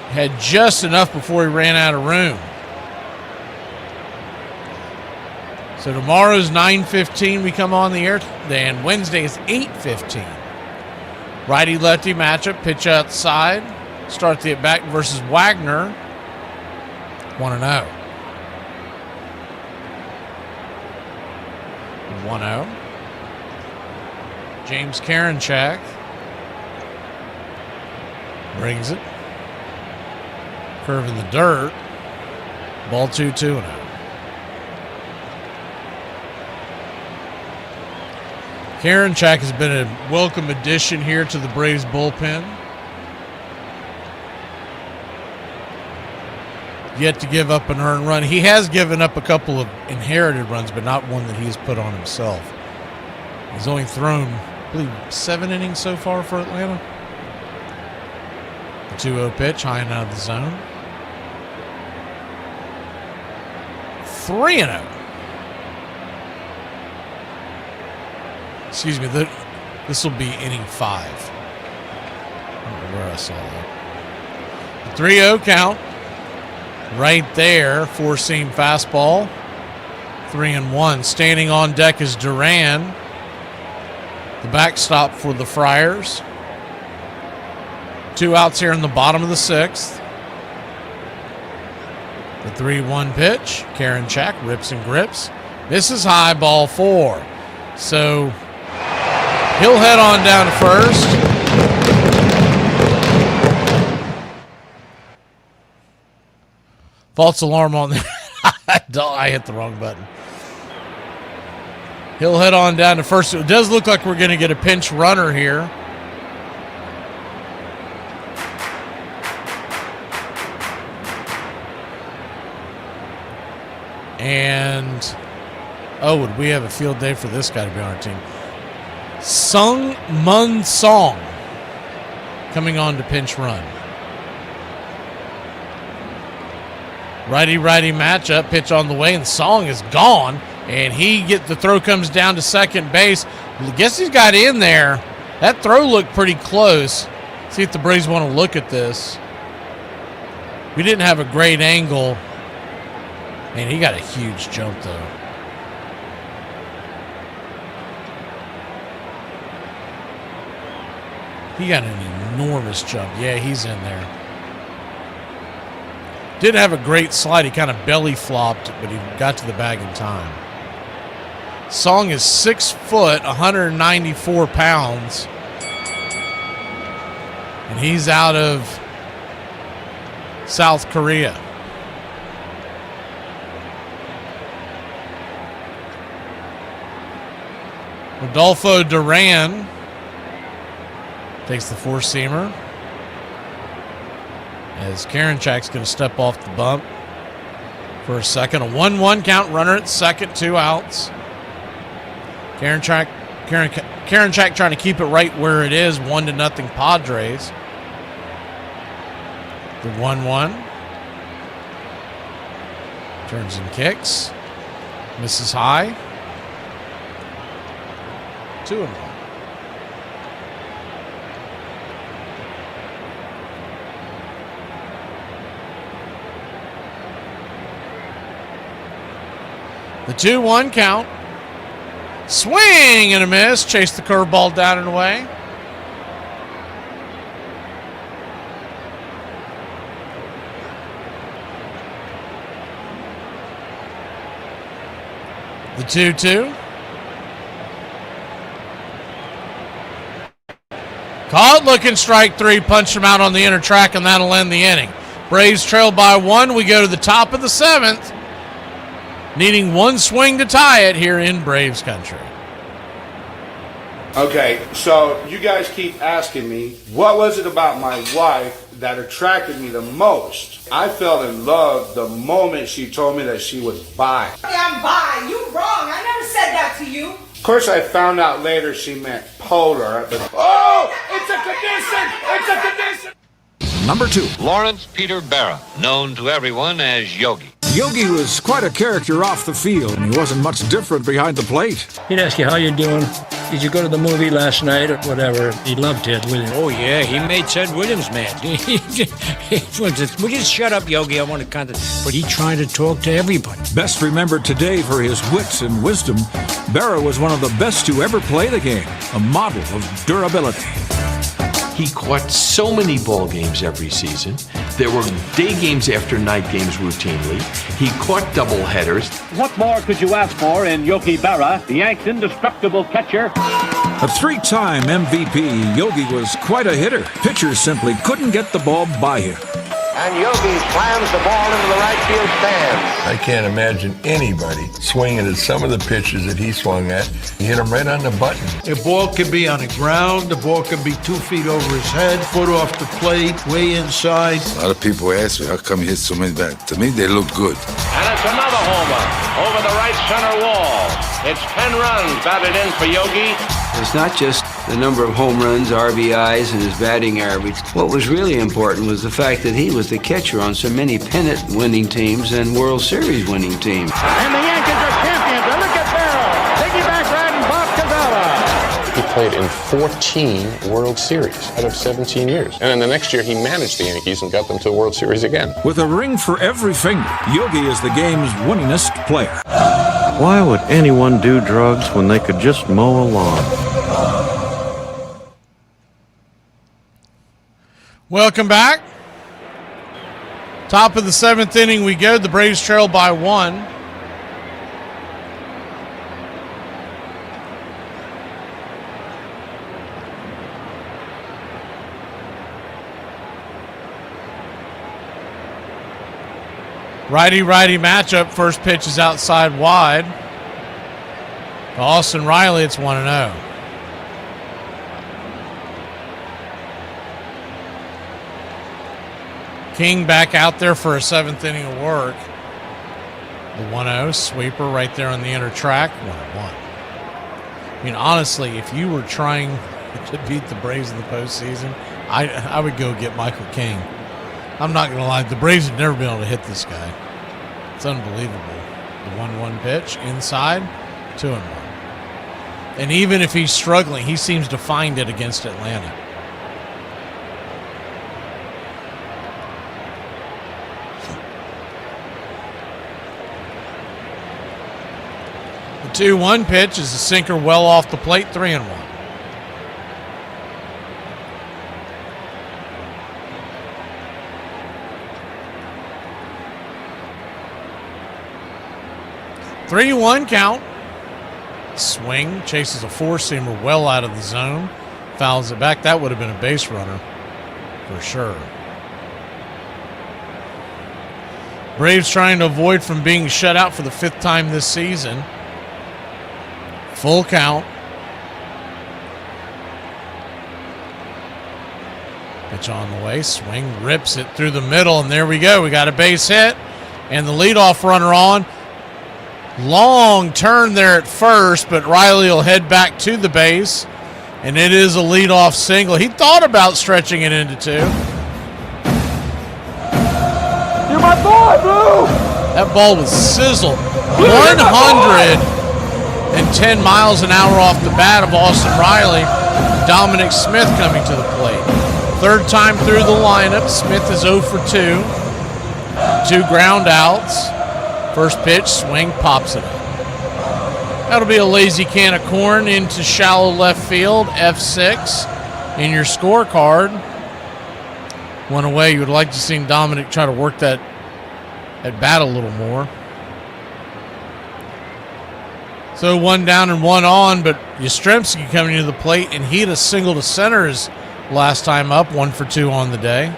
Had just enough before he ran out of room. So tomorrow's 9:15 we come on the air. Then Wednesday is 8:15. Righty-lefty matchup, pitch outside. Start the at-bat versus Wagner. 1-0. 1-0. James Karinchak brings it. Curve in the dirt. Ball 2-2-0. Karinchak has been a welcome addition here to the Braves bullpen. Yet to give up an earned run. He has given up a couple of inherited runs, but not one that he has put on himself. He's only thrown, I believe, 7 innings so far for Atlanta. The 2-0 pitch, high and out of the zone. 3-0. Excuse me, this will be inning 5. I don't know where I saw that. The 3-0 count. Right there, four-seam fastball. 3-1. Standing on deck is Duran. The backstop for the Friars. 2 outs here in the bottom of the 6th. The 3-1 pitch. Karinchak rips and grips. This is high, ball 4. So he'll head on down to first. False alarm on there. I hit the wrong button. He'll head on down to first. It does look like we're going to get a pinch runner here. And, oh, would we have a field day for this guy to be on our team? Sung Mun Song coming on to pinch run. Righty-righty matchup, pitch on the way, and Song is gone. And the throw comes down to second base. I guess he's got in there. That throw looked pretty close. See if the Braves want to look at this. We didn't have a great angle. Man, he got a huge jump, though. He got an enormous jump. Yeah, he's in there. Didn't have a great slide. He kind of belly flopped, but he got to the bag in time. Song is 6 foot, 194 pounds. And he's out of South Korea. Rodolfo Duran takes the four-seamer. As Karinchak's going to step off the bump for a second. A 1-1 count, runner at second, 2 outs. Karinchak trying to keep it right where it is, 1-0 Padres. The 1-1. Turns and kicks. Misses high. 2-1. The 2-1 count. Swing and a miss. Chase the curveball down and away. The 2-2. Caught looking strike three. Punch him out on the inner track, and that'll end the inning. Braves trail by 1. We go to the top of the 7th. Needing one swing to tie it here in Braves country. Okay, so you guys keep asking me, what was it about my wife that attracted me the most? I fell in love the moment she told me that she was bi. I'm bi. You wrong. I never said that to you. Of course, I found out later she meant polar, but oh, it's a condition! It's a condition! Number 2. Lawrence Peter Barra, known to everyone as Yogi. Yogi was quite a character off the field, and he wasn't much different behind the plate. He'd ask you how you doing. Did you go to the movie last night or whatever? He loved Ted Williams. Oh, yeah, he made Ted Williams mad. Will you just shut up, Yogi? I want to concentrate. But he tried to talk to everybody. Best remembered today for his wits and wisdom, Barra was one of the best to ever play the game, a model of durability. He caught so many ball games every season. There were day games after night games routinely. He caught doubleheaders. What more could you ask for in Yogi Berra, the Yanks' indestructible catcher? A 3-time MVP, Yogi was quite a hitter. Pitchers simply couldn't get the ball by him. And Yogi slams the ball into the right field stands. I can't imagine anybody swinging at some of the pitches that he swung at. He hit them right on the button. A ball can be on the ground. The ball can be 2 feet over his head, foot off the plate, way inside. A lot of people ask me, how come he hits so many back? To me, they look good. And it's another homer over the right center wall. It's 10 runs batted in for Yogi. It's not just the number of home runs, RBIs, and his batting average. What was really important was the fact that he was the catcher on so many pennant-winning teams and World Series-winning teams. And the Yankees are champions. And look at Barra. Piggyback riding Bob Cavella. He played in 14 World Series out of 17 years. And then the next year, he managed the Yankees and got them to a World Series again. With a ring for every finger, Yogi is the game's winningest player. Why would anyone do drugs when they could just mow a lawn? Welcome back. Top of the 7th inning we go. The Braves trail by 1. Righty-righty matchup. First pitch is outside wide. To Austin Riley, it's 1-0. King back out there for a 7th inning of work. The 1-0 sweeper right there on the inner track. 1-1. I mean, honestly, if you were trying to beat the Braves in the postseason, I would go get Michael King. I'm not going to lie. The Braves have never been able to hit this guy. It's unbelievable. The 1-1 pitch inside, 2-1. And even if he's struggling, he seems to find it against Atlanta. The 2-1 pitch is a sinker well off the plate, 3-1. Three-1 count. Swing, chases a 4-seamer well out of the zone. Fouls it back. That would have been a base runner for sure. Braves trying to avoid from being shut out for the 5th time this season. Full count. Pitch on the way. Swing, rips it through the middle, and there we go. We got a base hit, and the leadoff runner on. Long turn there at first, but Riley will head back to the base, and it is a leadoff single. He thought about stretching it into 2. You're my boy, Blue! That ball was sizzled. 110 miles an hour off the bat of Austin Riley. Dominic Smith coming to the plate. 3rd time through the lineup. Smith is 0 for 2. 2 ground outs. First pitch, swing, pops it up. That'll be a lazy can of corn into shallow left field, F6 in your scorecard. One away. You would like to see Dominic try to work that at bat a little more. So 1 down and 1 on, but Yastrzemski coming to the plate, and he had a single to center his last time up, 1 for 2 on the day.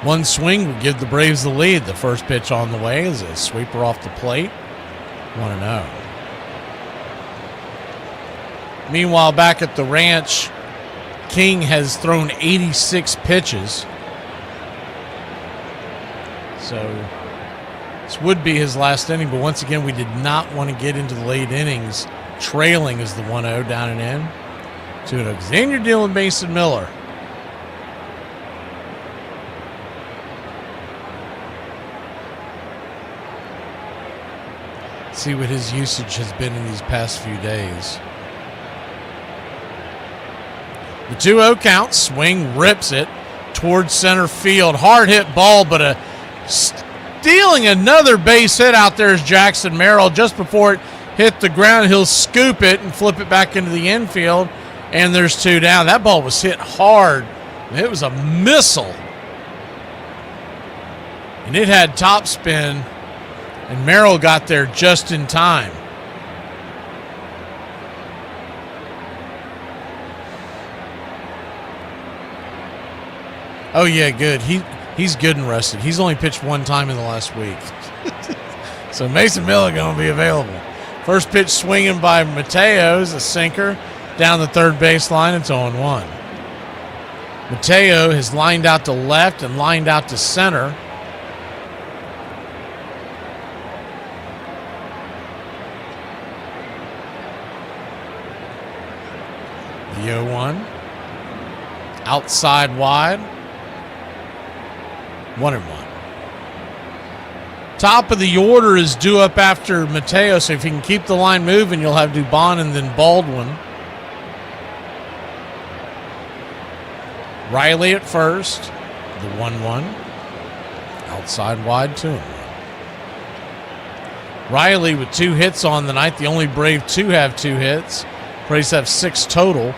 One swing would give the Braves the lead. The first pitch on the way is a sweeper off the plate. 1-0. Meanwhile, back at the ranch, King has thrown 86 pitches. So this would be his last inning, but once again, we did not want to get into the late innings. Trailing is the 1-0 down and in. 2-0 because then you're dealing with Mason Miller. See what his usage has been in these past few days. The 2-0 count. Swing, rips it towards center field. Hard hit ball, but stealing another base hit out there is Jackson Merrill. Just before it hit the ground, he'll scoop it and flip it back into the infield, and there's 2 down. That ball was hit hard. It was a missile. And it had top spin, and Merrill got there just in time. Oh, yeah, good. He's good and rested. He's only pitched 1 time in the last week. So Mason Miller going to be available. First pitch swinging by Mateo's a sinker down the third baseline. It's 0-1. Mateo has lined out to left and lined out to center. The 0-1. Outside wide. 1-1. Top of the order is due up after Mateo, so if you can keep the line moving, you'll have Dubon and then Baldwin. Riley at first. The 1-1. Outside wide, 2-1. Riley with 2 hits on the night. The only Brave to have 2 hits. Braves have 6 total.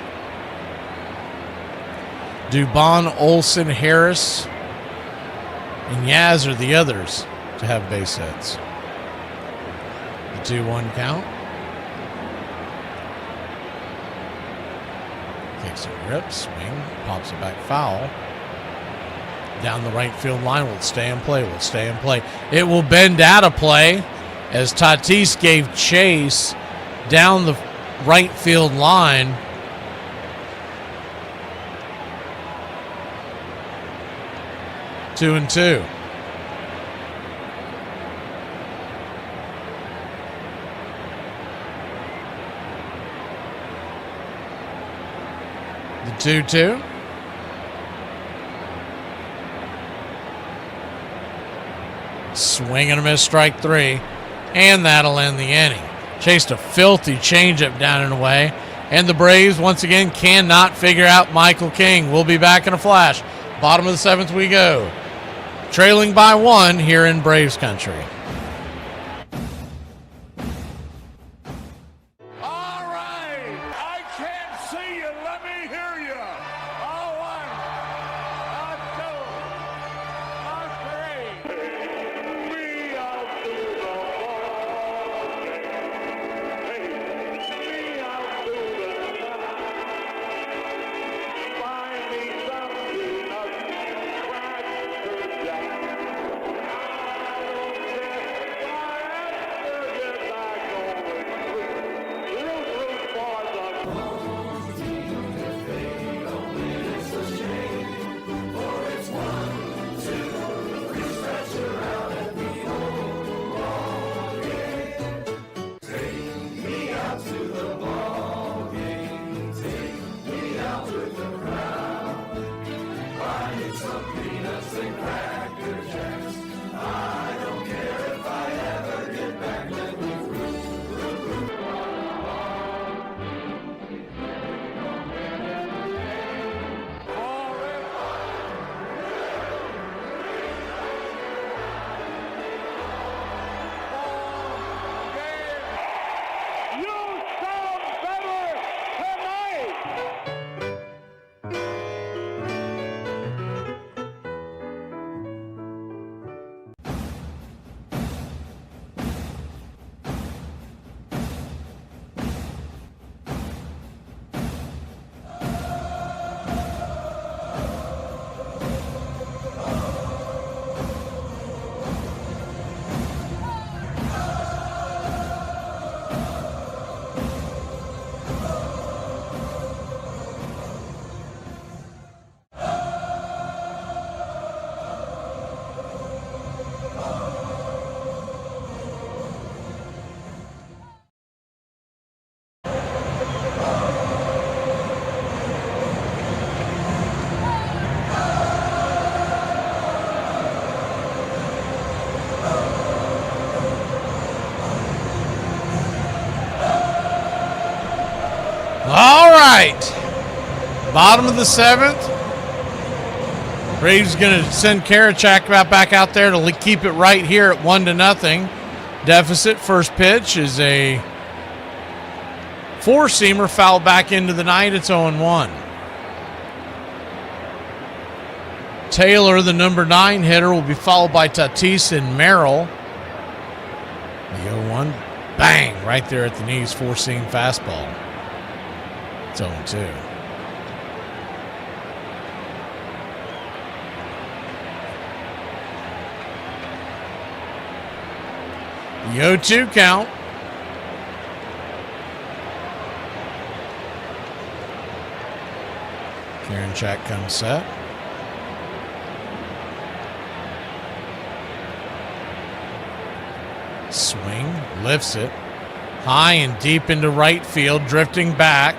Dubon, Olsen, Harris, and Yaz are the others to have base hits. The 2-1 count. Kicks and rips, swing, pops it back foul. Down the right field line, will it stay in play? Will it stay in play? It will bend out of play as Tatis gave chase down the right field line. Two and 2. The 2-2. Swing and a miss, strike 3. And that'll end the inning. Chased a filthy changeup down and away. And the Braves, once again, cannot figure out Michael King. We'll be back in a flash. Bottom of the 7th we go. Trailing by 1 here in Braves country. right. Bottom of the 7th. Braves going to send Karinchak back out there to keep it right here at 1-0 deficit. First pitch is a four-seamer fouled back into the night. It's 0-1. Taylor, the number 9 hitter, will be followed by Tatis and Merrill. The 0-1, bang, right there at the knees, four-seam fastball. It's 0-2. The 0-2 count. Karinchak comes set. Swing, lifts it high and deep into right field, drifting back.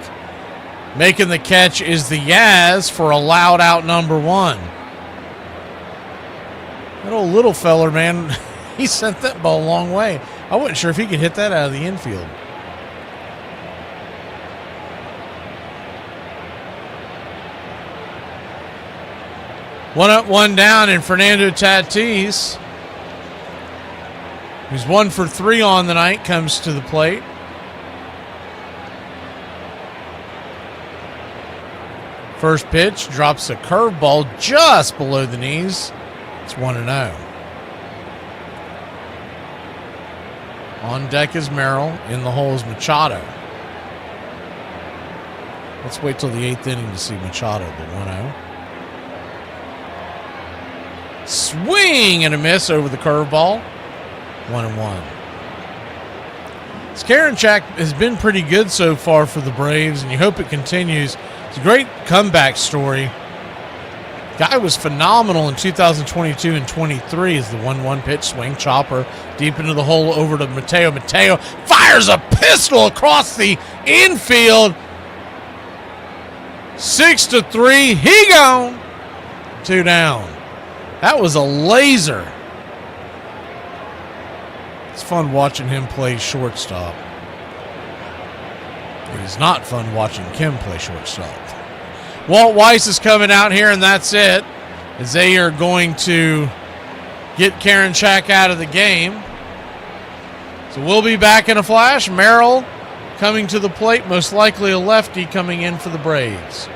Making the catch is the Yaz for a loud out number 1. That old little feller, man, he sent that ball a long way. I wasn't sure if he could hit that out of the infield. One up, one down, and Fernando Tatis, who's 1 for 3 on the night, comes to the plate. First pitch drops a curveball just below the knees. It's 1-0. On deck is Merrill. In the hole is Machado. Let's wait till the 8th inning to see Machado, but 1-0. Swing and a miss over the curveball. 1-1. Karinchak has been pretty good so far for the Braves, and you hope it continues. It's a great comeback story. Guy was phenomenal in 2022 and 23 as the 1-1 pitch swing chopper deep into the hole over to Mateo. Mateo fires a pistol across the infield. 6-3. He gone. 2 down. That was a laser. It's fun watching him play shortstop. It is not fun watching Kim play shortstop. Walt Weiss is coming out here, and that's it, as they are going to get Karinchak out of the game. So we'll be back in a flash. Merrill coming to the plate, most likely a lefty coming in for the Braves.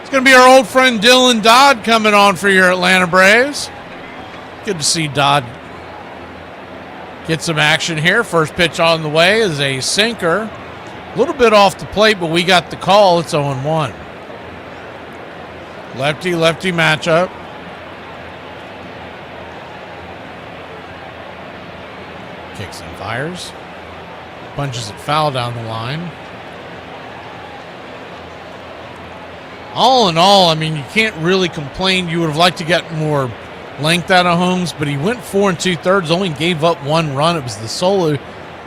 It's going to be our old friend Dylan Dodd coming on for your Atlanta Braves. Good to see Dodd get some action here. First pitch on the way is a sinker. A little bit off the plate, but we got the call. It's 0-1. Lefty-lefty matchup. Kicks and fires. Punches it foul down the line. All in all, I mean, you can't really complain. You would have liked to get more length out of Holmes, but he went 4 2/3, only gave up 1 run. It was the solo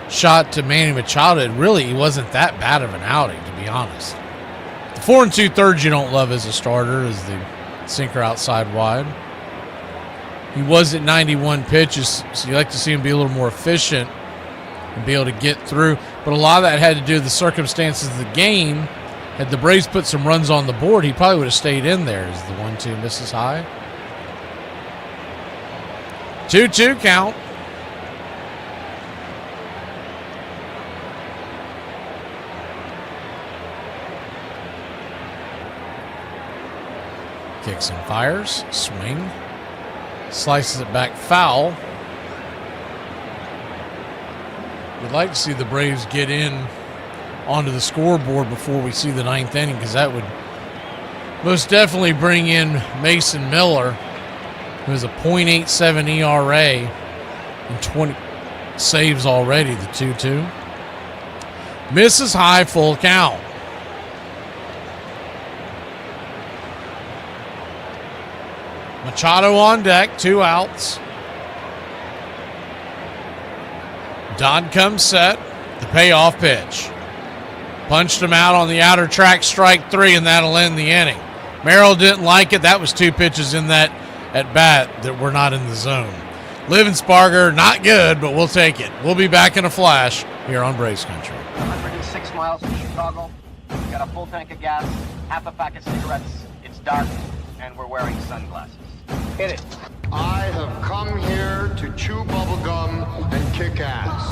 shot to Manny Machado. He wasn't that bad of an outing, to be honest. The 4 2/3 you don't love as a starter is the sinker outside wide. He was at 91 pitches, so you like to see him be a little more efficient and be able to get through. But a lot of that had to do with the circumstances of the game. Had the Braves put some runs on the board, he probably would have stayed in there as the 1-2 misses high. 2-2 count. Kicks and fires. Swing. Slices it back foul. We'd like to see the Braves get in onto the scoreboard before we see the 9th inning, because that would most definitely bring in Mason Miller, who has a .87 ERA and 20 saves already, the 2-2. Misses high, full count. Machado on deck, 2 outs. Dodd comes set, the payoff pitch. Punched him out on the outer track, strike 3, and that'll end the inning. Merrill didn't like it. That was 2 pitches in that at bat that were not in the zone. Livensparger, not good, but we'll take it. We'll be back in a flash here on Braves Country. 106 miles from Chicago. Got a full tank of gas, half a pack of cigarettes. It's dark, and we're wearing sunglasses. Hit it. I have come here to chew bubblegum and kick ass.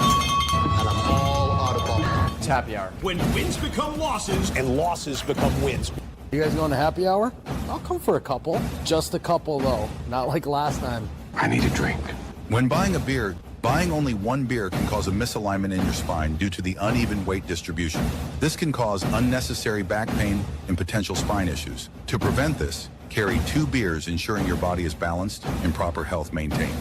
And I'm all out of bubblegum. It's happy hour. When wins become losses and losses become wins. You guys going to happy hour? I'll come for a couple. Just a couple, though. Not like last time. I need a drink. When buying a beer, buying only one beer can cause a misalignment in your spine due to the uneven weight distribution. This can cause unnecessary back pain and potential spine issues. To prevent this, carry 2 beers, ensuring your body is balanced and proper health maintained.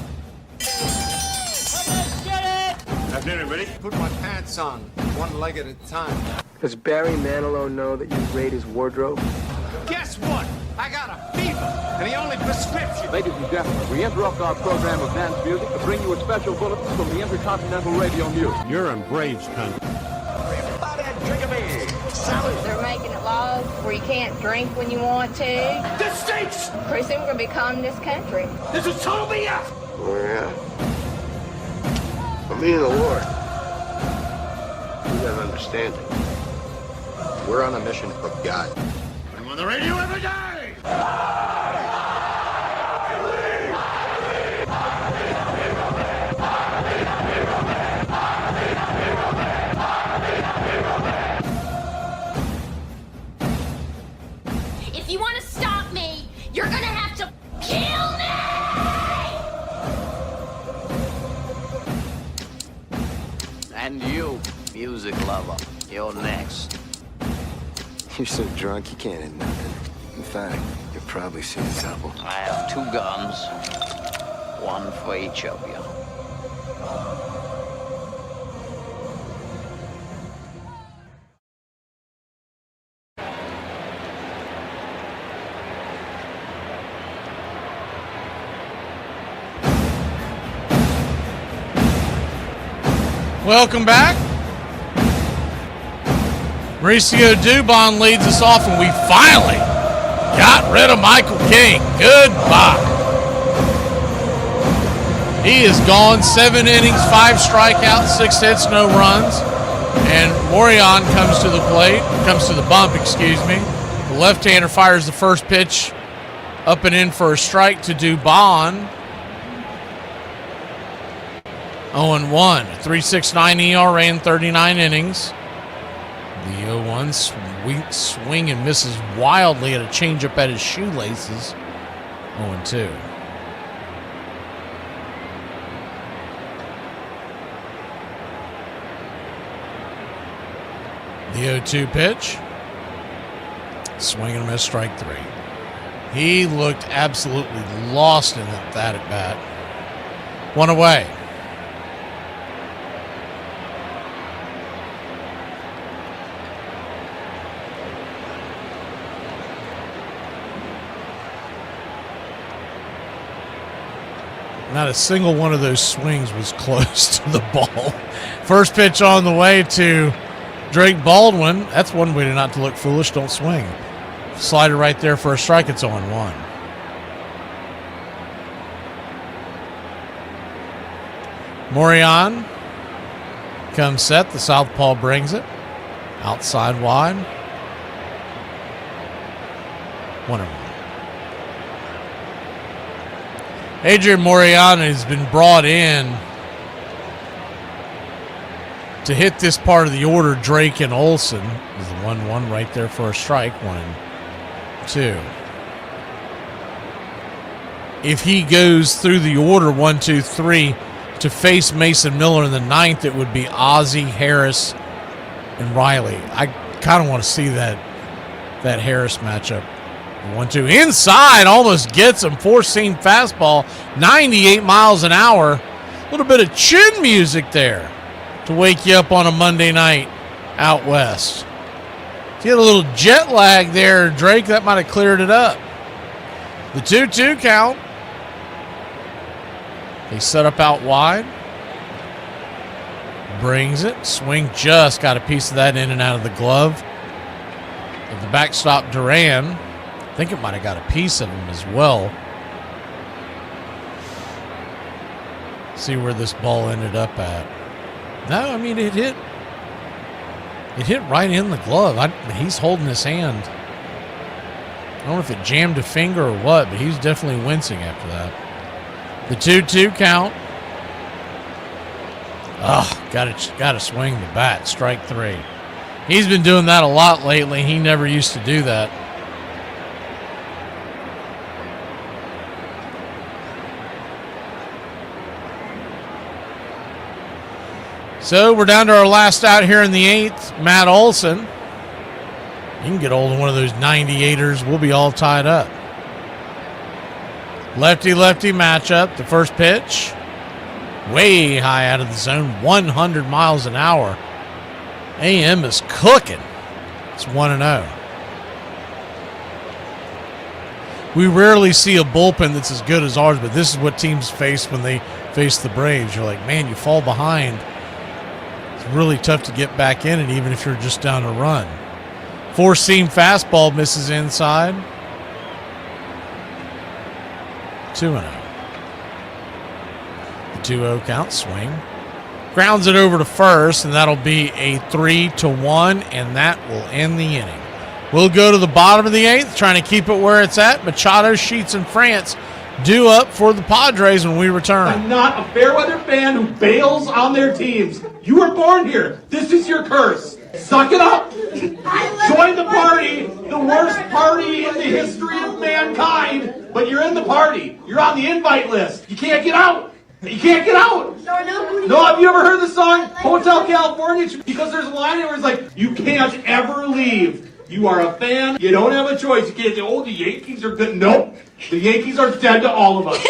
Afternoon, everybody. Put my pants on, one leg at a time. Does Barry Manilow know that you raid his wardrobe? Guess what? I got a fever, and the only prescription... Ladies and gentlemen, we interrupt our program of dance music to bring you a special bulletin from the Intercontinental Radio News. You're in Braves country. Everybody drink a beer. Salad. They're making it laws where you can't drink when you want to. This stinks! Pretty soon we're going to become this country. This is total BS! Oh, yeah. For me and the Lord, you gotta understand it. We're on a mission from God. I'm on the radio every day! If you want to stop me, you're gonna have to kill me! And you, music lover, you're next. You're so drunk you can't hit nothing. In fact, you've probably seen trouble. I have 2 guns, one for each of you. Welcome back. Mauricio Dubon leads us off, and we finally got rid of Michael King. Goodbye. He is gone. 7 innings, 5 strikeouts, 6 hits, no runs. And Morion comes to the plate, comes to the bump, excuse me. The left-hander fires the first pitch up and in for a strike to Dubon. 0-1, 3.69 ERA in 39 innings. The 0-1 swing and misses wildly at a changeup at his shoelaces. 0-2. The 0-2 pitch. Swing and a miss, strike 3. He looked absolutely lost in that at bat. 1 away. Not a single one of those swings was close to the ball. First pitch on the way to Drake Baldwin. That's one way to not to look foolish. Don't swing. Slider right there for a strike. It's 0-1. Morion comes set. The southpaw brings it. Outside wide. 1-1. Adrian Morion has been brought in to hit this part of the order. Drake and Olsen is the 1-1 right there for a strike. 1-2. If he goes through the order 1, 2, 3 to face Mason Miller in the ninth, it would be Ozzie, Harris, and Riley. I kind of want to see that Harris matchup. 1-2 inside, almost gets him. Four-seam fastball, 98 miles an hour. A little bit of chin music there to wake you up on a Monday night out west. If you had a little jet lag there, Drake, that might have cleared it up. The 2-2 count. They set up out wide. Brings it. Swing just got a piece of that in and out of the glove of the backstop Duran. I think it might have got a piece of him as well. See where this ball ended up at. No, I mean, it hit right in the glove. He's holding his hand. I don't know if it jammed a finger or what, but he's definitely wincing after that. The 2-2 count. Got to swing the bat. Strike 3. He's been doing that a lot lately. He never used to do that. So we're down to our last out here in the 8th. Matt Olson. You can get hold of one of those 98ers. We'll be all tied up. Lefty-lefty matchup. The first pitch. Way high out of the zone. 100 miles an hour. AM is cooking. It's 1-0. We rarely see a bullpen that's as good as ours, but this is what teams face when they face the Braves. You're like, man, you fall behind. It's really tough to get back in it, even if you're just down a run. Four-seam fastball misses inside. 2-0. The 2-0 count, swing. Grounds it over to first, and that'll be a 3-1, and that will end the inning. We'll go to the bottom of the 8th, trying to keep it where it's at. Machado, Sheets, and France due up for the Padres when we return. I'm not a fair-weather fan who bails on their teams. You were born here. This is your curse. Suck it up. Join the party, the worst party in the history of mankind, but you're in the party. You're on the invite list. You can't get out. You can't get out. No, have you ever heard the song Hotel California? Because there's a line where it's like, you can't ever leave. You are a fan. You don't have a choice. You can't say, oh, the Yankees are good. Nope. The Yankees are dead to all of us.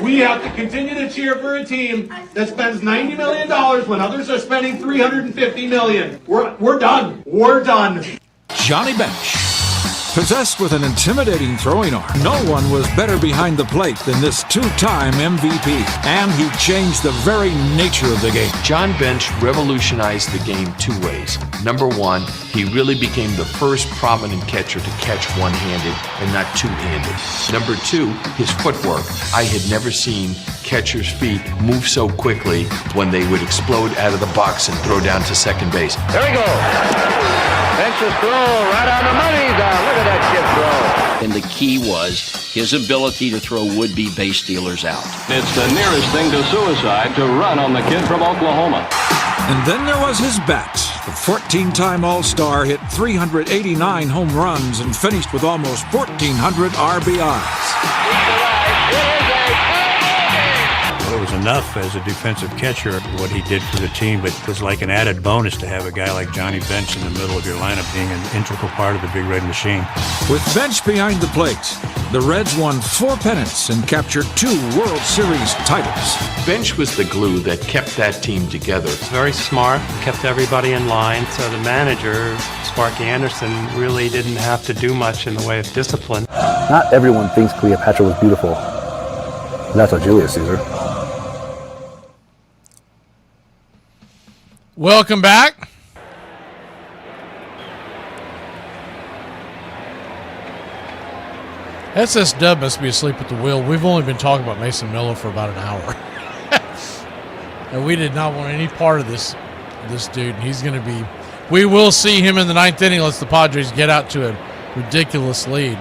We have to continue to cheer for a team that spends $90 million when others are spending $350 million. We're done. We're done. Johnny Bench. Possessed with an intimidating throwing arm, no one was better behind the plate than this two-time MVP, and he changed the very nature of the game. John Bench revolutionized the game two ways. Number one, he really became the first prominent catcher to catch one-handed and not two-handed. Number two, his footwork. I had never seen catchers' feet move so quickly when they would explode out of the box and throw down to second base. There we go. Bench's throw right on the money. Look at that kid throw. And the key was his ability to throw would-be base stealers out. It's the nearest thing to suicide to run on the kid from Oklahoma. And then there was his bat. The 14-time All-Star hit 389 home runs and finished with almost 1,400 RBIs. It was enough as a defensive catcher what he did for the team, but it was like an added bonus to have a guy like Johnny Bench in the middle of your lineup being an integral part of the Big Red Machine. With Bench behind the plate, the Reds won 4 pennants and captured 2 World Series titles. Bench was the glue that kept that team together. Very smart, kept everybody in line, so the manager, Sparky Anderson, really didn't have to do much in the way of discipline. Not everyone thinks Cleopatra was beautiful. That's a Julius Caesar. Welcome back. SS Dub must be asleep at the wheel. We've only been talking about Mason Miller for about an hour. And we did not want any part of this dude. And he's going to be... We will see him in the ninth inning unless the Padres get out to a ridiculous lead.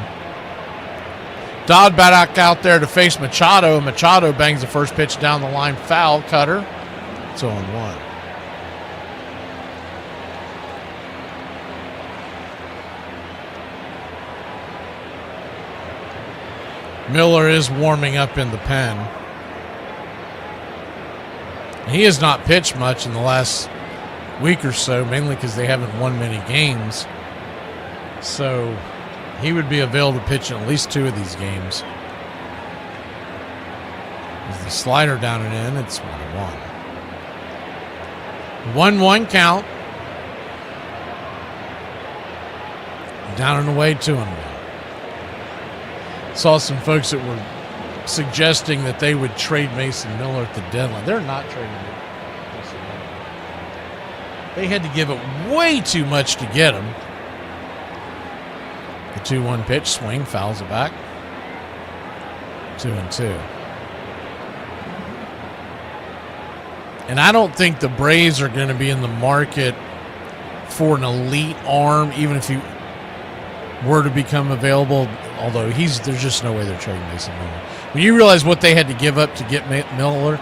Dodd back out there to face Machado. Machado bangs the first pitch down the line. Foul, cutter. It's 0-1. Miller is warming up in the pen. He has not pitched much in the last week or so, mainly because they haven't won many games. So he would be available to pitch in at least 2 of these games. With the slider down and in, it's 1-1. 1-1 count. Down and away, 2-1. Saw some folks that were suggesting that they would trade Mason Miller at the deadline. They're not trading Mason Miller. They had to give up way too much to get him. The 2-1 pitch, swing, fouls it back. 2-2. And I don't think the Braves are going to be in the market for an elite arm, even if he were to become available. Although there's just no way they're trading Mason Miller. When you realize what they had to give up to get Miller,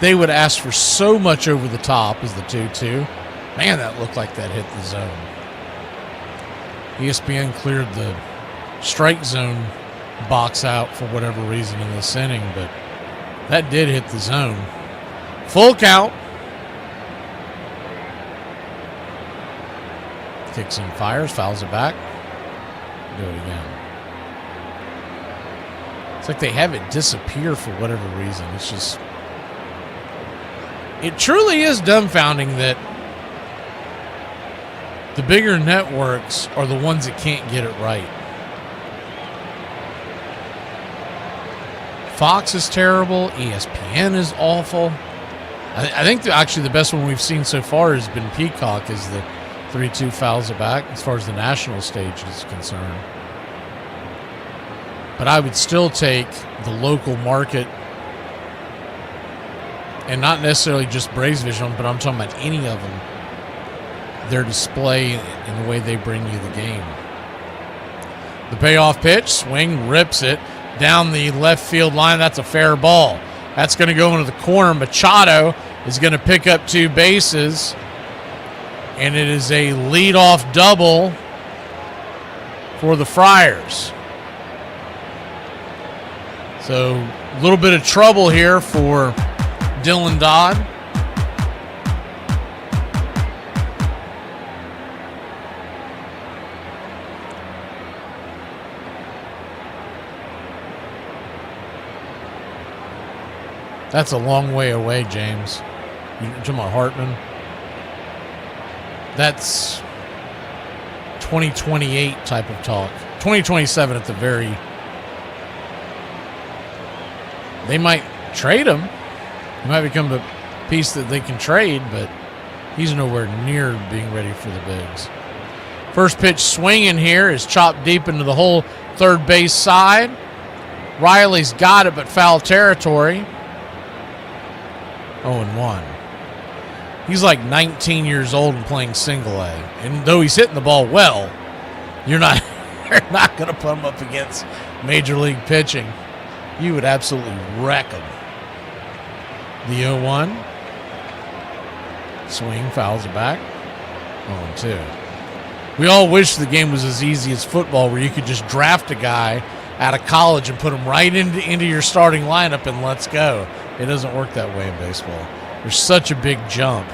they would ask for so much over the top as the 2-2. Man, that looked like that hit the zone. ESPN cleared the strike zone box out for whatever reason in this inning, but that did hit the zone. Full count. Kicks and fires, fouls it back. Do it again. It's like they have it disappear for whatever reason. It's just... It truly is dumbfounding that the bigger networks are the ones that can't get it right. Fox is terrible. ESPN is awful. I think actually the best one we've seen so far has been Peacock, is the 3-2 fouls it back as far as the national stage is concerned. But I would still take the local market, and not necessarily just Braves Vision, but I'm talking about any of them, their display and the way they bring you the game. The payoff pitch, swing, rips it down the left field line. That's a fair ball. That's going to go into the corner. Machado is going to pick up 2 bases, and it is a leadoff double for the Friars. So a little bit of trouble here for Dylan Dodd. That's a long way away, James. You're talking about Hartman? That's 2028 type of talk. 2027 at the very... They might trade him. He might become a piece that they can trade, but he's nowhere near being ready for the bigs. First pitch swinging here is chopped deep into the whole third base side. Riley's got it, but foul territory. 0-1. He's like 19 years old and playing single A. And though he's hitting the ball well, you're not going to put him up against major league pitching. You would absolutely wreck him. The 0-1. Swing, fouls it back. 0-2. We all wish the game was as easy as football, where you could just draft a guy out of college and put him right into your starting lineup and let's go. It doesn't work that way in baseball. There's such a big jump.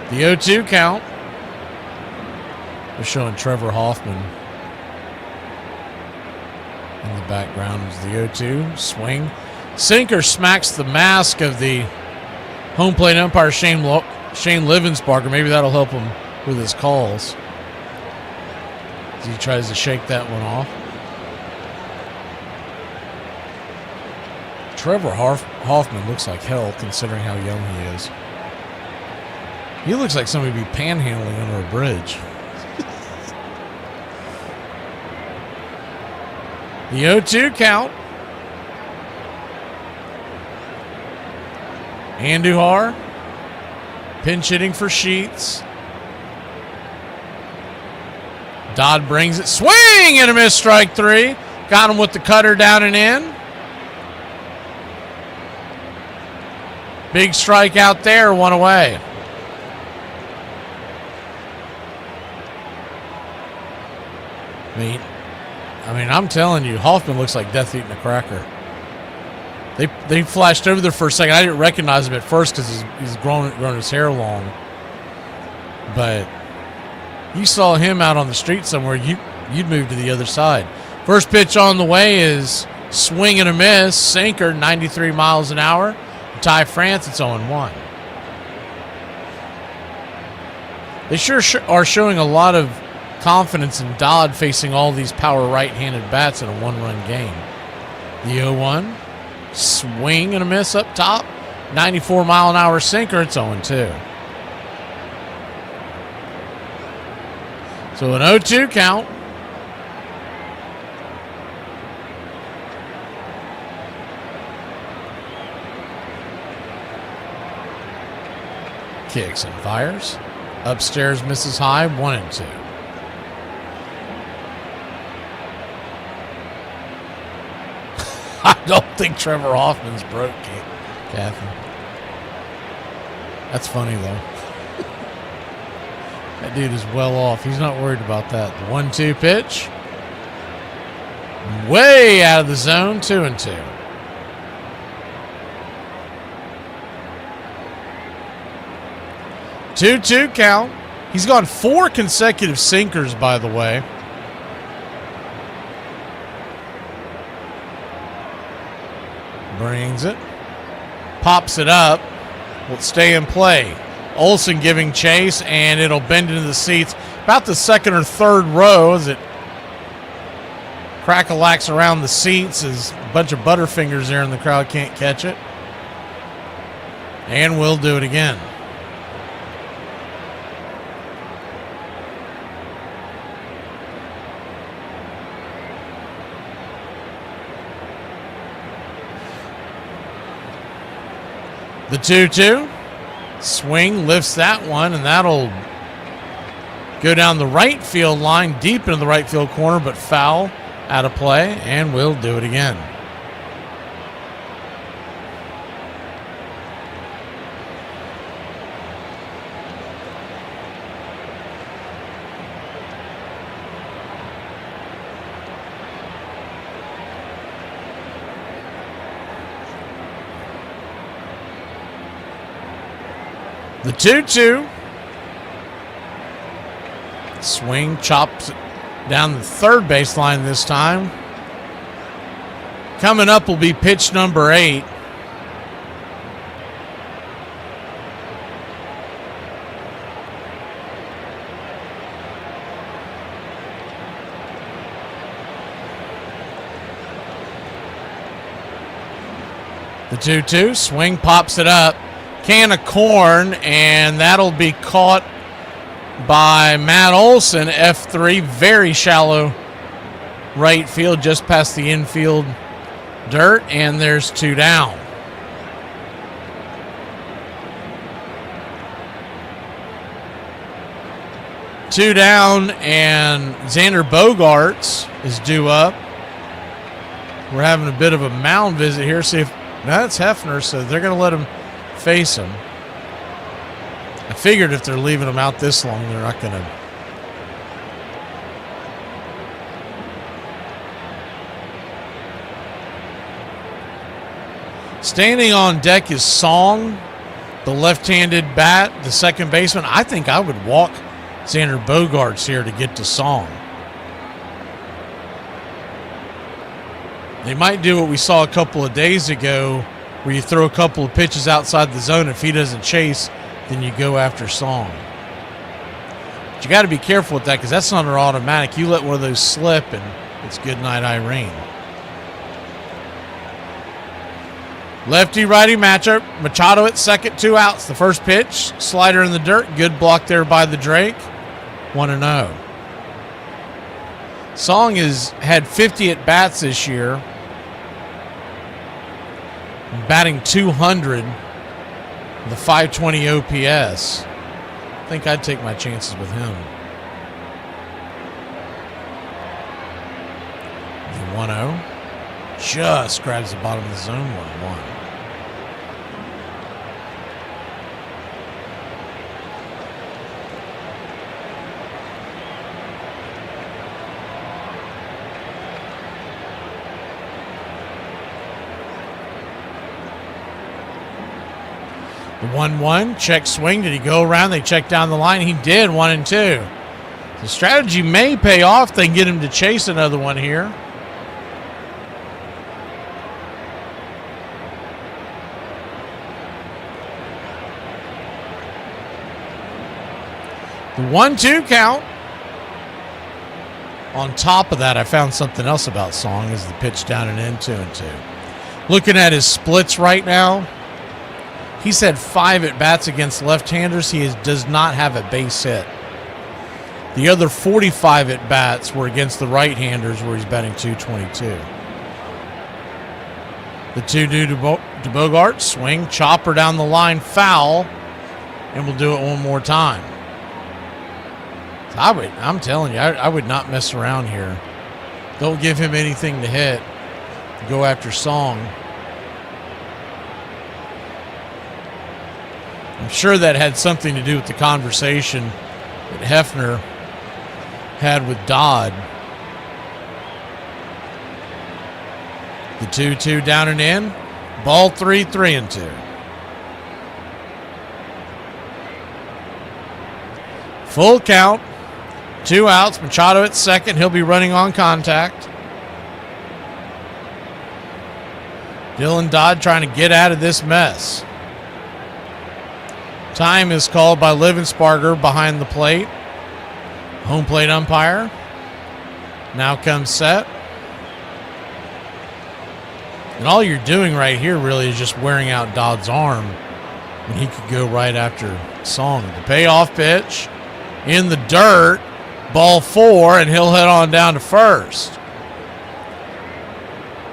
The 0-2 count. We're showing Trevor Hoffman in the background. Is the 0-2 swing. Sinker smacks the mask of the home plate umpire, Shane Livensparker. Maybe that'll help him with his calls as he tries to shake that one off. Trevor Hoffman looks like hell considering how young he is. He looks like somebody would be panhandling under a bridge. The 0-2 count. Andujar pinch hitting for Sheets. Dodd brings it. Swing and a miss, strike 3. Got him with the cutter down and in. Big strike out there, 1 away. I mean, I'm telling you, Hoffman looks like death eating a cracker. They flashed over there for a second. I didn't recognize him at first because he's grown his hair long. But you saw him out on the street somewhere, you'd move to the other side. First pitch on the way is swing and a miss, sinker, 93 miles an hour. Ty France, it's 0-1. They sure are showing a lot of confidence in Dodd facing all these power right-handed bats in a one-run game. The 0-1, swing and a miss up top, 94 mile an hour sinker, it's 0-2. So an 0-2 count. Kicks and fires. Upstairs misses high, 1-2. I don't think Trevor Hoffman's broke, Kathy. That's funny, though. That dude is well off. He's not worried about that. The 1-2 pitch. Way out of the zone, 2-2. Two count. He's gone 4 consecutive sinkers, by the way. Brings it. Pops it up. Will stay in play. Olsen giving chase, and it'll bend into the seats. About the second or third row as it crack-a-lacks around the seats as a bunch of butterfingers there in the crowd can't catch it. And we'll do it again. The 2-2. Swing, lifts that one, and that'll go down the right field line, deep into the right field corner, but foul, out of play, and we'll do it again. The 2-2. Swing, chops down the third baseline this time. Coming up will be pitch number 8. The 2-2. Swing, pops it up. Can of corn, and that'll be caught by Matt Olson, F3, very shallow right field, just past the infield dirt, and there's 2 down. Two down, and Xander Bogaerts is due up. We're having a bit of a mound visit here. See if that's Hefner, so they're going to let him face him. I figured if they're leaving him out this long, they're not going to. Standing on deck is Song, the left-handed bat, the second baseman. I think I would walk Xander Bogaerts here to get to Song. They might do what we saw a couple of days ago, where you throw a couple of pitches outside the zone. If he doesn't chase, then you go after Song. But you got to be careful with that because that's not an automatic. You let one of those slip, and it's good night, Irene. Lefty-righty matchup. Machado at second, 2 outs. The first pitch, slider in the dirt. Good block there by the Drake. 1-0. Song has had 50 at-bats this year. Batting 200. The 520 OPS. I think I'd take my chances with him. The 1-0. Just grabs the bottom of the zone. 1-1. The 1-1, check swing. Did he go around? They checked down the line. He did, 1-2. The strategy may pay off. They can get him to chase another one here. The 1-2 count. On top of that, I found something else about Song is the pitch down and in, 2-2. Looking at his splits right now, he's had 5 at-bats against left-handers. He does not have a base hit. The other 45 at-bats were against the right-handers where he's batting .222. The 2-2 to Bogart. Swing, chopper down the line, foul, and we'll do it one more time. I'm telling you, I would not mess around here. Don't give him anything to hit. Go after Song. I'm sure that had something to do with the conversation that Hefner had with Dodd. The 2-2 down and in. Ball 3, 3-2. Full count. 2 outs. Machado at second. He'll be running on contact. Dylan Dodd trying to get out of this mess. Time is called by Livensparger behind the plate. Home plate umpire. Now comes set. And all you're doing right here really is just wearing out Dodd's arm when he could go right after Song. The payoff pitch in the dirt. Ball 4, and he'll head on down to first.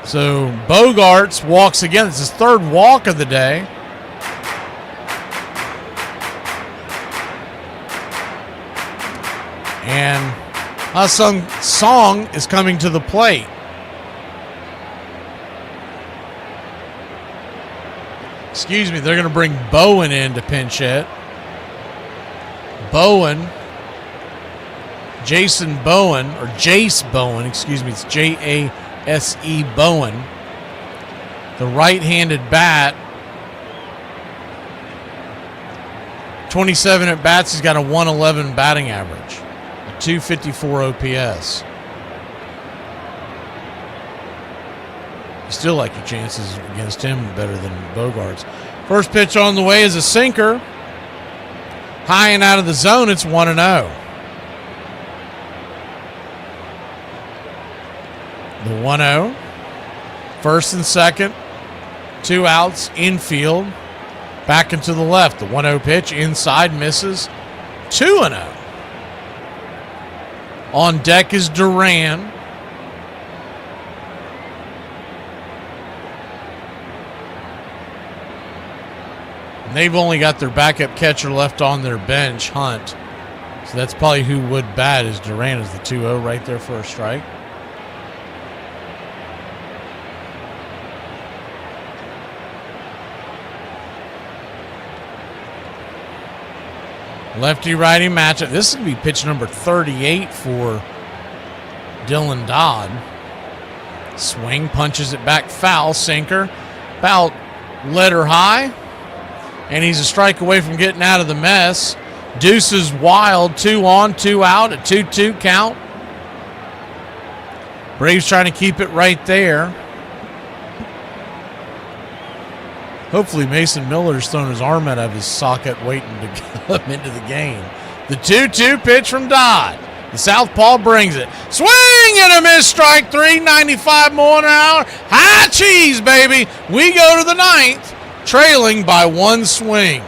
So Bogarts walks again. It's his 3rd walk of the day. And Song is coming to the plate. Excuse me, they're going to bring Bowen in to pinch hit. Jason Bowen, or Jace Bowen, excuse me, it's J-A-S-E Bowen. The right-handed bat. 27 at bats, he's got a 111 batting average. A 254 OPS. You still like your chances against him better than Bogarts. First pitch on the way is a sinker. High and out of the zone, it's 1-0. The 1-0. First and second. 2 outs, infield. Back into the left. The 1-0 pitch inside, misses. 2-0. On deck is Duran. And they've only got their backup catcher left on their bench, Hunt. So that's probably who would bat is Duran is the 2-0 right there for a strike. Lefty-righty matchup. This is going to be pitch number 38 for Dylan Dodd. Swing, punches it back, foul, sinker. About letter high. And he's a strike away from getting out of the mess. Deuces wild, 2 on, 2 out, a 2-2 count. Braves trying to keep it right there. Hopefully Mason Miller's thrown his arm out of his socket waiting to come into the game. The 2-2 pitch from Dodd The southpaw brings it. Swing and a miss, strike three, 95 more an hour. High cheese, baby. We go to the ninth, trailing by one swing.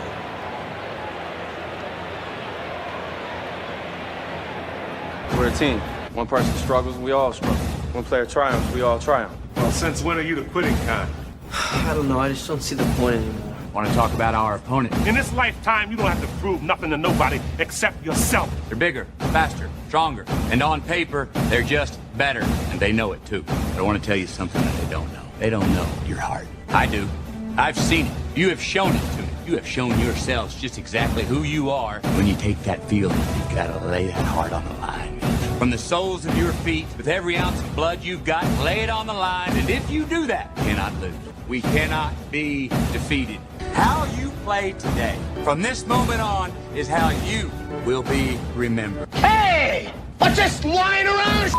We're a team. One person struggles, we all struggle. One player triumphs, we all triumph. Well, since when are you the quitting kind? I don't know. I just don't see the point anymore. Want to talk about our opponent? In this lifetime, you don't have to prove nothing to nobody except yourself. They're bigger, faster, stronger, and on paper, they're just better, and they know it too. But I want to tell you something that they don't know. They don't know your heart. I do. I've seen it. You have shown it to me. You have shown yourselves just exactly who you are. When you take that field, you've got to lay that heart on the line. From the soles of your feet, with every ounce of blood you've got, lay it on the line, and if you do that, you cannot lose. We cannot be defeated. How you play today, from this moment on, is how you will be remembered. Hey! What's this lying around?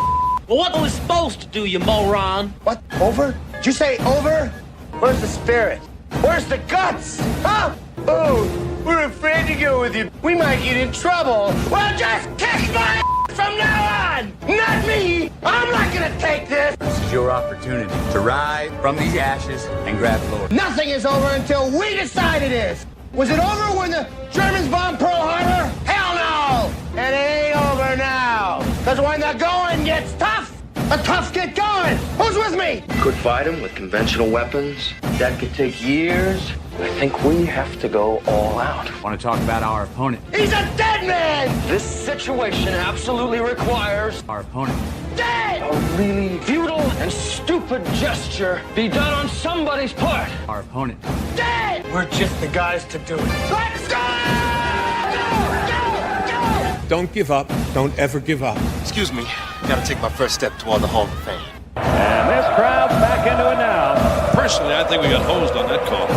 Well, what are we supposed to do, you moron? What? Over? Did you say over? Where's the spirit? Where's the guts? Huh? Oh, we're afraid to go with you. We might get in trouble. Well, just kick my from now on! Not me! I'm not gonna take this! This is your opportunity to rise from these ashes and grab glory. Nothing is over until we decide it is! Was it over when the Germans bombed Pearl Harbor? Hell no! It ain't over now! Because when the going gets tough, the toughs get going! Who's with me? Could fight him with conventional weapons. That could take years. I think we have to go all out. Want to talk about our opponent? He's a dead man! This situation absolutely requires our opponent. Dead! A really futile and stupid gesture be done on somebody's part. Our opponent. Dead! We're just the guys to do it. Let's go! Don't give up. Don't ever give up. Excuse me. Gotta take my first step toward the Hall of Fame. And this crowd's back into it now. Personally, I think we got hosed on that call.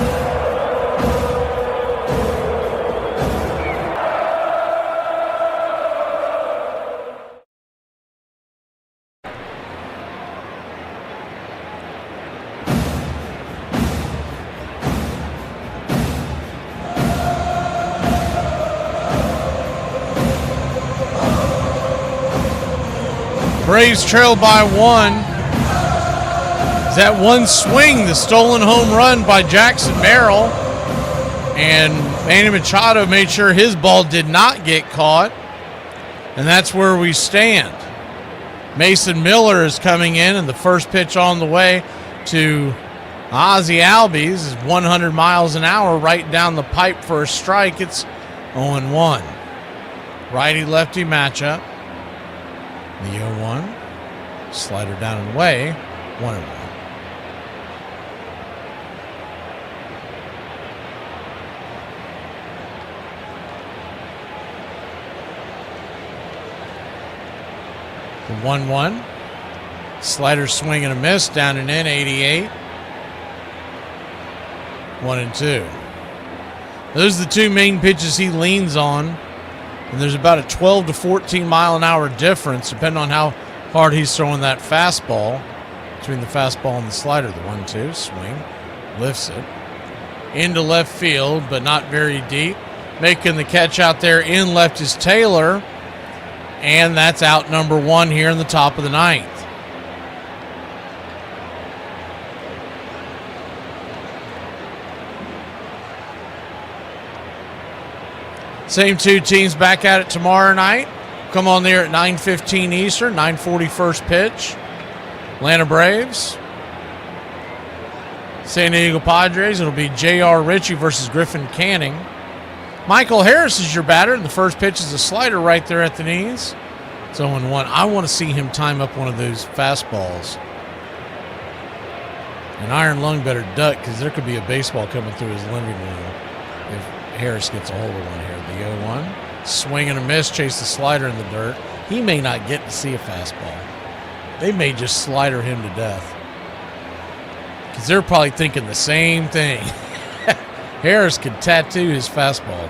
Braves trail by one. That one swing, the stolen home run by Jackson Merrill. And Manny Machado made sure his ball did not get caught. And that's where we stand. Mason Miller is coming in, and the first pitch on the way to Ozzie Albies is 100 miles an hour right down the pipe for a strike. It's 0-1. Righty-lefty matchup. The 0-1. Slider down and away. 1-1. The 1-1. Slider swing and a miss. Down and in. 88. 1-2. Those are the two main pitches he leans on. And there's about a 12 to 14 mile an hour difference, depending on how hard he's throwing that fastball, between the fastball and the slider. The 1-2 swing, lifts it into left field, but not very deep. Making the catch out there in left is Taylor, and that's out number one here in the top of the ninth. Same two teams back at it tomorrow night. Come on there at 9:15 Eastern, 9:40 first pitch. Atlanta Braves, San Diego Padres. It'll be J.R. Ritchie versus Griffin Canning. Michael Harris is your batter, and the first pitch is a slider right there at the knees. It's 0-1. I want to see him time up one of those fastballs. And Iron Lung better duck, because there could be a baseball coming through his living room if Harris gets a hold of one here. The 0-1. Swing and a miss, chase the slider in the dirt. He may not get to see a fastball. They may just slider him to death. Because they're probably thinking the same thing. Harris could tattoo his fastball.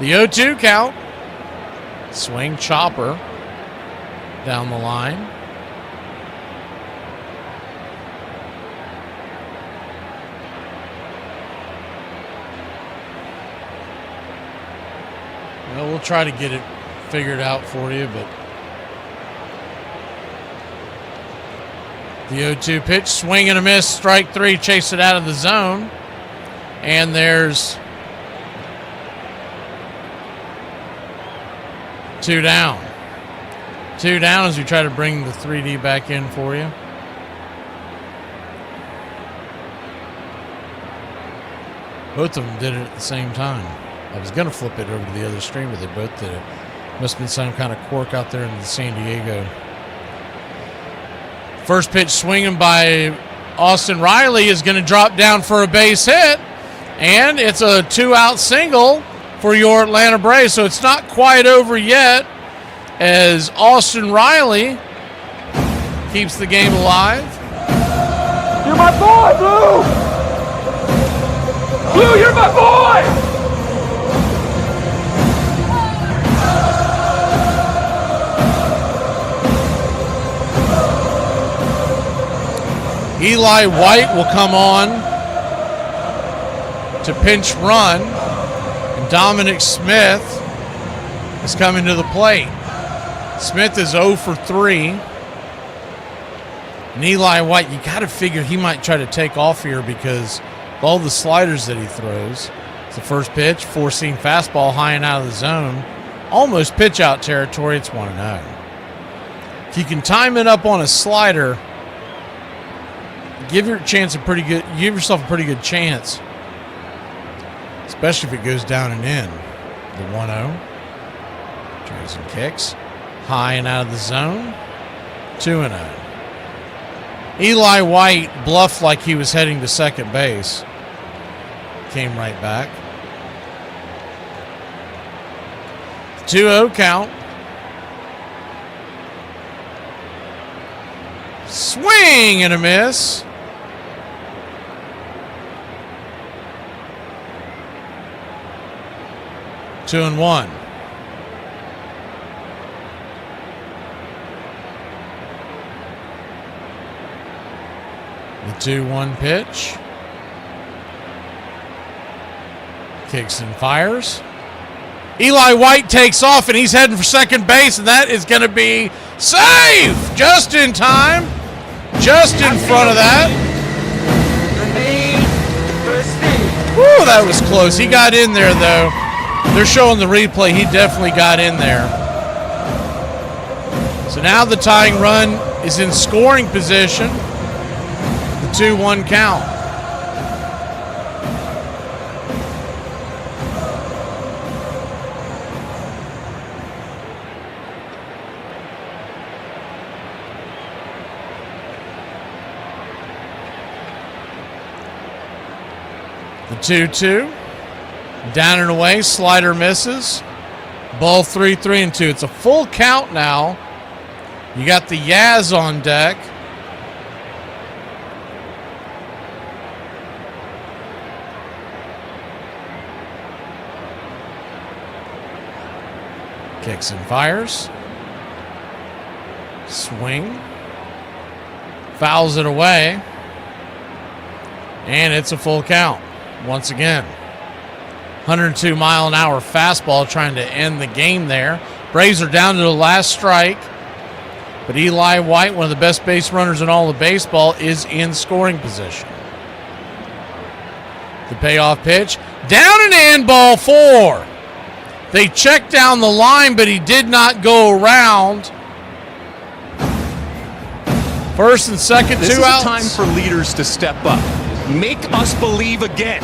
The 0-2 count. Swing, chopper down the line. Well, we'll try to get it figured out for you, but the 0-2 pitch, swing and a miss, strike three, chase it out of the zone. And there's 2 down. 2 down as we try to bring the 3D back in for you. Both of them did it at the same time. I was going to flip it over to the other stream, but they both did it. Must have been some kind of quirk out there in San Diego. First pitch swinging by Austin Riley is going to drop down for a base hit. And it's a 2-out single for your Atlanta Braves. So it's not quite over yet as Austin Riley keeps the game alive. You're my boy, Blue! Blue, you're my boy! Eli White will come on to pinch run. And Dominic Smith is coming to the plate. Smith is 0 for 3. And Eli White, you got to figure he might try to take off here because of all the sliders that he throws. It's the first pitch, 4-seam fastball high and out of the zone. Almost pitch out territory. It's 1-0. If you can time it up on a slider, give yourself a pretty good chance. Especially if it goes down and in. The 1-0. Tries and kicks. High and out of the zone. 2-0. Eli White bluffed like he was heading to second base. Came right back. 2-0 count. Swing and a miss. Two and one. The 2-1 pitch. Kicks and fires. Eli White takes off and he's heading for second base, and that is going to be safe just in time, just in front of that. Woo, that was close. He got in there, though. They're showing the replay. He definitely got in there. So now the tying run is in scoring position. The 2-1 count. The 2-2. Down and away. Slider misses. Ball 3-3-2. It's a full count now. You got the Yaz on deck. Kicks and fires. Swing. Fouls it away. And it's a full count once again. 102-mile-an-hour fastball trying to end the game there. Braves are down to the last strike. But Eli White, one of the best base runners in all of baseball, is in scoring position. The payoff pitch. Down and in, ball 4. They checked down the line, but he did not go around. First and second, 2 outs. This is a time for leaders to step up. Make us believe again.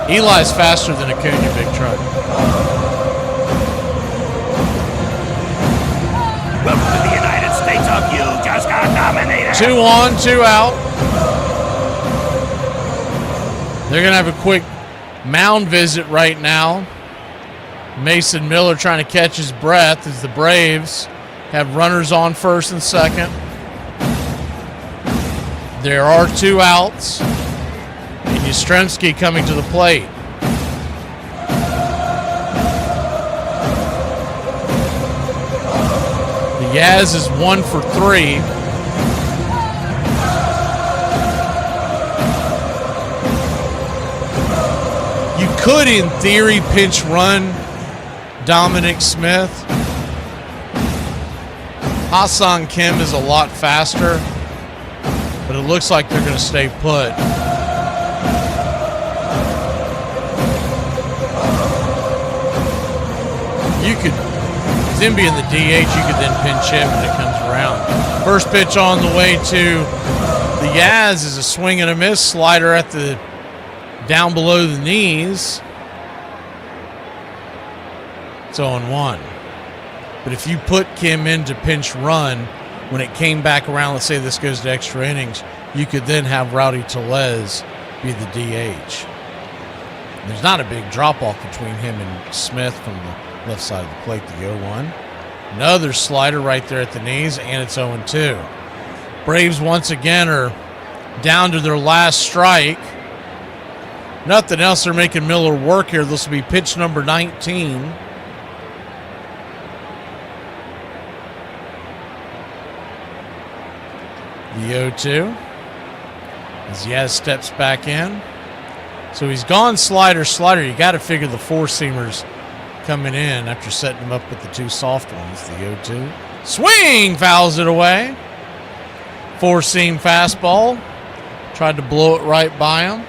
Eli's faster than Acuna, big truck. Welcome to the United States of you just got nominated. 2 on, 2 out. They're going to have a quick mound visit right now. Mason Miller trying to catch his breath as the Braves have runners on first and second. There are 2 outs. And Yastrzemski coming to the plate. The Yaz is 1 for 3. You could, in theory, pinch run Dominic Smith. Ha-Seong Kim is a lot faster, but it looks like they're going to stay put. You could, with him being the DH, you could then pinch him when it comes around. First pitch on the way to the Yaz is a swing and a miss. Slider at the down below the knees. It's 0-1. But if you put Kim in to pinch run, when it came back around, let's say this goes to extra innings, you could then have Rowdy Tellez be the DH. There's not a big drop-off between him and Smith from the left side of the plate, the 0-1. Another slider right there at the knees, and it's 0-2. Braves once again are down to their last strike. Nothing else, they're making Miller work here. This will be pitch number 19. The 0-2. As Yaz steps back in. So he's gone slider. You got to figure the four-seamers coming in after setting him up with the two soft ones. The 0-2. Swing! Fouls it away. Four-seam fastball. Tried to blow it right by him.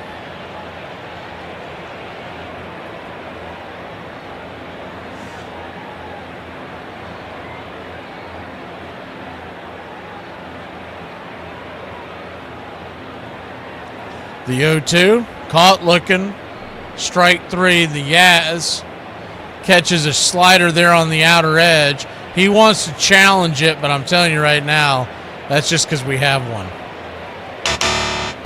The 0-2. Caught looking. Strike three. The Yaz catches a slider there on the outer edge. He wants to challenge it, but I'm telling you right now, that's just because we have one.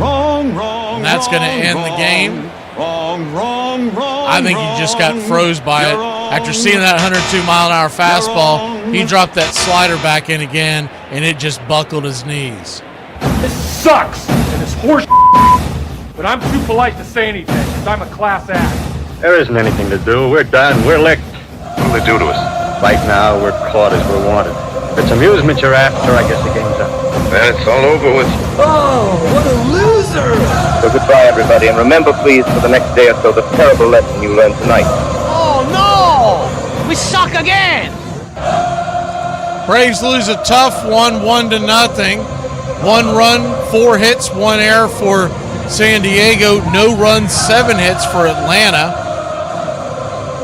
Wrong. And that's going to end the game. Wrong. I think he just got froze by it. After seeing that 102-mile-an-hour fastball, he dropped that slider back in again, and it just buckled his knees. This sucks, and it's horse. But I'm too polite to say anything, because I'm a class act. There isn't anything to do. We're done. We're licked. What do they do to us? Right now, we're caught as we're wanted. If it's amusement you're after, I guess the game's up. Then it's all over with. Oh, what a loser! So goodbye, everybody, and remember, please, for the next day or so, the terrible lesson you learned tonight. Oh no! We suck again! Braves lose a tough one, 1-0. 1 run, 4 hits, 1 error for San Diego. No runs, 7 hits for Atlanta.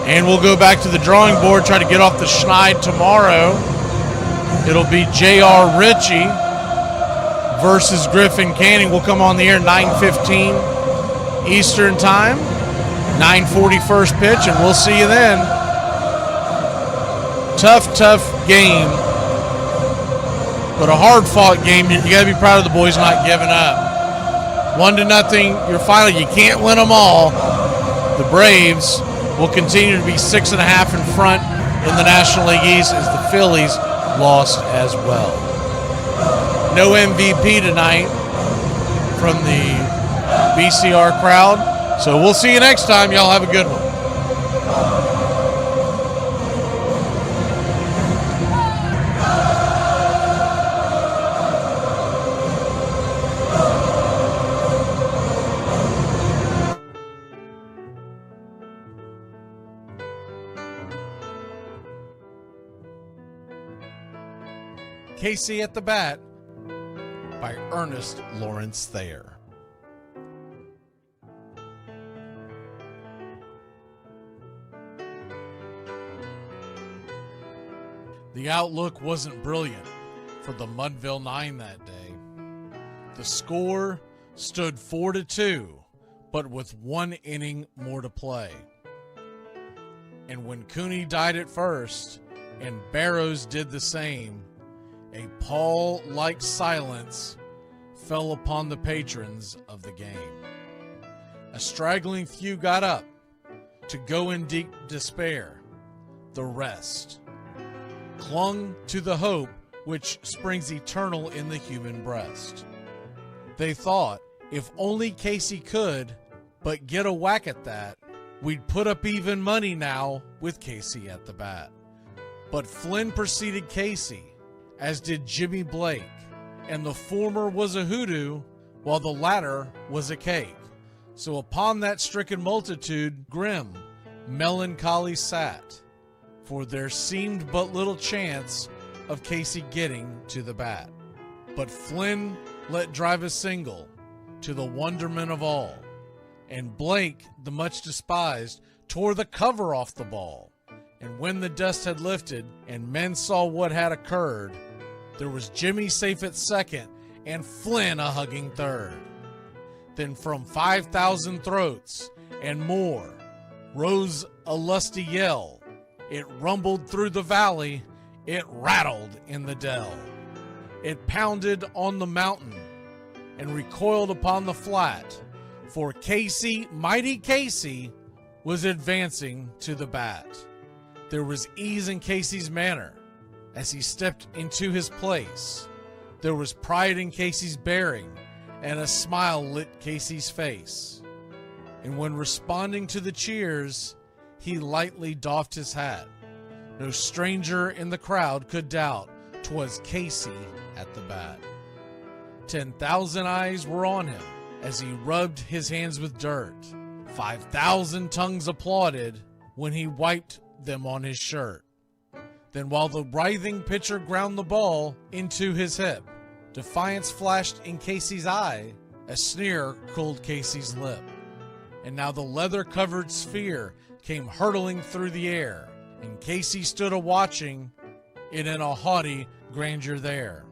And we'll go back to the drawing board, try to get off the schneid tomorrow. It'll be J.R. Ritchie versus Griffin Canning. We'll come on the air 9:15 Eastern Time, 9:40 first pitch, and we'll see you then. Tough game, but a hard-fought game. You got to be proud of the boys not giving up. 1-0, your final. You can't win them all. The Braves will continue to be 6.5 in front in the National League East as the Phillies lost as well. No MVP tonight from the BCR crowd. So we'll see you next time. Y'all have a good one. Casey at the Bat by Ernest Lawrence Thayer. The outlook wasn't brilliant for the Mudville Nine that day. The score stood 4-2, but with 1 inning more to play. And when Cooney died at first and Barrows did the same, a pall-like silence fell upon the patrons of the game. A straggling few got up to go in deep despair. The rest clung to the hope which springs eternal in the human breast. They thought, if only Casey could but get a whack at that, we'd put up even money now with Casey at the bat. But Flynn preceded Casey, as did Jimmy Blake, and the former was a hoodoo while the latter was a cake. So upon that stricken multitude, grim, melancholy sat, for there seemed but little chance of Casey getting to the bat. But Flynn let drive a single, to the wonderment of all, and Blake, the much despised, tore the cover off the ball. And when the dust had lifted, and men saw what had occurred, there was Jimmy safe at second, and Flynn a hugging third. Then from 5,000 throats and more rose a lusty yell. It rumbled through the valley, it rattled in the dell. It pounded on the mountain and recoiled upon the flat, for Casey, mighty Casey, was advancing to the bat. There was ease in Casey's manner as he stepped into his place. There was pride in Casey's bearing, and a smile lit Casey's face. And when responding to the cheers, he lightly doffed his hat. No stranger in the crowd could doubt 'twas Casey at the bat. 10,000 eyes were on him as he rubbed his hands with dirt. 5,000 tongues applauded when he wiped them on his shirt. Then while the writhing pitcher ground the ball into his hip, defiance flashed in Casey's eye, a sneer curled Casey's lip. And now the leather-covered sphere came hurtling through the air, and Casey stood a-watching it in a haughty grandeur there.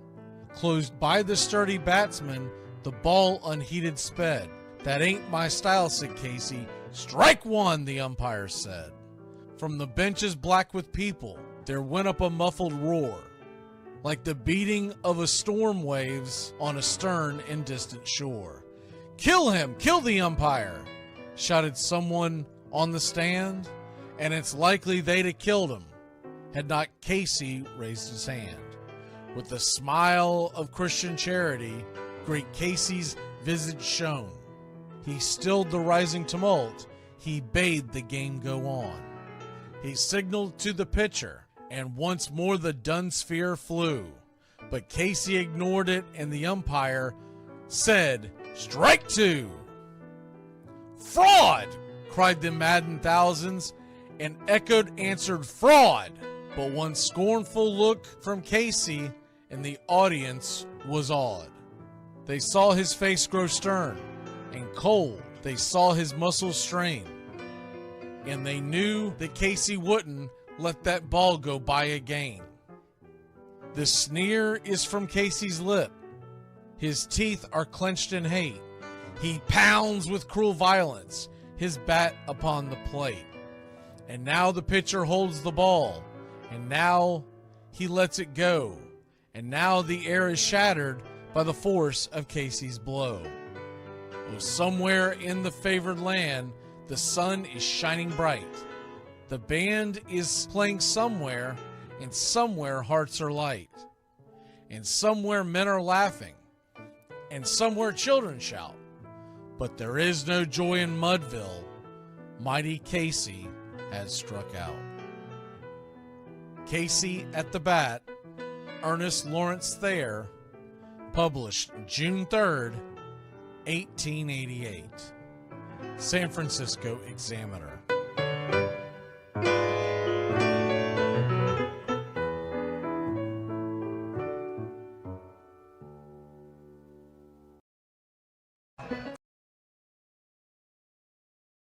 Closed by the sturdy batsman, the ball unheeded sped. That ain't my style, said Casey. Strike one, the umpire said. From the benches black with people, there went up a muffled roar, like the beating of a storm waves on a stern and distant shore. Kill him! Kill the umpire! Shouted someone on the stand, and it's likely they'd have killed him had not Casey raised his hand. With a smile of Christian charity, great Casey's visage shone. He stilled the rising tumult, he bade the game go on. He signaled to the pitcher, and once more the dun sphere flew. But Casey ignored it, and the umpire said, "Strike two!" "Fraud!" cried the maddened thousands, and echoed answered, "Fraud!" But one scornful look from Casey, and the audience was awed. They saw his face grow stern and cold. They saw his muscles strain, and they knew that Casey wouldn't let that ball go by again. The sneer is from Casey's lip. His teeth are clenched in hate. He pounds with cruel violence his bat upon the plate. And now the pitcher holds the ball, and now he lets it go, and now the air is shattered by the force of Casey's blow. Oh, somewhere in the favored land, the sun is shining bright. The band is playing somewhere, and somewhere hearts are light. And somewhere men are laughing, and somewhere children shout. But there is no joy in Mudville. Mighty Casey has struck out. Casey at the Bat, Ernest Lawrence Thayer, published June 3rd, 1888. San Francisco Examiner.